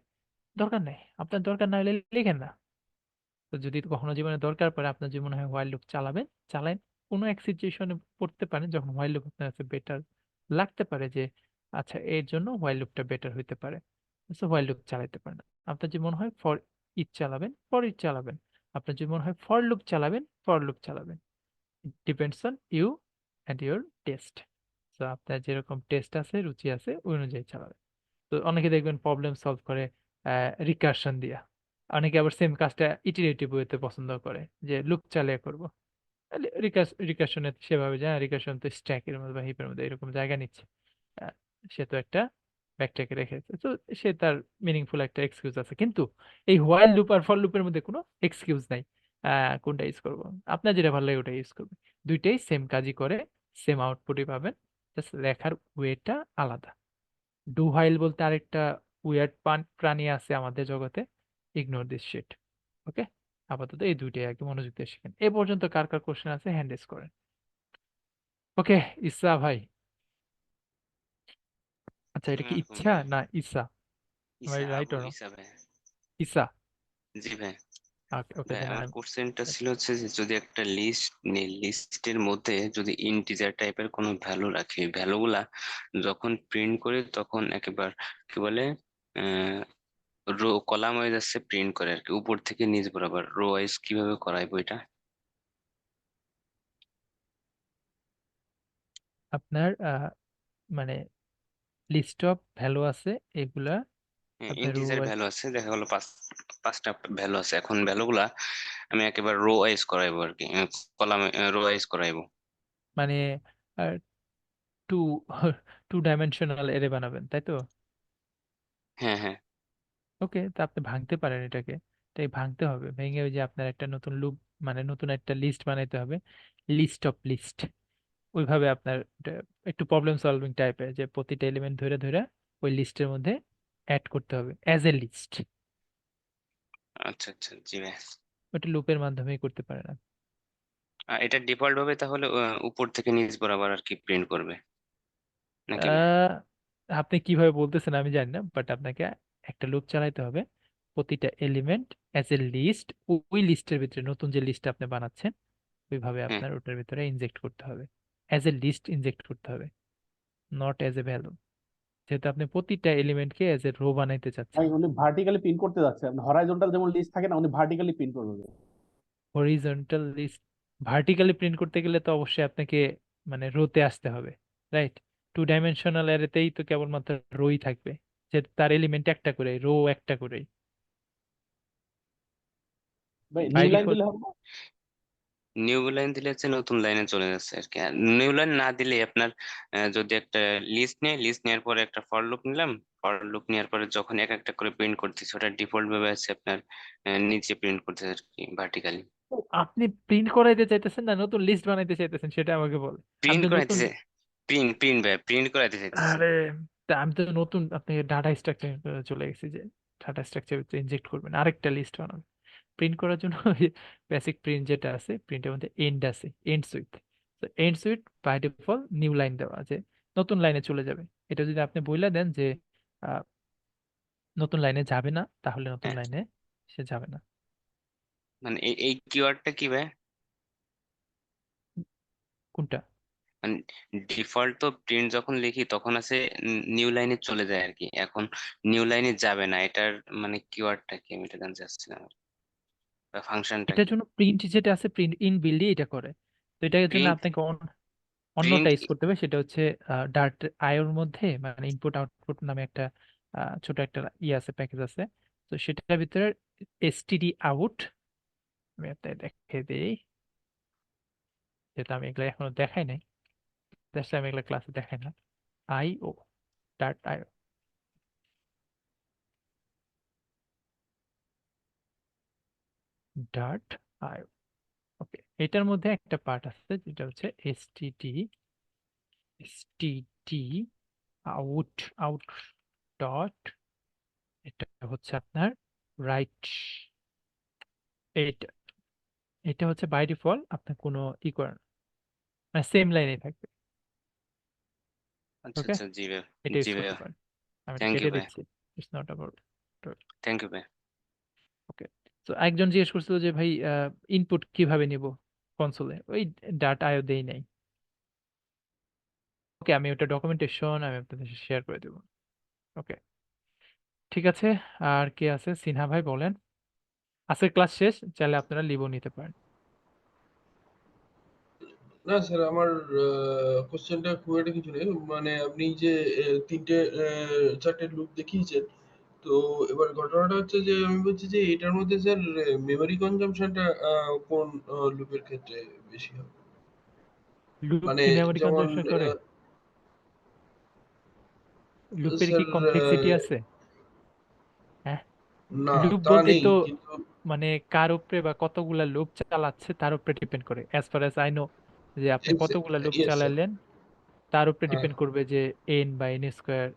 দরকার নেই, আপনার দরকার না হলে লিখেন না। তো যদি কখনো জীবনে দরকার পড়ে, আপনার যদি মনে হয় হোয়াইল লুপ চালাবেন, চালান। কোনো এক সিচুয়েশনে পড়তে পারেন যখন হোয়াইল লুপ আপনার কাছে বেটার লাগতে পারে, যে আচ্ছা এর জন্য হোয়াইল লুপটা বেটার হইতে পারে, সো হোয়াইল লুপ চালাতে পারেন। আপনার যদি মনে হয় ফর ইচ চালাবেন, ফর ইচ চালাবেন। আপনার যদি মনে হয় ফর লুপ চালাবেন, ফর লুপ চালাবেন। Depends on you and your taste. তো আপনার যেরকম টেস্ট আছে, রুচি আছে, ওই অনুযায়ী চালাবেন। তো অনেকে দেখবেন প্রবলেম সলভ করে রিকারশন দিয়া, অনেকে আবার সেম কাজটা ইটারেটিভ ওয়েতে পছন্দ করে, যে লুপ চালিয়ে করব। রিকারশনে সেভাবে যায়, রিকারশন তো স্ট্যাকের মধ্যে বা হিপের মধ্যে এরকম জায়গা নিচ্ছে। আহ, সে তো একটা ব্যাকট্র্যাকে রেখেছে, তো সে তার মিনিংফুল একটা এক্সকিউজ আছে, কিন্তু এই হোয়াইল লুপ আর ফর লুপের মধ্যে কোনো এক্সকিউজ নাই। কোনটা ইউজ করব, আপনার যেটা ভালো লাগে ওটা ইউজ করবেন। দুইটাই সেম কাজই করে, সেম আউটপুটই পাবেন, জাস্ট লেখার ওয়েটা আলাদা। ডু হোয়াইল বলতে আরেকটা উইয়ার্ড প্রাণী আছে আমাদের জগতে, ইগনোর দিস শিট। ওকে, আপাতত এই দুইটাই আগে মনোযোগ দিয়ে শিখেন। এ পর্যন্ত কার কার কোশ্চেন আছে হ্যান্ড রেজ করেন। ওকে, ইসা ভাই, আচ্ছা এটা কি হুম ইচ্ছা ভাই। না ইসা, ভাই ইসা, রাইট আবু অর নো? ইসা ভাই। ইসা, জি ভাই। ওকে ওকে ভাই দেন আমার আই কোশ্চেনটা ছিল হচ্ছে যে যদি একটা লিস্ট নেই, লিস্টের মধ্যে যদি ইন্টিজার টাইপের কোনো ভ্যালু রাখি, ভ্যালুগুলা যখন প্রিন্ট করি তখন একেবারে কি বলে রো কলাম ওয়াইজ আসছে প্রিন্ট করে আর কি, উপর থেকে নিচ বরাবর রো ওয়াইজ কিভাবে করাইবো এটা? আপনার মানে লিস্ট অফ ভ্যালু আছে, এগুলা আপনার রো ইন্টিজার ওয়াইজ। ভ্যালু আছে, দেখা গেলো পাঁচটা ভ্যালু আছে। এখন ভ্যালুগুলা আমি একেবারে রো ওয়াইজ করাইবো আর কি, কলামে রো ওয়াইজ করাইবো। মানে টু টু ডাইমেনশনাল এরে বানাবেন, তাই তো? হ্যাঁ হ্যাঁ ওকে, তা আপনি ভাঙতে পারেন এটাকে। তাই ভাঙতে হবে, ভেঙে ওই যে আপনার একটা নতুন লুপ, মানে নতুন একটা লিস্ট বানাইতে হবে, লিস্ট অফ লিস্ট। ওইভাবে আপনার এটা একটু প্রবলেম সলভিং টাইপের, যে প্রতিটা এলিমেন্ট ধরে ধরে ওই লিস্টের মধ্যে অ্যাড করতে হবে অ্যাজ এ লিস্ট। আচ্ছা আচ্ছা, জি ভাই। ওটা লুপের মাধ্যমেই করতে পারেন। এটা ডিফল্ট ভাবে তাহলে উপর থেকে নিচ বরাবর আর কি প্রিন্ট করবে নাকি ভাই? আহ, আপনি কিভাবে বলতেছেন আমি জানি না, বাট আপনাকে একটা লুপ চালাইতে হবে, প্রতিটা এলিমেন্ট অ্যাজ এ লিস্ট, ওই লিস্টের ভিতরে নতুন যে লিস্ট আপনি বানাচ্ছেন ওইভাবে হ্যাঁ আপনার ওটার ভিতরে ইনজেক্ট করতে হবে, অ্যাজ এ লিস্ট ইনজেক্ট করতে হবে, নট অ্যাজ এ ভ্যালু, যেহেতু আপনি প্রতিটা এলিমেন্টকে অ্যাজ এ রো বানাইতে চাচ্ছেন। ভাই উনি ভার্টিক্যালি প্রিন্ট করতে যাচ্ছে, হরাইজন্টাল যেমন লিস্ট থাকে না, উনি ভার্টিক্যালি প্রিন্ট করবে। হরিজন্টাল লিস্ট ভার্টিক্যালি প্রিন্ট করতে গেলে তো অবশ্যই আপনাকে মানে রোতে আসতে হবে, রাইট? টু ডাইমেনশনাল অ্যারেতেই তো কেবলমাত্র রোই থাকবে, যে তার এলিমেন্ট একটা করে, রো একটা করেই ভাই বাই নিউ লাইন ডিফল্ট। দিলে হবে না? নিউ লাইন দিলে হচ্ছে নতুন লাইনে চলে যাচ্ছে আর কি। আর নিউ লাইন না দিলে আপনার যদি একটা লিস্ট নেই, লিস্ট নেওয়ার পরে একটা ফর লুপ নিলাম, ফর লুপ নেওয়ার পরে যখন এক একটা করে প্রিন্ট করতেছে, ওটা ডিফল্ট ভাবে আছে আপনার নিচে প্রিন্ট করতেছে আর কি, ভার্টিক্যালি আপনি প্রিন্ট করাইতে চাইতেছেন না নতুন লিস্ট বানাইতে চাইতেছেন সেটা আমাকে বল। আমি প্রিন্ট তো নতুন, করাইতেছে। প্রিন্ট ভাই, প্রিন্ট করাইতে চাইতেছি। আরে তা আমি তো নতুন, আপনি ডাটা স্ট্রাকচার চলে গেছি, যে ডাটা স্ট্রাকচার ইনজেক্ট করবেন আরেকটা লিস্ট বানাবেন প্রিন্ট করার জন্য। বেসিক প্রিন্ট যেটা আছে, প্রিন্টের মধ্যে এন্ড আছে, এন্ড সুইথ। তো এন্ড সুইথ বাই ডিফল্ট নিউ লাইন দেওয়া আছে, নতুন লাইনে চলে যাবে। এটা যদি আপনি বইলা দেন যে আহ, নতুন লাইনে যাবে না, তাহলে নতুন হ্যাঁ, লাইনে সে যাবে না। মানে এই কিওয়ার্ডটা কি ভাই? কোনটা? মানে ডিফল্ট তো প্রিন্ট যখন লিখি তখন আছে নিউ লাইনে চলে যায় আর কি, এখন নিউ লাইনে যাবে না, এটার মানে কিওয়ার্ডটা কি আমি এটা জানতে চাচ্ছিলাম, বা ফাংশনটা এটার কি? জন্য প্রিন্ট যেটা আছে, প্রিন্ট ইন বিল্ডই এটা করে। তো এটার জন্য প্রিন্ট আপনাকে প্রিন্ট অন্যটা ইউজ করতে হবে, সেটা হচ্ছে ডার্ট আইওর মধ্যে, মানে ইনপুট আউটপুট নামে একটা ছোট একটা আছে, প্যাকেজ আছে। তো সেটার ভিতরে এসটিডি আউট, আমি আপনাকে দেখিয়ে দিই, যেহেতু আমি এগুলো এখনো দেখাই নাই, জাস্ট আমি এগুলো ক্লাসে দেখাই না। আইও, ডার্ট আইও, ডার্ট আইও। ওকে, এটার মধ্যে একটা পার্ট আছে যেটা হচ্ছে এসটিডি আউট, আউট ডট, এটা হচ্ছে আপনার রাইট। এইটা, এটা হচ্ছে বাই ডিফল্ট আপনার কোনো ই করে না, মানে সেম লাইনে থাকবে। আচ্ছা ওকে, আচ্ছা, জি ভাই। এটা জি ইউজ ভাই, করতে পারেন। আমি এটা থ্যাংক ইউ কেটে ভাই। দিচ্ছি, it's not about. Thank you ভাই। ওকে, তো একজন জিজ্ঞেস করছিল যে ভাই ইনপুট কিভাবে নিব কনসোলে, ওই ডাটা আইও দেই নাই। ওকে, আমি ওটা ডকুমেন্টেশন আমি আপনাদের শেয়ার করে দেবো। ওকে, ঠিক আছে। আর কে আছে? সিনহা ভাই বলেন। আজকের ক্লাস শেষ, চাইলে আপনারা লিভও নিতে পারেন। না স্যার, আমার কোশ্চেনটা খুব একটা কিছু নেই, মানে আপনি যে তিনটে চারটে লুপ দেখিয়েছেন, তো এবার ঘটনাটা হচ্ছে যে আমি বলছি যে এটার মধ্যে স্যার মেমরি কনজাম্পশনটা কোন লুপের ক্ষেত্রে বেশি হবে? লুপ মানে কি মেমরি যেমন কনজাম্পশন করে? লুপের কি স্যার কমপ্লেক্সিটি আছে? হ্যাঁ, না লুপ তা বলতে নেই তো কিন্তু মানে কার উপরে বা কতগুলা লুপ চালাচ্ছে তার উপরে ডিপেন্ড করে, as far as I know, যে আপনি কতগুলা লুপ ইয়েস স্যার। চালাইলেন তার উপরে হ্যাঁ। ডিপেন্ড করবে যে এন বা এন স্কোয়ার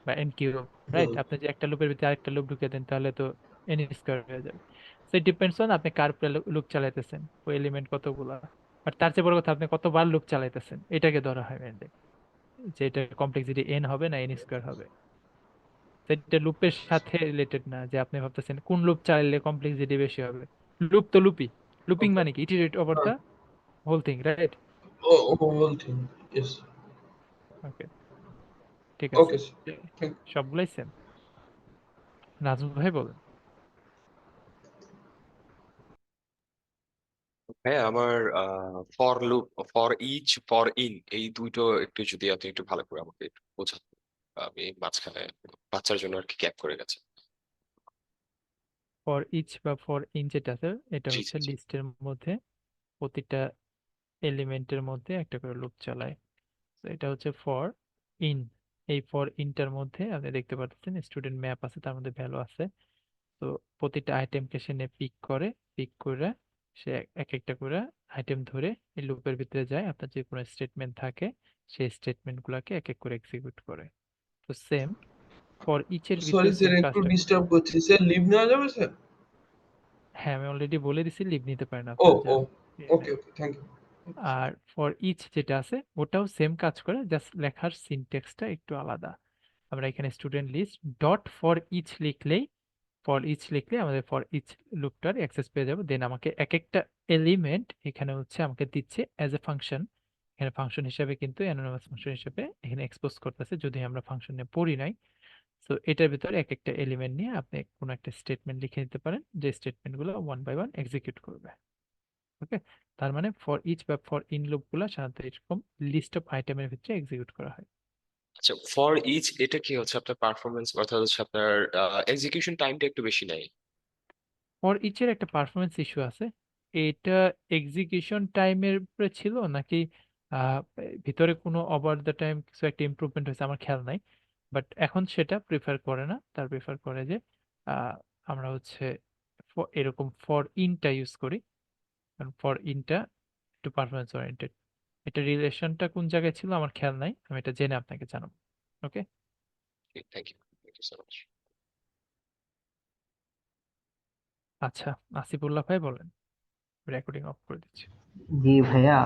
বা এন কিউব, রাইট? হুম। আপনি যে একটা লুপের ভিতরে আরেকটা লুপ ঢুকে দেন তাহলে তো এন স্কোয়ার হয়ে যাবে। সো ইট ডিপেন্ডস অন আপনি কার উপরে লুপ চালাইতেছেন, ওই এলিমেন্ট কতগুলা। আর তার চেয়ে বড় কথা আপনি কতবার লুপ চালাইতেছেন এটাকে ধরা হয় মেনলি, যে এটা কমপ্লেক্সিটি এন হবে না এন স্কোয়ার হবে। তো এটা লুপের সাথে রিলেটেড না যে আপনি ভাবতেছেন কোন লুপ চালাইলে কমপ্লেক্সিটি বেশি হবে। লুপ তো লুপই, লুপিং ওকে। মানে কি? ইটারেট ওভার হ্যাঁ। The whole thing, right? Whole thing. Yes. Okay, ঠিক আছে। ওকে স্যার, থ্যাংক সবগুলাই সেম। নাজমুল ভাই বলেন। হ্যাঁ, আমার for loop, for each, for in, এই দুটো একটু যদি আপনি একটু ভালো করে আমাকে একটু বোঝান। আমি মাঝখানে বাচ্চার জন্য আর কি গ্যাপ করে গেছে। ফর ইচ বা ফর ইন যেটা আছে এটা জি হচ্ছে জি জি। লিস্টের মধ্যে প্রতিটা এলিমেন্টের মধ্যে একটা করে লুপ চালায়। তো এটা হচ্ছে ফর ইন। এই ফর ইনটার মধ্যে আপনি দেখতে পাচ্ছেন স্টুডেন্ট ম্যাপ আছে, তার মধ্যে ভ্যালু আছে। তো প্রতিটা আইটেমকে সে পিক করে, পিক করে সে এক একটা করে আইটেম ধরে এই লুপের ভিতরে যায়। আপনার যে কোনো স্টেটমেন্ট থাকে সেই স্টেটমেন্ট গুলাকে এক এক করে এক্সিকিউট করে। তো সেম ফর ইচের সরি ভিতরে স্যার, সেম একটু কাজটা। ডিস্টার্ব করছি স্যার, লিভ নেওয়া যাবে স্যার? হ্যাঁ, আমি অলরেডি বলে দিছি লিভ নিতে পারেন ও আপনারা ও যারা ওকে ওকে, থ্যাংক ইউ। আর ফর ইচ যেটা আছে ওটাও সেম কাজ করে, জাস্ট লেখার সিনট্যাক্সটা একটু আলাদা। আমরা এখানে student list dot for each লিখলে আমাদের ফর ইচ লুপটার অ্যাক্সেস পেয়ে যাবো। দেন আমাকে এক একটা এলিমেন্ট এখানে হচ্ছে আমাকে দিচ্ছে অ্যাজ এ ফাংশন। এখানে ফাংশন হিসাবে কিন্তু অ্যানোনিমাস ফাংশন হিসাবে এখানে এক্সপোজ করতেছে, যদি আমরা ফাংশনে পড়ি নাই। তো এটার ভিতরে এক একটা এলিমেন্ট নিয়ে আপনি কোনো একটা স্টেটমেন্ট লিখে দিতে পারেন, যে স্টেটমেন্টগুলো ওয়ান বাই ওয়ান এক্সিকিউট করবে। ওকে, তার মানে ফর ইচ বা ফর ইন লুপগুলো সাধারণত এরকম লিস্ট অফ আইটেমের ভিতরে এক্সিকিউট করা হয়। আচ্ছা, ফর ইচ এটা কি হচ্ছে আপনার পারফরমেন্স, অর্থাৎ হচ্ছে আপনার এক্সিকিউশন টাইমটা একটু বেশি নেয়? ফর ইচের একটা পারফরমেন্স ইস্যু আছে। এটা এক্সিকিউশন টাইমের উপরে ছিল নাকি আহ, ভিতরে কোনো ওভার দ্য টাইম কিছু একটা ইমপ্রুভমেন্ট হয়েছে আমার খেয়াল নাই। বাট এখন সেটা প্রিফার করে না, তার প্রিফার করে যে আহ, আমরা হচ্ছে এরকম ফর ইনটা ইউজ করি। কারণ ফর ইনটা একটু পারফরমেন্স ওরিয়েন্টেড। এটা রিলেশনটা কোন জায়গায় ছিল আমার খেয়াল নাই, আমি এটা জেনে আপনাকে জানাবো। ওকে, থ্যাংক ইউ সো মাচ। আচ্ছা, আসিফুল্লাহ ভাই বলেন, রেকর্ডিং অফ করে দিচ্ছি। জি ভাইয়া।